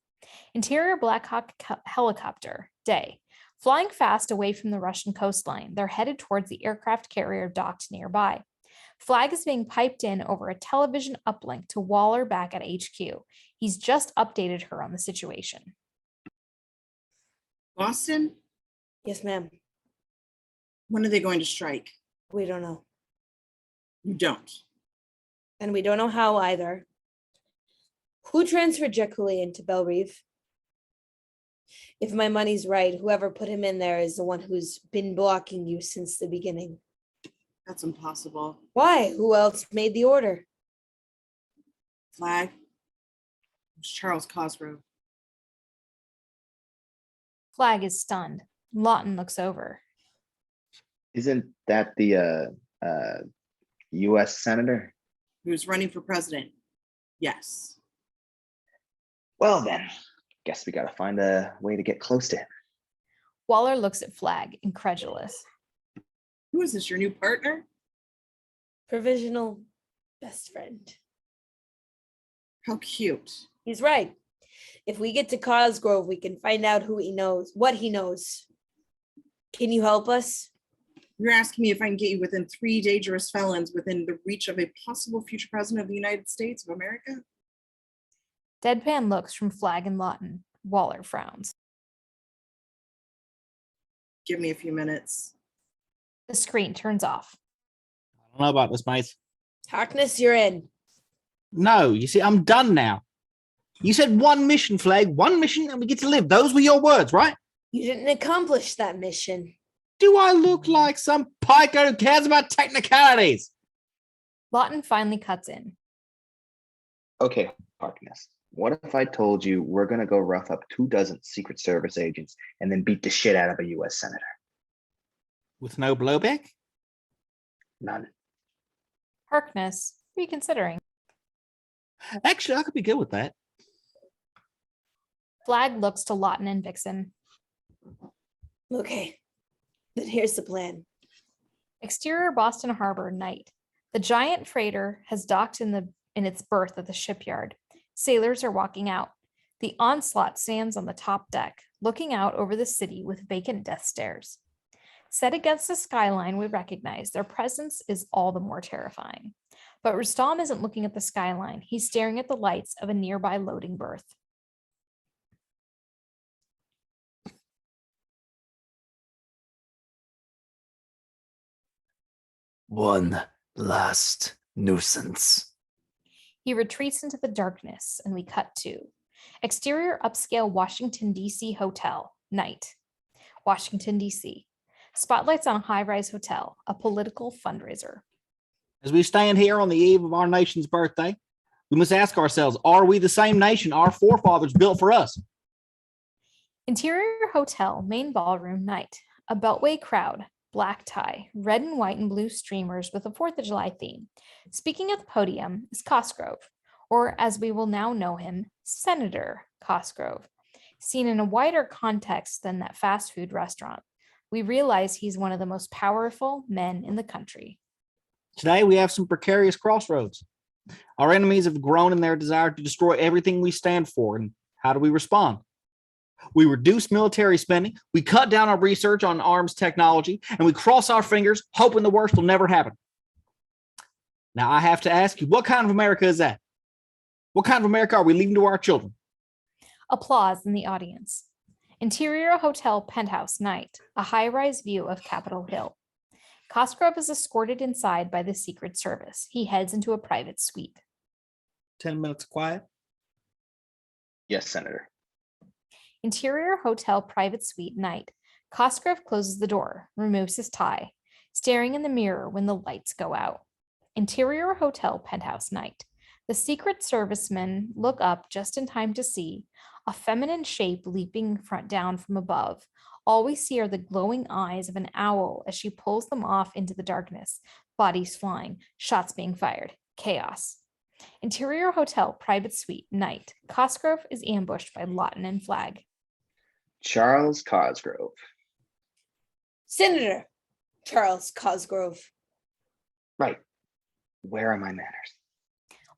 Interior Black Hawk helicopter, day. Flying fast away from the Russian coastline, they're headed towards the aircraft carrier docked nearby. Flag is being piped in over a television uplink to Waller back at HQ. He's just updated her on the situation. Boston, Yes, ma'am. when are they going to strike? We don't know. You don't. And we don't know how either. Who transferred Jaculi into Belle Reve? If my money's right, whoever put him in there is the one who's been blocking you since the beginning. That's impossible. Why? Who else made the order? Flag. It's Charles Cosgrove. Flag is stunned. Lawton looks over. Isn't that the U.S. senator? Who's running for president? Yes. Well then, guess we gotta find a way to get close to him. Waller looks at Flag, incredulous. Who is this, your new partner? Provisional best friend. How cute. He's right. If we get to Cosgrove, we can find out who he knows, what he knows. Can you help us? You're asking me if I can get you within 3 dangerous felons within the reach of a possible future president of the United States of America? Deadpan looks from Flag and Lawton. Waller frowns. Give me a few minutes. The screen turns off. I don't know about this, mate. Harkness, you're in. No, you see, I'm done now. You said one mission, Flag, one mission, and we get to live. Those were your words, right? You didn't accomplish that mission. Do I look like some piker who cares about technicalities? Lawton finally cuts in. Okay, Harkness. What if I told you we're gonna go rough up 24 Secret Service agents and then beat the shit out of a U.S. senator? With no blowback? None. Harkness, reconsidering. Actually, I could be good with that. Flag looks to Lawton and Vixen. Okay, then here's the plan. Exterior Boston Harbor, night. The giant freighter has docked in its berth at the shipyard. Sailors are walking out. The Onslaught stands on the top deck, looking out over the city with vacant death stares. Set against the skyline, we recognize their presence is all the more terrifying. But Rustam isn't looking at the skyline. He's staring at the lights of a nearby loading berth. One last nuisance. He retreats into the darkness, and we cut to exterior upscale Washington, D.C. hotel, night. Washington, D.C. Spotlights on a high-rise hotel, a political fundraiser. As we stand here on the eve of our nation's birthday, we must ask ourselves, are we the same nation our forefathers built for us? Interior hotel, main ballroom, night. A beltway crowd, black tie, red and white and blue streamers with a 4th of July theme. Speaking at the podium is Cosgrove, or as we will now know him, Senator Cosgrove. Seen in a wider context than that fast food restaurant, we realize he's one of the most powerful men in the country. Today, we have some precarious crossroads. Our enemies have grown in their desire to destroy everything we stand for. And how do we respond? We reduce military spending, we cut down our research on arms technology, and we cross our fingers, hoping the worst will never happen. Now, I have to ask you, what kind of America is that? What kind of America are we leaving to our children? Applause in the audience. Interior hotel penthouse, night. A high-rise view of Capitol Hill. Cosgrove is escorted inside by the Secret Service. He heads into a private suite. 10 minutes of quiet. Yes, Senator. Interior hotel private suite, night. Cosgrove closes the door, removes his tie, staring in the mirror when the lights go out. Interior hotel penthouse, night. The Secret Servicemen look up just in time to see a feminine shape leaping front down from above. All we see are the glowing eyes of an owl as she pulls them off into the darkness. Bodies flying, shots being fired, chaos. Interior hotel private suite, night. Cosgrove is ambushed by Lawton and Flag. Charles Cosgrove. Senator, Charles Cosgrove. Right. Where are my manners?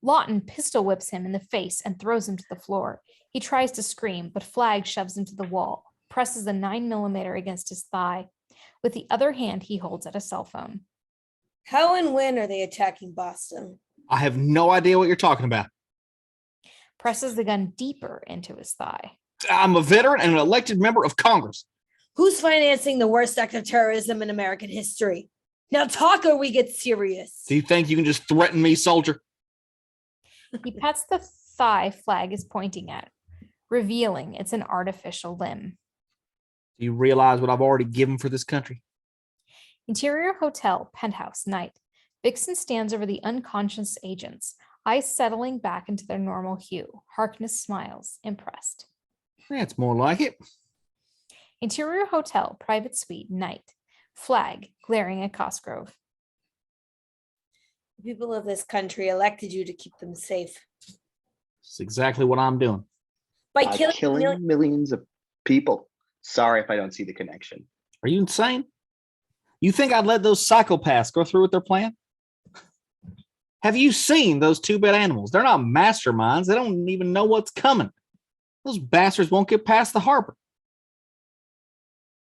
Lawton pistol whips him in the face and throws him to the floor. He tries to scream, but Flag shoves him to the wall, presses a 9mm against his thigh. With the other hand, he holds out a cell phone. How and when are they attacking Boston? I have no idea what you're talking about. Presses the gun deeper into his thigh. I'm a veteran and an elected member of Congress. Who's financing the worst act of terrorism in American history? Now talk or we get serious. Do you think you can just threaten me, soldier? He pets the thigh Flag is pointing at, revealing it's an artificial limb. Do you realize what I've already given for this country? Interior hotel, penthouse, night. Vixen stands over the unconscious agents, eyes settling back into their normal hue. Harkness smiles, impressed. That's more like it. Interior hotel, private suite, night. Flag, glaring at Cosgrove. The people of this country elected you to keep them safe. That's exactly what I'm doing. By By killing, killing millions of people. Sorry if I don't see the connection. Are you insane? You think I'd let those psychopaths go through with their plan? Have you seen those two-bit animals? They're not masterminds. They don't even know what's coming. Those bastards won't get past the harbor.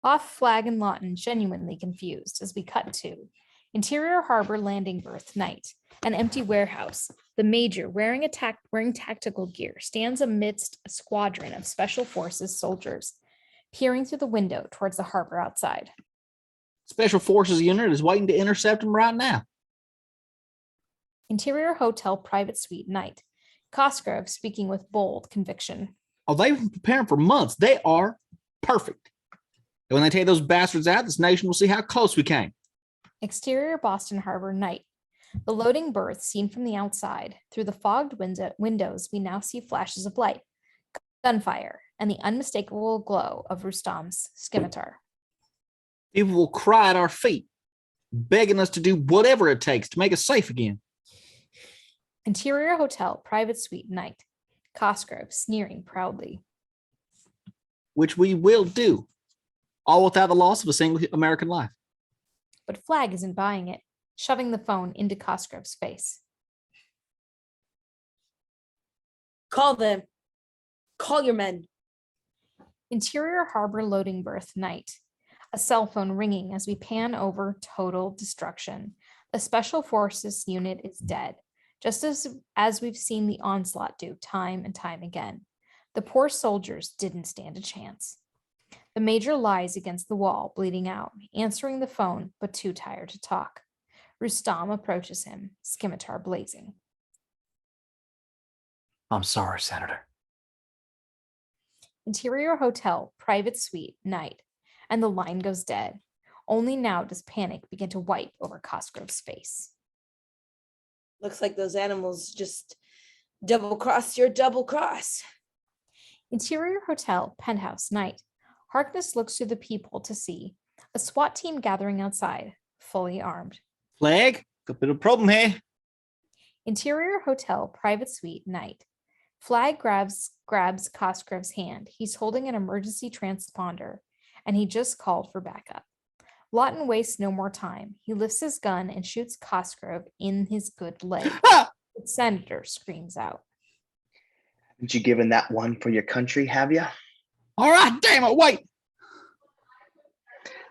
Off Flag and Lawton genuinely confused as we cut to Interior Harbor landing berth, night. An empty warehouse. The major, wearing tactical gear, stands amidst a squadron of special forces soldiers, peering through the window towards the harbor outside. Special Forces unit is waiting to intercept them right now. Interior hotel, private suite, night. Cosgrove speaking with bold conviction. Oh, they've been preparing for months. They are perfect. And when they take those bastards out, this nation will see how close we came. Exterior Boston Harbor, night. The loading berth seen from the outside. Through the fogged windows, we now see flashes of light, gunfire, and the unmistakable glow of Rustam's scimitar. People will cry at our feet, begging us to do whatever it takes to make us safe again. Interior hotel, private suite, night. Cosgrove sneering proudly. Which we will do, all without the loss of a single American life. But Flag isn't buying it, shoving the phone into Cosgrove's face. call them. Call your men. Interior harbor loading berth, night. A cell phone ringing as we pan over total destruction. The special forces unit is dead, just as we've seen the onslaught do time and time again. The poor soldiers didn't stand a chance. The major lies against the wall, bleeding out, answering the phone, but too tired to talk. Rustam approaches him, scimitar blazing. I'm sorry, Senator. Interior hotel, private suite, night, and the line goes dead. Only now does panic begin to wipe over Cosgrove's face. Looks like those animals just double-crossed your double cross. Interior hotel, penthouse, night. Harkness looks through the peephole to see a SWAT team gathering outside, fully armed. Flag, got a bit of problem here. Interior hotel, private suite, night. Flag grabs Cosgrove's hand. He's holding an emergency transponder, and he just called for backup. Lawton wastes no more time. He lifts his gun and shoots Cosgrove in his good leg. Ah! The senator screams out. Haven't you given that one for your country, have you? All right, damn it, wait.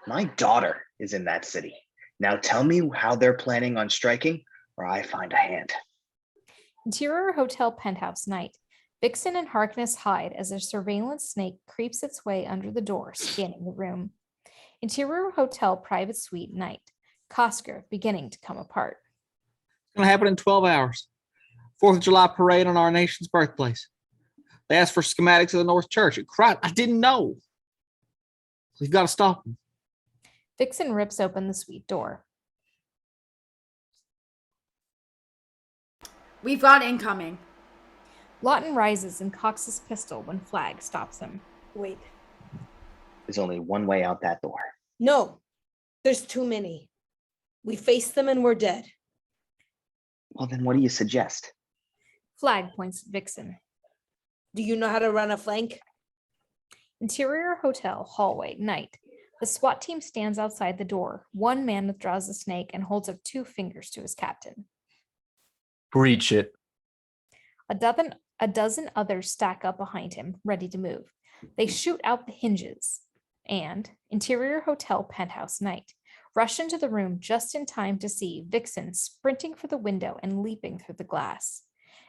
My daughter is in that city. Now tell me how they're planning on striking, or I find a hand. Interior hotel, penthouse, night. Vixen and Harkness hide as a surveillance snake creeps its way under the door, scanning the room. Interior hotel, private suite, night. Cosgrove beginning to come apart. It's going to happen in 12 hours. 4th of July parade on our nation's birthplace. They asked for schematics of the North Church. It cried. I didn't know. We've got to stop them. Vixen rips open the suite door. We've got incoming. Lawton rises and cocks his pistol when Flag stops him. Wait. There's only one way out that door. No, there's too many. We face them and we're dead. Well, then what do you suggest? Flag points at Vixen. Do you know how to run a flank? Interior hotel, hallway, night. The SWAT team stands outside the door. One man withdraws the snake and holds up 2 fingers to his captain. Breach it. A dozen others stack up behind him, ready to move. They shoot out the hinges and, interior hotel penthouse night, rush into the room just in time to see Vixen sprinting for the window and leaping through the glass.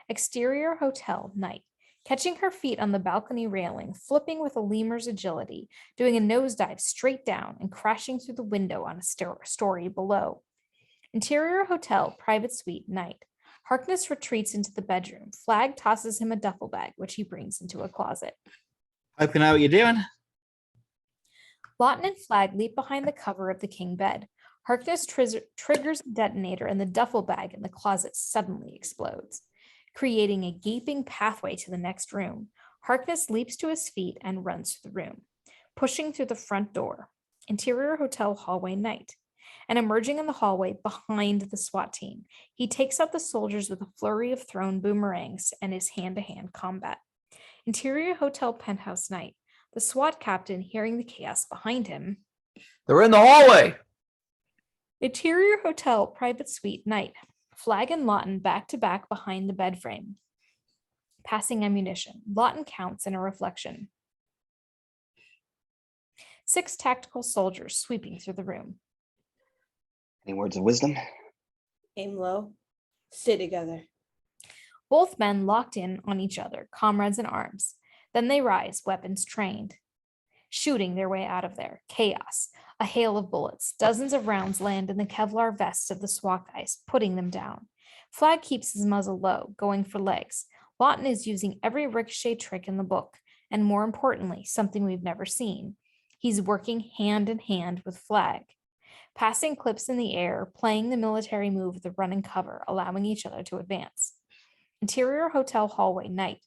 Exterior hotel night, catching her feet on the balcony railing, flipping with a lemur's agility, doing a nosedive straight down and crashing through the window on a story below. Interior hotel private suite night. Harkness retreats into the bedroom. Flag tosses him a duffel bag, which he brings into a closet. Hope you know what you're doing. Lawton and Flag leap behind the cover of the king bed. Harkness triggers a detonator and the duffel bag in the closet suddenly explodes, creating a gaping pathway to the next room. Harkness leaps to his feet and runs to the room, pushing through the front door. Interior hotel hallway night. And emerging in the hallway behind the SWAT team, he takes out the soldiers with a flurry of thrown boomerangs and his hand-to-hand combat. Interior hotel penthouse night. The SWAT captain, hearing the chaos behind him. They're in the hallway. Interior hotel private suite night. Flag and Lawton back to back behind the bed frame. Passing ammunition. Lawton counts in a reflection. 6 tactical soldiers sweeping through the room. Any words of wisdom? Aim low. Stay together. Both men locked in on each other, comrades in arms. Then they rise, weapons trained, shooting their way out of there. Chaos. A hail of bullets. Dozens of rounds land in the Kevlar vests of the SWAT guys, putting them down. Flag keeps his muzzle low, going for legs. Lawton is using every ricochet trick in the book, and more importantly, something we've never seen. He's working hand in hand with Flag, passing clips in the air, playing the military move of the run and cover, allowing each other to advance. Interior hotel hallway night.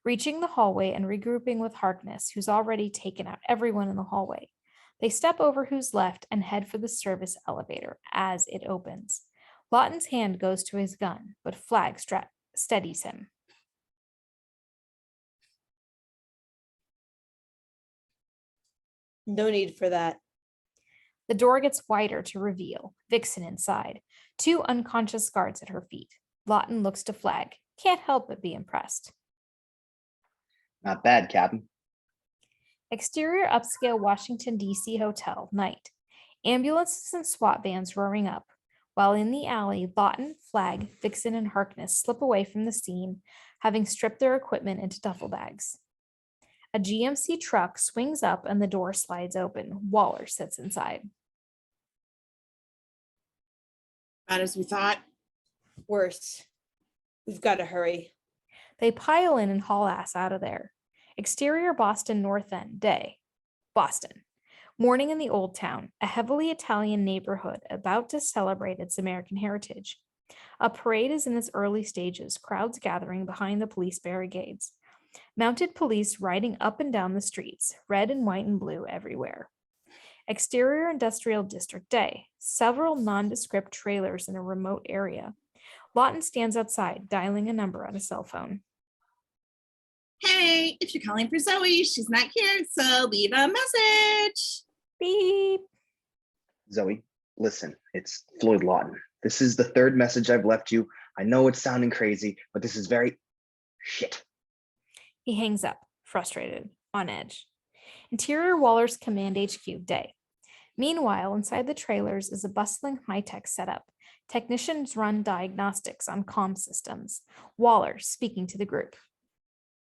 Reaching the hallway and regrouping with Harkness, who's already taken out everyone in the hallway. They step over who's left and head for the service elevator as it opens. Lawton's hand goes to his gun, but Flag steadies him. No need for that. The door gets wider to reveal Vixen inside, 2 unconscious guards at her feet. Lawton looks to Flag, can't help but be impressed. Not bad, Captain. Exterior upscale Washington, D.C. hotel, night. Ambulances and SWAT vans roaring up, while in the alley, Lawton, Flag, Vixen, and Harkness slip away from the scene, having stripped their equipment into duffel bags. A GMC truck swings up and the door slides open. Waller sits inside. Bad as we thought. Worse. We've got to hurry. They pile in and haul ass out of there. Exterior Boston North End, day. Boston. Morning in the Old Town, a heavily Italian neighborhood about to celebrate its American heritage. A parade is in its early stages, crowds gathering behind the police barricades. Mounted police riding up and down the streets, red and white and blue everywhere. Exterior Industrial District, day. Several nondescript trailers in a remote area. Lawton stands outside, dialing a number on a cell phone. Hey, if you're calling for Zoe, she's not here, so leave a message. Beep. Zoe, listen, it's Floyd Lawton. This is the 3rd message I've left you. I know it's sounding crazy, but this is very shit. He hangs up, frustrated, on edge. Interior Waller's Command HQ, day. Meanwhile, inside the trailers is a bustling high-tech setup. Technicians run diagnostics on comm systems. Waller speaking to the group.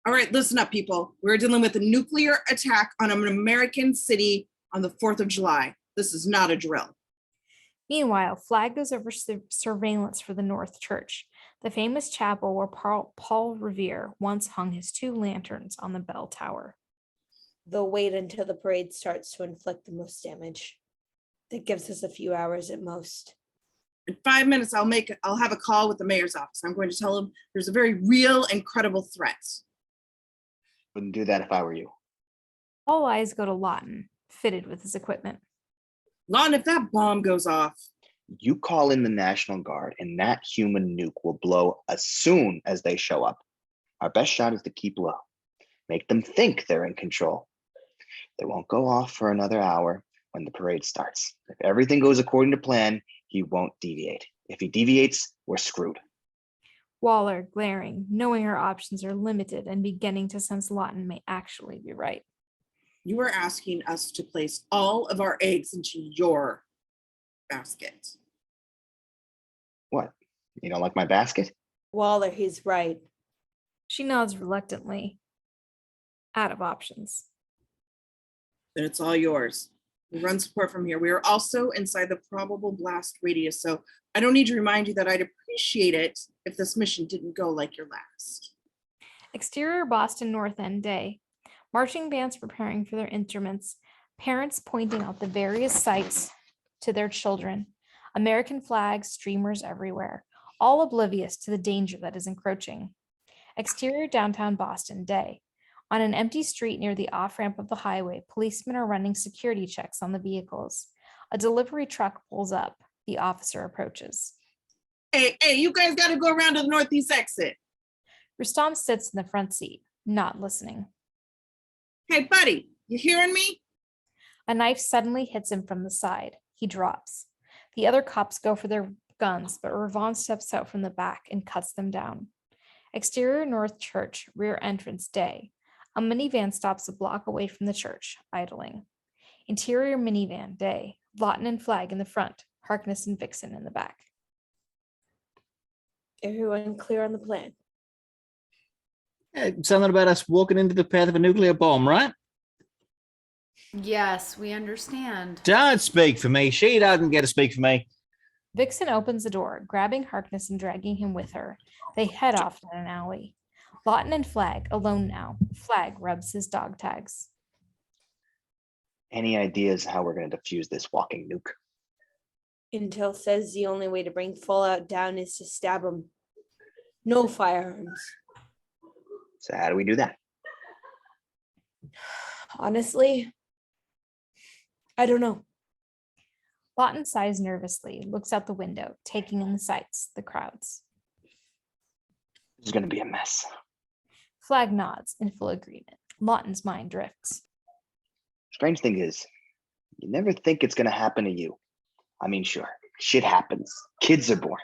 All right, listen up, people. We're dealing with a nuclear attack on an American city on the 4th of July. This is not a drill. Meanwhile, Flag goes over surveillance for the North Church, the famous chapel where Paul Revere once hung his 2 lanterns on the bell tower. They'll wait until the parade starts to inflict the most damage. That gives us a few hours at most. In 5 minutes, I'll have a call with the mayor's office. I'm going to tell him there's a very real and credible threat. Wouldn't do that if I were you. All eyes go to Lawton, fitted with his equipment. Lawton, if that bomb goes off. You call in the National Guard and that human nuke will blow as soon as they show up. Our best shot is to keep low. Make them think they're in control. They won't go off for another hour. when the parade starts. If everything goes according to plan, he won't deviate. If he deviates, we're screwed. Waller, glaring, knowing her options are limited and beginning to sense Lawton may actually be right. You are asking us to place all of our eggs into your basket. What? You don't like my basket? Waller, he's right. She nods reluctantly, out of options. Then it's all yours. We run support from here. We are also inside the probable blast radius, so I don't need to remind you that I'd appreciate it if this mission didn't go like your last. Exterior Boston North End day. Marching bands preparing for their instruments, parents pointing out the various sights to their children, American flags, streamers everywhere, all oblivious to the danger that is encroaching. Exterior downtown Boston day. On an empty street near the off-ramp of the highway, policemen are running security checks on the vehicles. A delivery truck pulls up. The officer approaches. Hey, you guys got to go around to the northeast exit. Rustam sits in the front seat, not listening. Hey, buddy, you hearing me? A knife suddenly hits him from the side. He drops. The other cops go for their guns, but Ravan steps out from the back and cuts them down. Exterior North Church, rear entrance day. A minivan stops a block away from the church, idling. Interior minivan day. Lawton and Flag in the front, Harkness and Vixen in the back. Everyone clear on the plan? Something about us walking into the path of a nuclear bomb, right? Yes, we understand. Don't speak for me. She doesn't get to speak for me. Vixen opens the door, grabbing Harkness and dragging him with her. They head off down an alley. Lawton and Flag, alone now. Flag rubs his dog tags. Any ideas how we're going to defuse this walking nuke? Intel says the only way to bring Fallout down is to stab him. No firearms. So how do we do that? Honestly, I don't know. Lawton sighs nervously, looks out the window, taking in the sights, the crowds. This is going to be a mess. Flag nods in full agreement. Lawton's mind drifts. Strange thing is, you never think it's going to happen to you. I mean, sure, shit happens. Kids are born.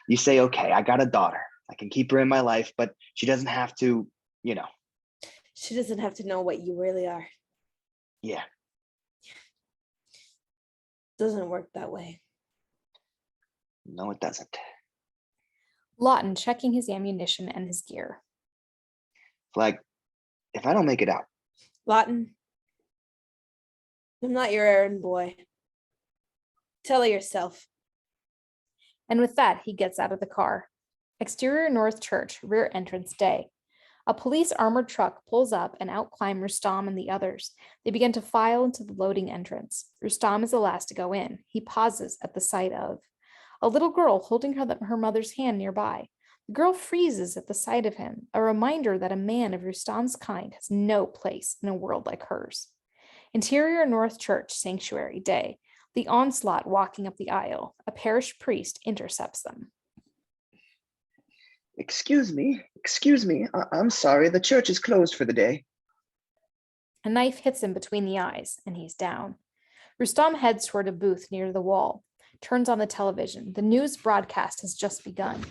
You say, okay, I got a daughter. I can keep her in my life, but she doesn't have to, She doesn't have to know what you really are. Yeah. Doesn't work that way. No, it doesn't. Lawton checking his ammunition and his gear. Flag, if I don't make it out. Lawton, I'm not your errand boy. Tell her yourself. And with that, he gets out of the car. Exterior North Church, rear entrance day. A police armored truck pulls up and out climb Rustam and the others. They begin to file into the loading entrance. Rustam is the last to go in. He pauses at the sight of a little girl holding her mother's hand nearby. The girl freezes at the sight of him, a reminder that a man of Rustam's kind has no place in a world like hers. Interior North Church sanctuary day. The onslaught walking up the aisle. A parish priest intercepts them. Excuse me. I'm sorry, the church is closed for the day. A knife hits him between the eyes, and he's down. Rustam heads toward a booth near the wall, turns on the television. The news broadcast has just begun.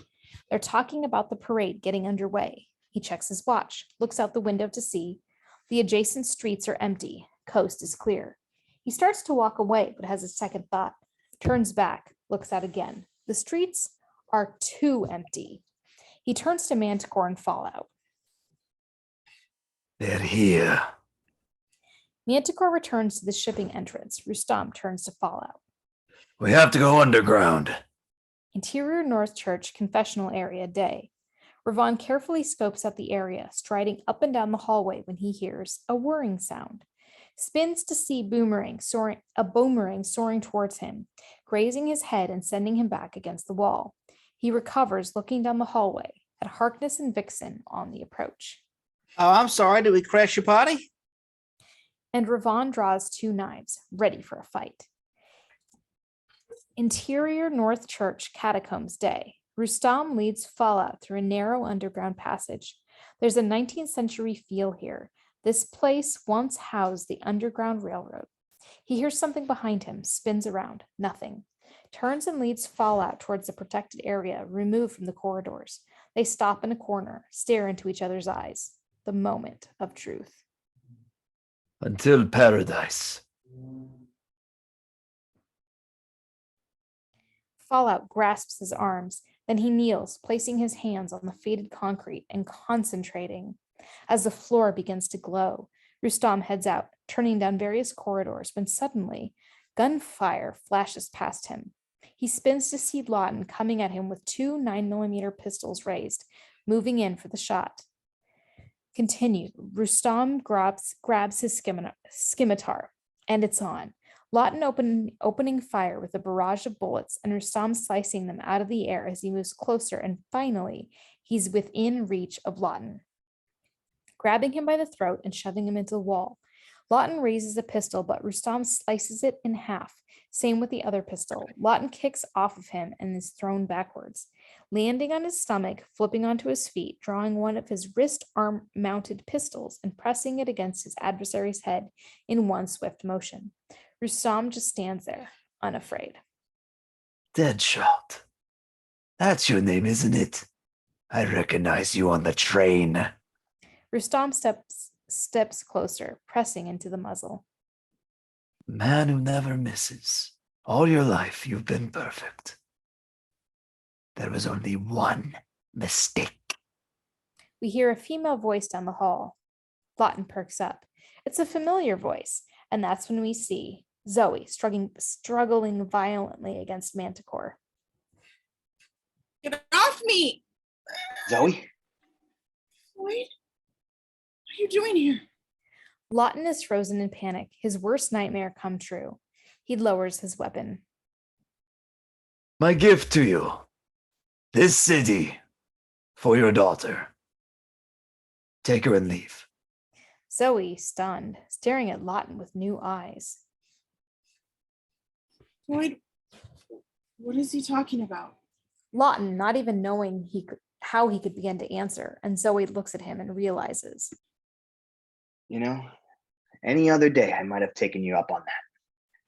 They're talking about the parade getting underway. He checks his watch, looks out the window to see. The adjacent streets are empty. Coast is clear. He starts to walk away, but has a second thought. Turns back, looks out again. The streets are too empty. He turns to Manticore and Fallout. They're here. Manticore returns to the shipping entrance. Rustam turns to Fallout. We have to go underground. Interior North Church confessional area day. Ravan carefully scopes out the area, striding up and down the hallway when he hears a whirring sound. Spins to see a boomerang soaring towards him, grazing his head and sending him back against the wall. He recovers, looking down the hallway at Harkness and Vixen on the approach. Oh, I'm sorry. Did we crash your party? And Ravan draws two knives, ready for a fight. Interior North Church catacombs day. Rustam leads Fallout through a narrow underground passage. There's a 19th century feel here. This place once housed the Underground Railroad. He hears something behind him, spins around, nothing. Turns and leads Fallout towards the protected area removed from the corridors. They stop in a corner, stare into each other's eyes. The moment of truth. Until paradise. Fallout grasps his arms, then he kneels, placing his hands on the faded concrete and concentrating. As the floor begins to glow, Rustam heads out, turning down various corridors when suddenly gunfire flashes past him. He spins to see Lawton coming at him with 2 9mm pistols raised, moving in for the shot. Continued, Rustam grabs his scimitar, and it's on. Lawton opening fire with a barrage of bullets, and Rustam slicing them out of the air as he moves closer, and finally, he's within reach of Lawton. Grabbing him by the throat and shoving him into the wall, Lawton raises a pistol, but Rustam slices it in half. Same with the other pistol. Lawton kicks off of him and is thrown backwards, landing on his stomach, flipping onto his feet, drawing one of his wrist arm-mounted pistols and pressing it against his adversary's head in one swift motion. Rustam just stands there, unafraid. Deadshot. That's your name, isn't it? I recognize you on the train. Rustam steps closer, pressing into the muzzle. Man who never misses. All your life, you've been perfect. There was only one mistake. We hear a female voice down the hall. Lawton perks up. It's a familiar voice, and that's when we see Zoe struggling violently against Manticore. Get off me! Zoe? What are you doing here? Lawton is frozen in panic, his worst nightmare come true. He lowers his weapon. My gift to you. This city. For your daughter. Take her and leave. Zoe, stunned, staring at Lawton with new eyes. What is he talking about? Lawton, not even knowing how he could begin to answer, and Zoe looks at him and realizes. You know, any other day I might have taken you up on that.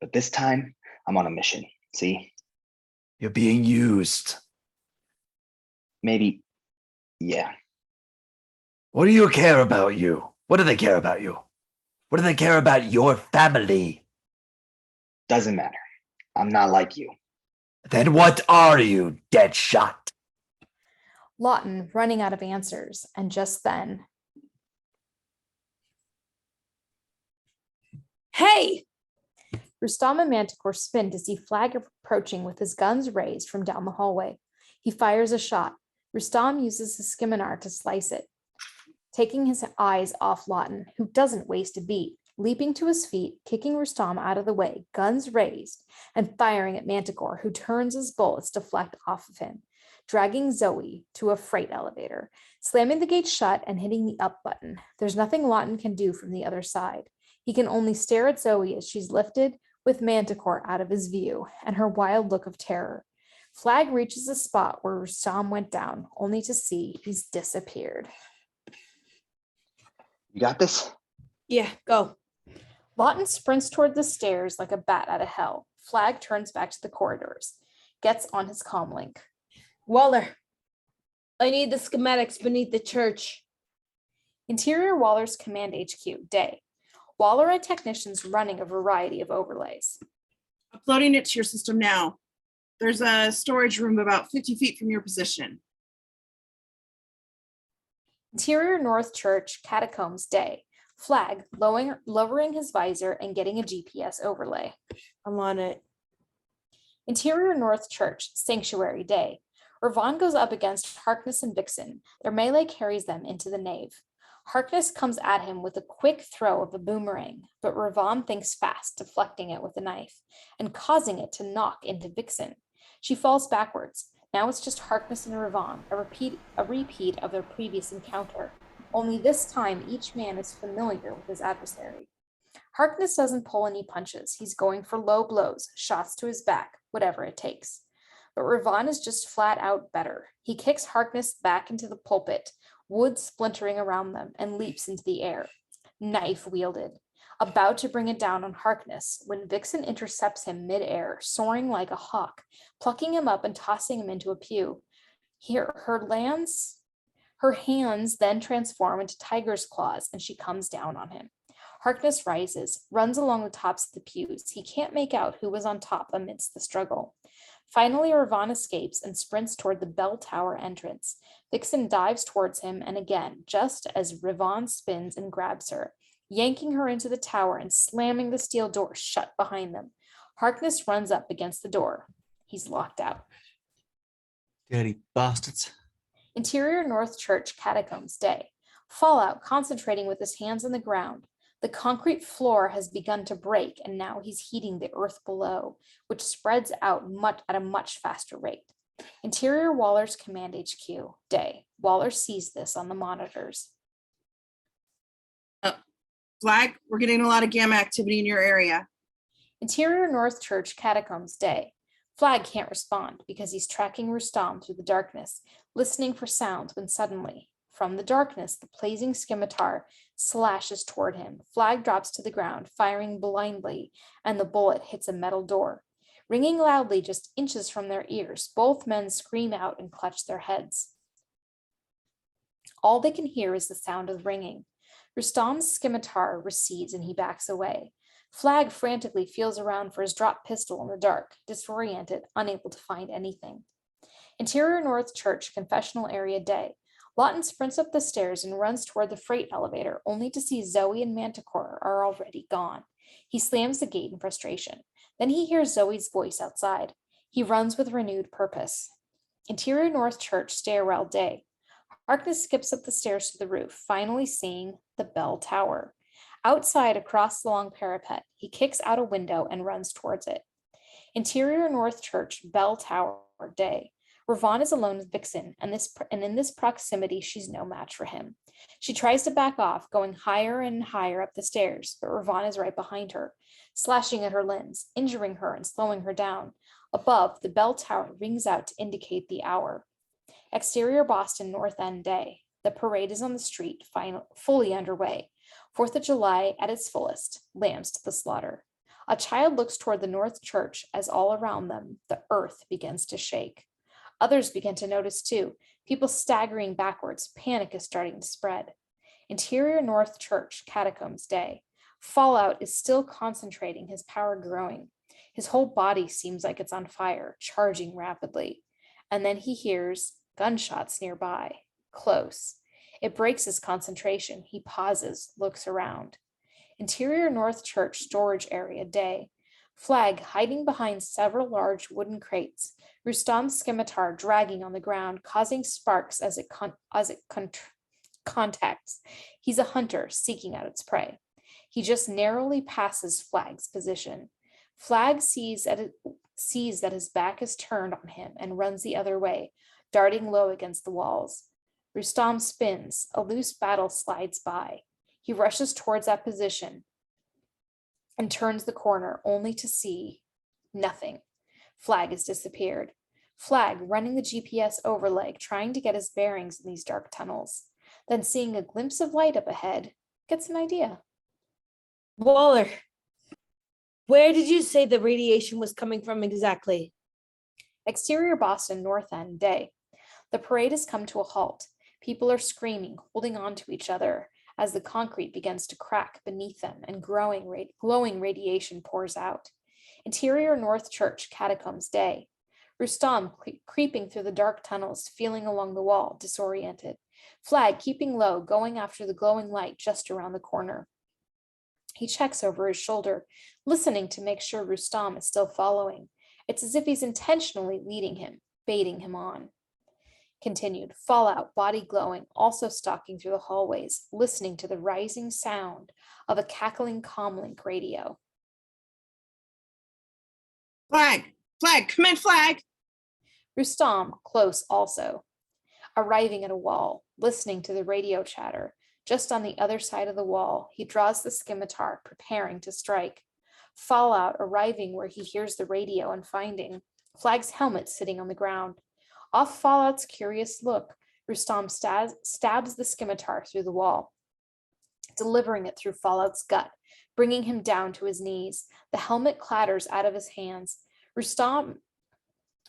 But this time, I'm on a mission, see? You're being used. Maybe, yeah. What do you care about you? What do they care about you? What do they care about your family? Doesn't matter. I'm not like you. Then what are you, Deadshot? Lawton running out of answers, and just then. Hey! Rustam and Manticore spin to see Flag approaching with his guns raised from down the hallway. He fires a shot. Rustam uses his scimitar to slice it, taking his eyes off Lawton, who doesn't waste a beat, leaping to his feet, kicking Rustam out of the way, guns raised, and firing at Manticore, who turns his bullets deflect off of him, dragging Zoe to a freight elevator, slamming the gate shut and hitting the up button. There's nothing Lawton can do from the other side. He can only stare at Zoe as she's lifted with Manticore out of his view and her wild look of terror. Flag reaches the spot where Rustam went down, only to see he's disappeared. You got this? Yeah, go. Lawton sprints toward the stairs like a bat out of hell. Flag turns back to the corridors, gets on his comlink. Waller, I need the schematics beneath the church. Interior Waller's Command HQ, day. Waller and technicians running a variety of overlays. Uploading it to your system now. There's a storage room about 50 feet from your position. Interior North Church, Catacombs, day. Flag, lowering his visor and getting a GPS overlay. I'm on it. Interior North Church, Sanctuary, day. Ravan goes up against Harkness and Vixen. Their melee carries them into the nave. Harkness comes at him with a quick throw of a boomerang, but Ravan thinks fast, deflecting it with a knife and causing it to knock into Vixen. She falls backwards. Now it's just Harkness and Ravan, a repeat of their previous encounter. Only this time, each man is familiar with his adversary. Harkness doesn't pull any punches. He's going for low blows, shots to his back, whatever it takes. But Ravan is just flat out better. He kicks Harkness back into the pulpit, wood splintering around them, and leaps into the air, knife wielded. about to bring it down on Harkness when Vixen intercepts him midair, soaring like a hawk, plucking him up and tossing him into a pew. Her hands then transform into tiger's claws, and she comes down on him. Harkness rises, runs along the tops of the pews. He can't make out who was on top amidst the struggle. Finally, Ravan escapes and sprints toward the bell tower entrance. Vixen dives towards him, and again, just as Ravan spins and grabs her, yanking her into the tower and slamming the steel door shut behind them. Harkness runs up against the door. He's locked out. Dirty bastards. Interior North Church Catacombs Day. Fallout concentrating with his hands on the ground. The concrete floor has begun to break, and now he's heating the earth below, which spreads out at a much faster rate. Interior Waller's Command HQ Day. Waller sees this on the monitors. Flag, we're getting a lot of gamma activity in your area. Interior North Church Catacombs Day. Flag can't respond because he's tracking Rustam through the darkness, listening for sounds when suddenly, from the darkness, the blazing scimitar slashes toward him. Flag drops to the ground, firing blindly, and the bullet hits a metal door. Ringing loudly just inches from their ears, both men scream out and clutch their heads. All they can hear is the sound of ringing. Rustam's scimitar recedes and he backs away. Flag frantically feels around for his dropped pistol in the dark, disoriented, unable to find anything. Interior North Church Confessional Area Day. Lawton sprints up the stairs and runs toward the freight elevator, only to see Zoe and Manticore are already gone. He slams the gate in frustration. Then he hears Zoe's voice outside. He runs with renewed purpose. Interior North Church Stairwell Day. Harkness skips up the stairs to the roof, finally seeing the bell tower. Outside, across the long parapet, he kicks out a window and runs towards it. Interior North Church Bell Tower Day. Ravan is alone with Vixen, and in this proximity, she's no match for him. She tries to back off, going higher and higher up the stairs, but Ravan is right behind her, slashing at her limbs, injuring her and slowing her down. Above, the bell tower rings out to indicate the hour. Exterior Boston North End Day. The parade is on the street, fully underway. 4th of July at its fullest, lambs to the slaughter. A child looks toward the North Church as all around them, the earth begins to shake. Others begin to notice too, people staggering backwards, panic is starting to spread. Interior North Church Catacombs Day. Fallout is still concentrating, his power growing. His whole body seems like it's on fire, charging rapidly. And then he hears gunshots nearby, close. It breaks his concentration. He pauses, looks around. Interior North Church Storage Area Day. Flag hiding behind several large wooden crates. Rustam's scimitar dragging on the ground, causing sparks as it contacts. He's a hunter seeking out its prey. He just narrowly passes Flag's position. Flag sees that his back is turned on him and runs the other way, darting low against the walls. Rustam spins, a loose battle slides by. He rushes towards that position and turns the corner only to see nothing. Flag has disappeared. Flag running the GPS overleg, trying to get his bearings in these dark tunnels. Then seeing a glimpse of light up ahead, gets an idea. Waller, where did you say the radiation was coming from exactly? Exterior Boston North End Day. The parade has come to a halt. People are screaming, holding on to each other as the concrete begins to crack beneath them and glowing radiation pours out. Interior North Church Catacombs Day. Rustam creeping through the dark tunnels, feeling along the wall, disoriented. Flag keeping low, going after the glowing light just around the corner. He checks over his shoulder, listening to make sure Rustam is still following. It's as if he's intentionally leading him, baiting him on. Continued, Fallout, body glowing, also stalking through the hallways, listening to the rising sound of a cackling comlink radio. Flag, come in, Flag. Rustam, close also, arriving at a wall, listening to the radio chatter. Just on the other side of the wall, he draws the scimitar, preparing to strike. Fallout arriving where he hears the radio and finding Flag's helmet sitting on the ground. Off Fallout's curious look, Rustam stabs the scimitar through the wall, delivering it through Fallout's gut, bringing him down to his knees. The helmet clatters out of his hands. Rustam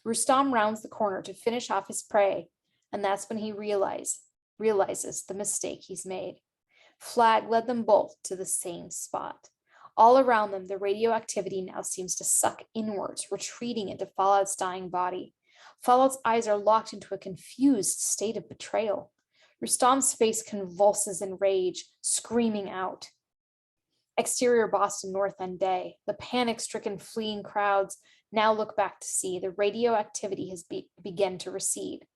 rounds the corner to finish off his prey, and that's when he realizes the mistake he's made. Flag led them both to the same spot. All around them, the radioactivity now seems to suck inwards, retreating into Fallout's dying body. Fallout's eyes are locked into a confused state of betrayal. Rustam's face convulses in rage, screaming out. Exterior Boston North End Day. The panic-stricken fleeing crowds now look back to see the radioactivity has begun to recede,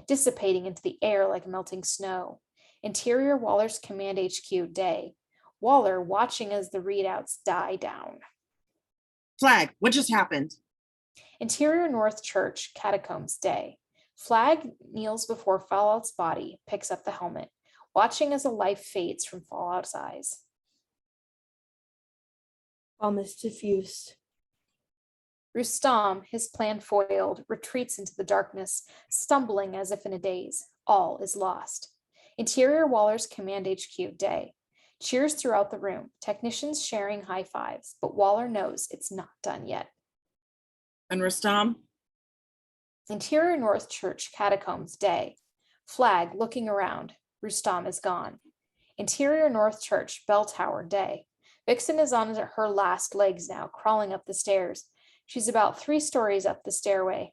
dissipating into the air like melting snow. Interior Waller's Command HQ Day. Waller watching as the readouts die down. Flag, what just happened? Interior North Church Catacombs Day. Flag kneels before Fallout's body, picks up the helmet, watching as a life fades from Fallout's eyes. Bomb is diffused. Rustam, his plan foiled, retreats into the darkness, stumbling as if in a daze. All is lost. Interior Waller's Command HQ Day. Cheers throughout the room, technicians sharing high fives, but Waller knows it's not done yet. And Rustam? Interior North Church Catacombs Day. Flag looking around. Rustam is gone. Interior North Church Bell Tower Day. Vixen is on her last legs now, crawling up the stairs. She's about 3 stories up the stairway.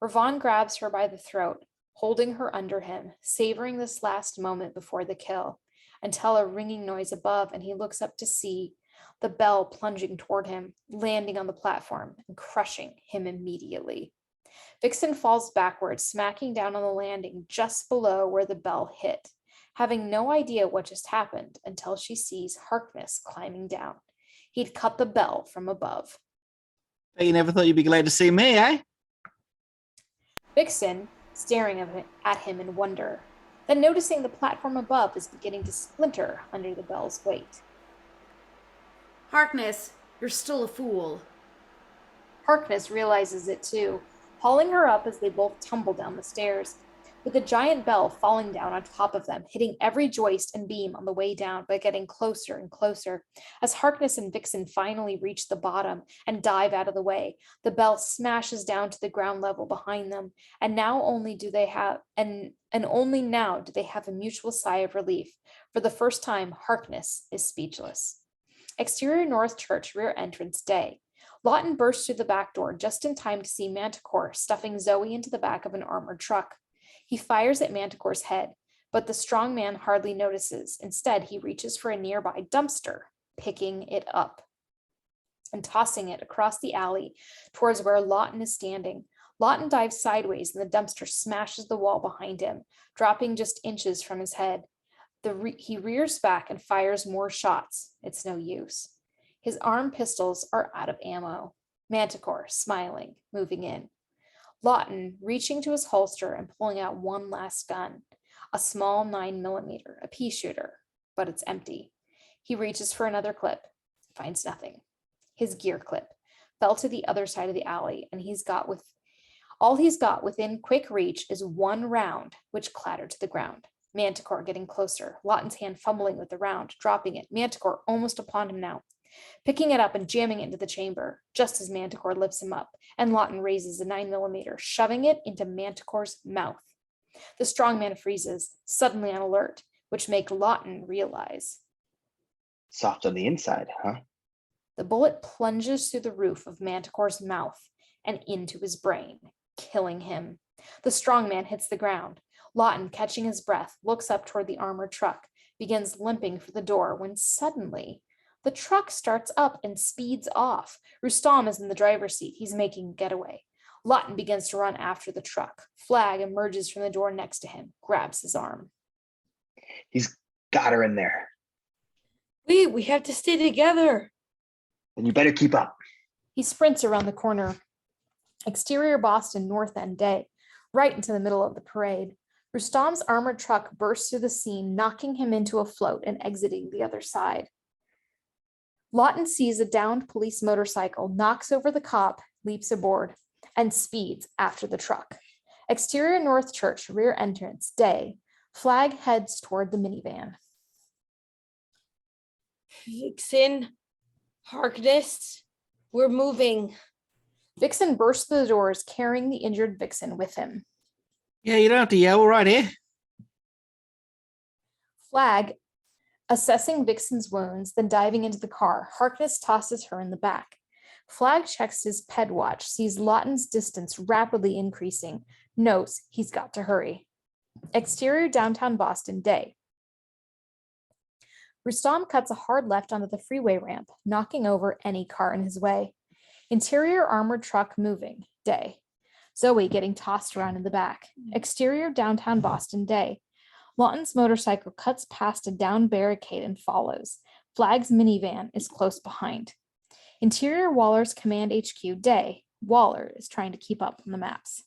Ravan grabs her by the throat, holding her under him, savoring this last moment before the kill, until a ringing noise above, and he looks up to see the bell plunging toward him, landing on the platform and crushing him immediately. Vixen falls backwards, smacking down on the landing just below where the bell hit, having no idea what just happened until she sees Harkness climbing down. He'd cut the bell from above. Hey, you never thought you'd be glad to see me, eh? Vixen, staring at him in wonder, then noticing the platform above is beginning to splinter under the bell's weight. Harkness, you're still a fool. Harkness realizes it too, hauling her up as they both tumble down the stairs, with the giant bell falling down on top of them, hitting every joist and beam on the way down, but getting closer and closer. As Harkness and Vixen finally reach the bottom and dive out of the way, the bell smashes down to the ground level behind them, and only now do they have a mutual sigh of relief. For the first time, Harkness is speechless. Exterior North Church Rear Entrance Day. Lawton bursts through the back door just in time to see Manticore stuffing Zoe into the back of an armored truck. He fires at Manticore's head, but the strong man hardly notices. Instead, he reaches for a nearby dumpster, picking it up and tossing it across the alley towards where Lawton is standing. Lawton dives sideways and the dumpster smashes the wall behind him, dropping just inches from his head. He rears back and fires more shots. It's no use. His arm pistols are out of ammo. Manticore, smiling, moving in. Lawton, reaching to his holster and pulling out one last gun, a small 9mm, a pea shooter, but it's empty. He reaches for another clip, finds nothing. His gear clip fell to the other side of the alley, and all he's got within quick reach is one round, which clattered to the ground. Manticore getting closer, Lawton's hand fumbling with the round, dropping it. Manticore almost upon him now, picking it up and jamming it into the chamber, just as Manticore lifts him up, and Lawton raises a 9mm, shoving it into Manticore's mouth. The strong man freezes, suddenly on alert, which make Lawton realize. Soft on the inside, huh? The bullet plunges through the roof of Manticore's mouth and into his brain, killing him. The strong man hits the ground. Lawton, catching his breath, looks up toward the armored truck, begins limping for the door when suddenly the truck starts up and speeds off. Rustam is in the driver's seat. He's making a getaway. Lawton begins to run after the truck. Flag emerges from the door next to him, grabs his arm. He's got her in there. We have to stay together. And you better keep up. He sprints around the corner. Exterior Boston North End Day, right into the middle of the parade. Rustam's armored truck bursts through the scene, knocking him into a float and exiting the other side. Lawton sees a downed police motorcycle, knocks over the cop, leaps aboard, and speeds after the truck. Exterior North Church Rear Entrance Day. Flag heads toward the minivan. Vixen, Harkness, we're moving. Vixen bursts through the doors, carrying the injured Vixen with him. Yeah, you don't have to yell. We're right here. Flag, assessing Vixen's wounds, then diving into the car. Harkness tosses her in the back. Flag checks his ped watch, sees Lawton's distance rapidly increasing, knows he's got to hurry. Exterior downtown Boston, day. Rustam cuts a hard left onto the freeway ramp, knocking over any car in his way. Interior armored truck moving, day. Zoe getting tossed around in the back. Exterior downtown Boston, day. Lawton's motorcycle cuts past a down barricade and follows. Flag's minivan is close behind. Interior Waller's Command HQ, day. Waller is trying to keep up on the maps.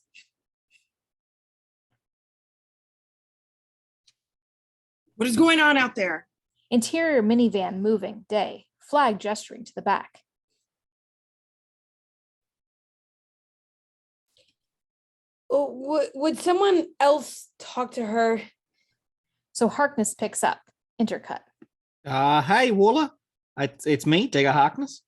What is going on out there? Interior minivan moving, day. Flag gesturing to the back. Oh, would someone else talk to her? So Harkness picks up. Intercut. Hey, Waller. It's me, Digger Harkness.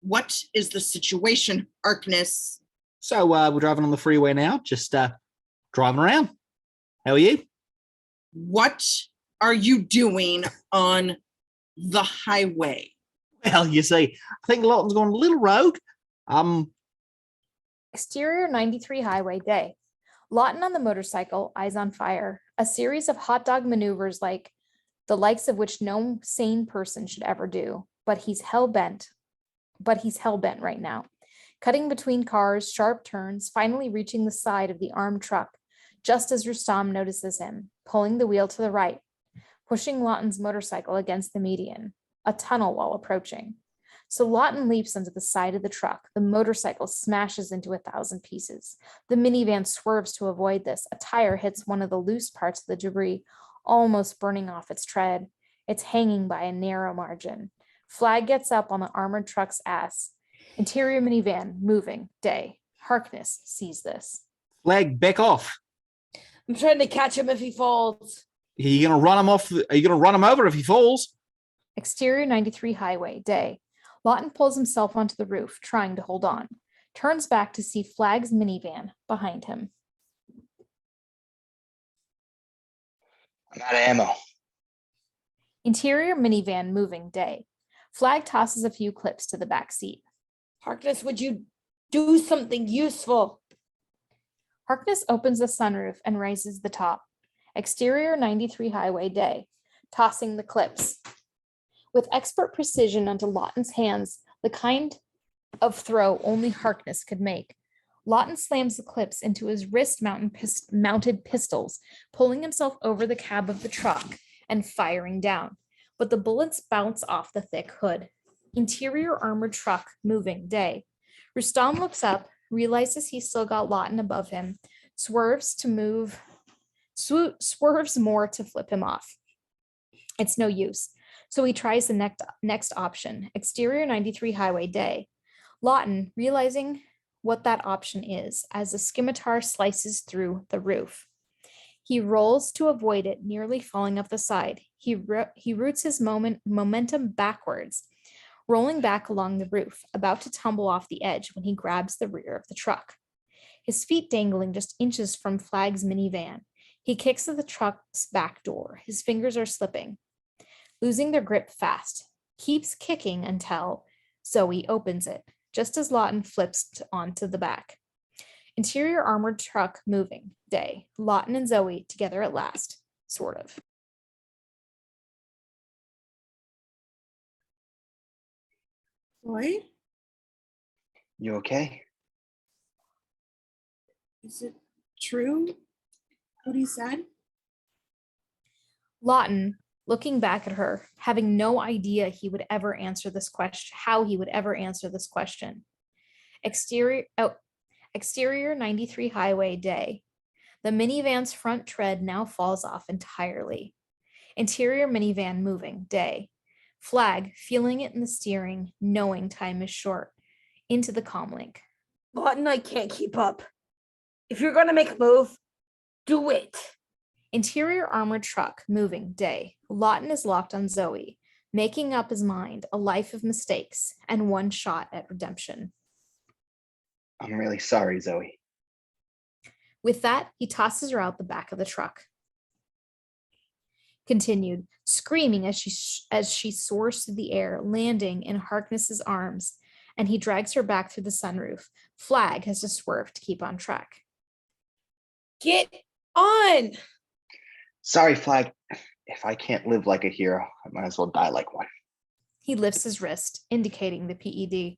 What is the situation, Harkness? So we're driving on the freeway now, just driving around. How are you? What are you doing on the highway? Well, you see, I think Lawton's gone a little rogue. Exterior 93 highway, day. Lawton on the motorcycle, eyes on fire. A series of hot dog maneuvers like the likes of which no sane person should ever do. But he's hell-bent right now. Cutting between cars, sharp turns, finally reaching the side of the armed truck, just as Rustam notices him, pulling the wheel to the right, pushing Lawton's motorcycle against the median, a tunnel while approaching. So Lawton leaps onto the side of the truck. The motorcycle smashes into 1,000 pieces. The minivan swerves to avoid this. A tire hits one of the loose parts of the debris, almost burning off its tread. It's hanging by a narrow margin. Flag gets up on the armored truck's ass. Interior minivan moving, day. Harkness sees this. Flag, back off. I'm trying to catch him if he falls. Are you going to run him off? Are you going to run him over if he falls? Exterior 93 highway, day. Lawton pulls himself onto the roof, trying to hold on. Turns back to see Flag's minivan behind him. I'm out of ammo. Interior minivan moving, day. Flag tosses a few clips to the back seat. Harkness, would you do something useful? Harkness opens the sunroof and raises the top. Exterior 93 highway, day. Tossing the clips. With expert precision onto Lawton's hands, the kind of throw only Harkness could make. Lawton slams the clips into his wrist-mounted pistols, pulling himself over the cab of the truck and firing down. But the bullets bounce off the thick hood. Interior armored truck moving, day. Rustam looks up, realizes he's still got Lawton above him, swerves more to flip him off. It's no use. So he tries the next option, exterior 93 highway, day. Lawton, realizing what that option is, as the scimitar slices through the roof. He rolls to avoid it, nearly falling off the side. He roots his momentum backwards, rolling back along the roof, about to tumble off the edge when he grabs the rear of the truck. His feet dangling just inches from Flag's minivan. He kicks at the truck's back door. His fingers are slipping, losing their grip fast. Keeps kicking until Zoe opens it, just as Lawton flips onto the back. Interior armored truck moving, day. Lawton and Zoe together at last, sort of. Boy, You okay? is it true what he said? Lawton, looking back at her, having no idea how he would ever answer this question. Exterior 93 highway, day. The minivan's front tread now falls off entirely. Interior minivan moving, day. Flag, feeling it in the steering, knowing time is short. Into the comlink. Lawton, I can't keep up. If you're gonna make a move, do it. Interior armored truck, moving, day. Lawton is locked on Zoe, making up his mind a life of mistakes and one shot at redemption. I'm really sorry, Zoe. With that, he tosses her out the back of the truck. Continued, screaming as she soars through the air, landing in Harkness's arms, and he drags her back through the sunroof. Flag has to swerve to keep on track. Get on! Sorry, Flag. If I can't live like a hero, I might as well die like one. He lifts his wrist, indicating the PED.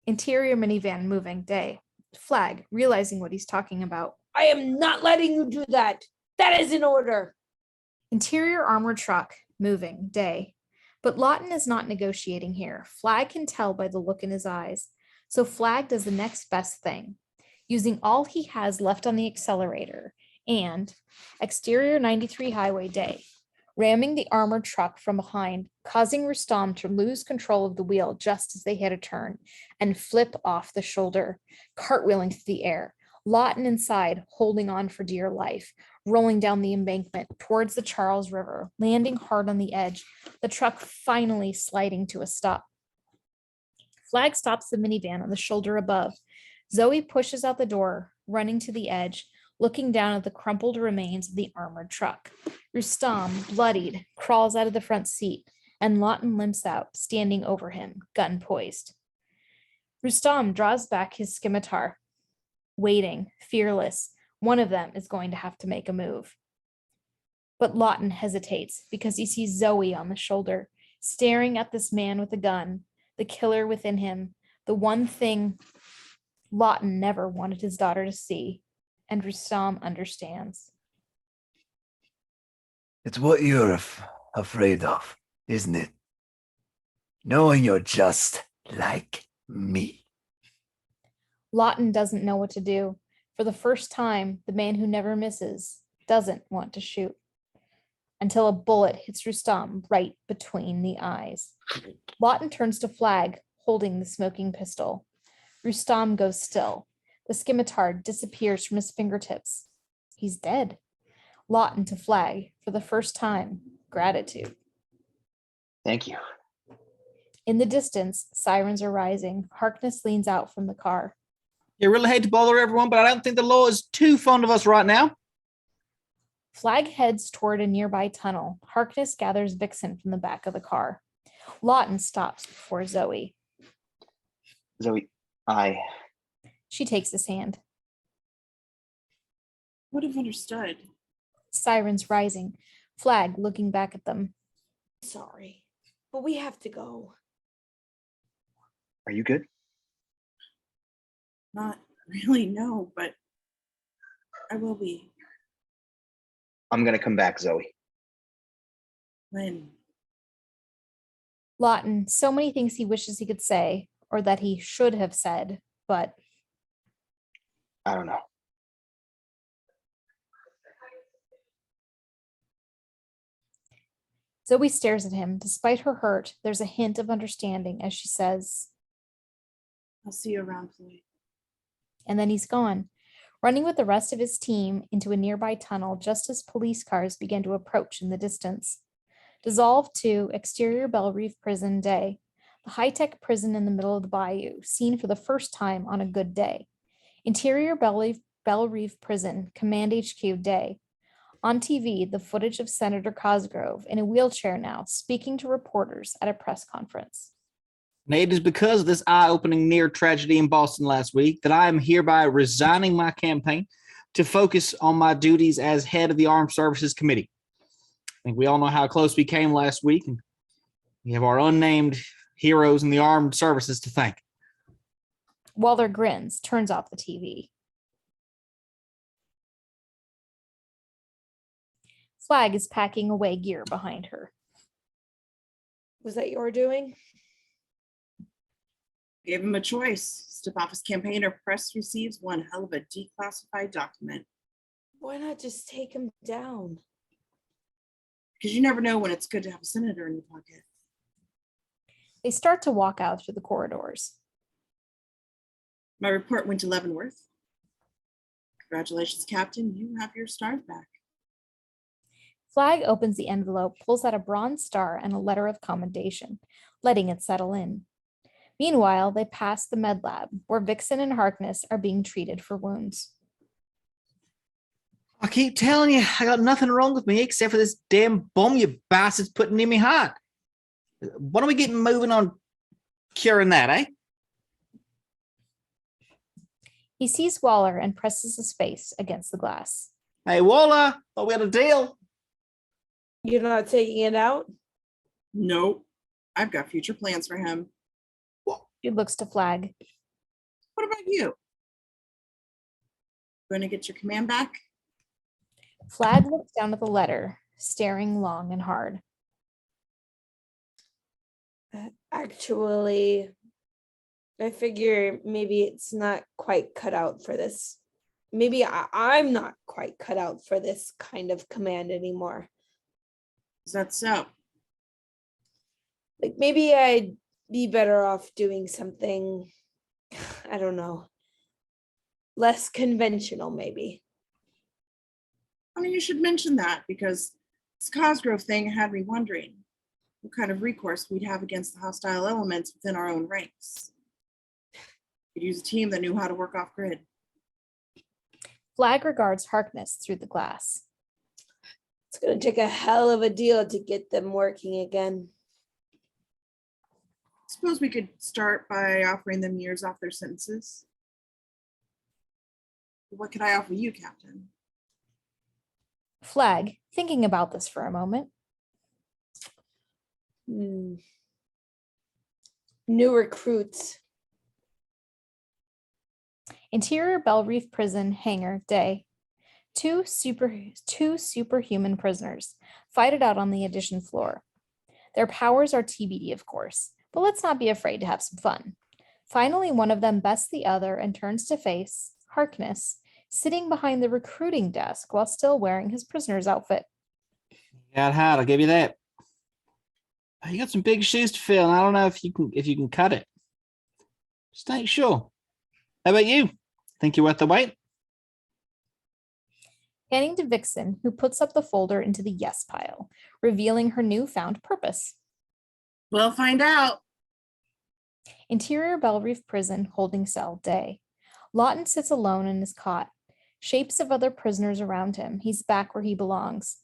Interior minivan moving, day. Flag, realizing what he's talking about. I am not letting you do that. That is an order. Interior armored truck, moving, day. But Lawton is not negotiating here. Flag can tell by the look in his eyes. So Flag does the next best thing, using all he has left on the accelerator and exterior 93 highway, day. Ramming the armored truck from behind, causing Rustam to lose control of the wheel just as they hit a turn and flip off the shoulder, cartwheeling through the air. Lawton inside, holding on for dear life, rolling down the embankment towards the Charles River, landing hard on the edge, the truck finally sliding to a stop. Flag stops the minivan on the shoulder above. Zoe pushes out the door, running to the edge, looking down at the crumpled remains of the armored truck. Rustam, bloodied, crawls out of the front seat, and Lawton limps out, standing over him, gun poised. Rustam draws back his scimitar, waiting, fearless. One of them is going to have to make a move. But Lawton hesitates because he sees Zoe on the shoulder, staring at this man with a gun, the killer within him, the one thing Lawton never wanted his daughter to see. And Rustam understands. It's what you're afraid of, isn't it? Knowing you're just like me. Lawton doesn't know what to do. For the first time, the man who never misses doesn't want to shoot. Until a bullet hits Rustam right between the eyes. Lawton turns to Flag, holding the smoking pistol. Rustam goes still. The scimitar disappears from his fingertips. He's dead. Lawton to Flag, for the first time, gratitude. Thank you. In the distance, sirens are rising. Harkness leans out from the car. You really hate to bother everyone, but I don't think the law is too fond of us right now. Flag heads toward a nearby tunnel. Harkness gathers Vixen from the back of the car. Lawton stops before Zoe. Zoe, She takes his hand. Would have understood. Sirens rising. Flag looking back at them. Sorry, but we have to go. Are you good? Not really, no, but I will be. I'm going to come back, Zoe. When? Lawton, so many things he wishes he could say, or that he should have said, but I don't know. Zoe stares at him. Despite her hurt, there's a hint of understanding as she says, I'll see you around, Floyd. and then he's gone, running with the rest of his team into a nearby tunnel just as police cars began to approach in the distance. Dissolved to exterior Belle Reef prison, day. The high-tech prison in the middle of the bayou, seen for the first time on a good day. Interior Belle Reef prison, Command HQ, day. On TV, the footage of Senator Cosgrove in a wheelchair now, speaking to reporters at a press conference. And it is because of this eye-opening near tragedy in Boston last week that I am hereby resigning my campaign to focus on my duties as head of the Armed Services Committee. I think we all know how close we came last week, and we have our unnamed heroes in the armed services to thank. Waller grins, turns off the TV. Flag is packing away gear behind her. Was that your doing? Gave him a choice. Step off his campaign or press receives one hell of a declassified document. Why not just take him down? Because you never know when it's good to have a senator in your pocket. They start to walk out through the corridors. My report went to Leavenworth. Congratulations, Captain. You have your stars back. Flag opens the envelope, pulls out a bronze star and a letter of commendation, letting it settle in. Meanwhile, they pass the med lab, where Vixen and Harkness are being treated for wounds. I keep telling you, I got nothing wrong with me except for this damn bomb you bastards putting in my heart. Why don't we get moving on curing that, eh? He sees Waller and presses his face against the glass. Hey, Waller, thought we had a deal. You're not taking it out? Nope. I've got future plans for him. He looks to Flag. What about you? Going to get your command back? Flag looks down at the letter, staring long and hard. Actually, I figure maybe it's not quite cut out for this. Maybe I'm not quite cut out for this kind of command anymore. Is that so? Like maybe I'd be better off doing something, I don't know, less conventional maybe. I mean, you should mention that because this Cosgrove thing had me wondering what kind of recourse we'd have against the hostile elements within our own ranks. Could use a team that knew how to work off grid. Flag regards Harkness through the glass. It's going to take a hell of a deal to get them working again. Suppose we could start by offering them years off their sentences. What could I offer you, Captain? Flag, thinking about this for a moment. New recruits. Interior Bell Reef Prison hangar day. Two superhuman prisoners fight it out on the addition floor. Their powers are TBD, of course, but let's not be afraid to have some fun. Finally, one of them bests the other and turns to face Harkness, sitting behind the recruiting desk while still wearing his prisoner's outfit. Got hot, I'll give you that. You got some big shoes to fill, and I don't know if you can cut it. Just ain't sure. How about you? Think you're worth the wait? Handing to Vixen, who puts up the folder into the yes pile, revealing her newfound purpose. We'll find out. Interior Bell Reef Prison holding cell day. Lawton sits alone in his cot. Shapes of other prisoners around him. He's back where he belongs.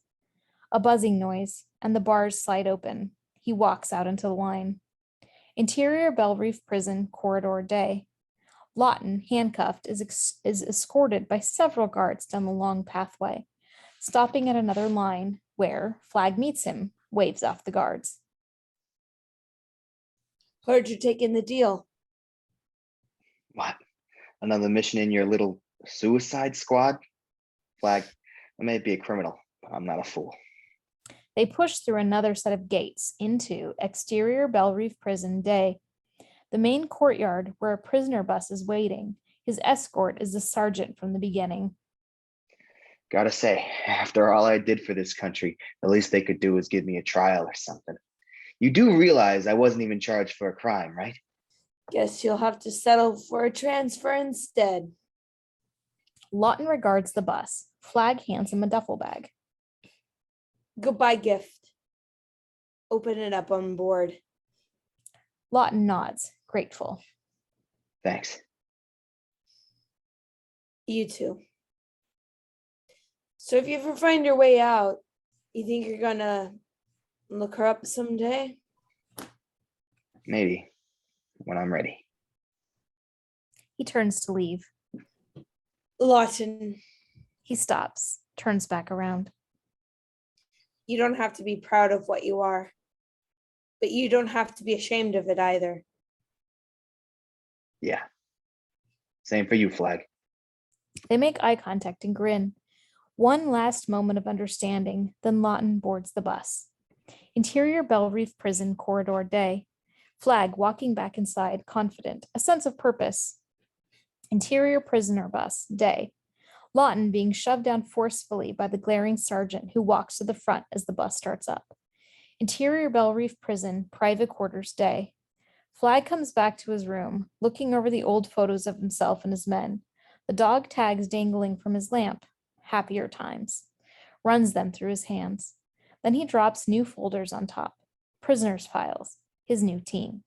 A buzzing noise, and the bars slide open. He walks out into the line. Interior Bell Reef Prison corridor day. Lawton, handcuffed, is escorted by several guards down the long pathway, stopping at another line where Flag meets him, waves off the guards. Heard you're taking the deal. What? Another mission in your little suicide squad? Flag, I may be a criminal, but I'm not a fool. They push through another set of gates into exterior Bell Reef Prison day. The main courtyard where a prisoner bus is waiting. His escort is the sergeant from the beginning. Gotta say, after all I did for this country, the least they could do was give me a trial or something. You do realize I wasn't even charged for a crime, right? Guess you'll have to settle for a transfer instead. Lawton regards the bus. Flag hands him a duffel bag. Goodbye gift. Open it up on board. Lawton nods, grateful. Thanks. You too. So if you ever find your way out, you think you're gonna look her up someday? Maybe, when I'm ready. He turns to leave. Lawton, He stops, turns back around. you don't have to be proud of what you are, but you don't have to be ashamed of it either. Yeah. Same for you, Flag. They make eye contact and grin. One last moment of understanding, then Lawton boards the bus. Interior Bell Reef Prison corridor day. Flag walking back inside, confident, a sense of purpose. Interior prisoner bus day. Lawton being shoved down forcefully by the glaring sergeant who walks to the front as the bus starts up. Interior Bell Reef Prison private quarters day. Flag comes back to his room, looking over the old photos of himself and his men. The dog tags dangling from his lamp. Happier times. Runs them through his hands. Then he drops new folders on top. Prisoners' files, his new team.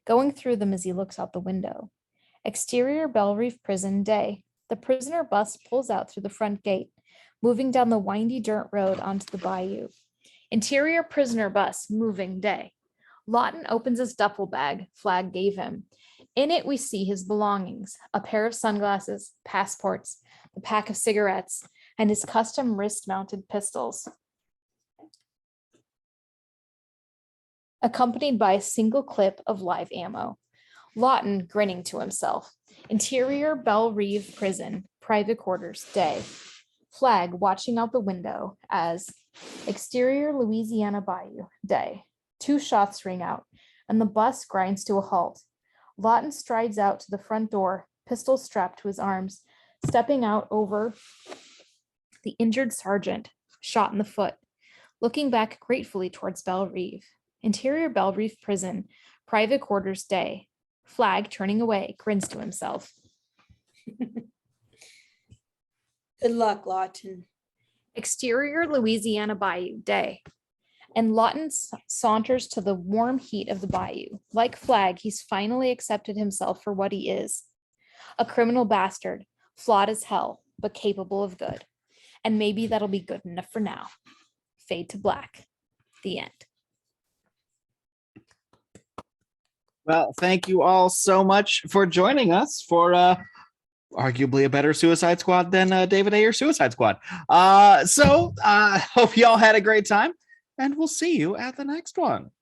Going through them as he looks out the window. Exterior Bell Reef Prison, day. The prisoner bus pulls out through the front gate, moving down the windy dirt road onto the bayou. Interior prisoner bus, moving, day. Lawton opens his duffel bag Flag gave him. In it, we see his belongings, a pair of sunglasses, passports, a pack of cigarettes, and his custom wrist-mounted pistols, accompanied by a single clip of live ammo. Lawton grinning to himself. Interior Belle Reve Prison, private quarters, day. Flag watching out the window as exterior Louisiana Bayou, day. 2 shots ring out, and the bus grinds to a halt. Lawton strides out to the front door, pistol strapped to his arms, stepping out over the injured sergeant, shot in the foot, looking back gratefully towards Belle Reve. Interior Belle Reve Prison, private quarters, day. Flag, turning away, grins to himself. Good luck, Lawton. Exterior Louisiana Bayou, day. And Lawton saunters to the warm heat of the bayou. Like Flag, he's finally accepted himself for what he is. A criminal bastard, flawed as hell, but capable of good. And maybe that'll be good enough for now. Fade to black. The end. Well, thank you all so much for joining us for arguably a better Suicide Squad than David Ayer Suicide Squad. Hope you all had a great time, and we'll see you at the next one.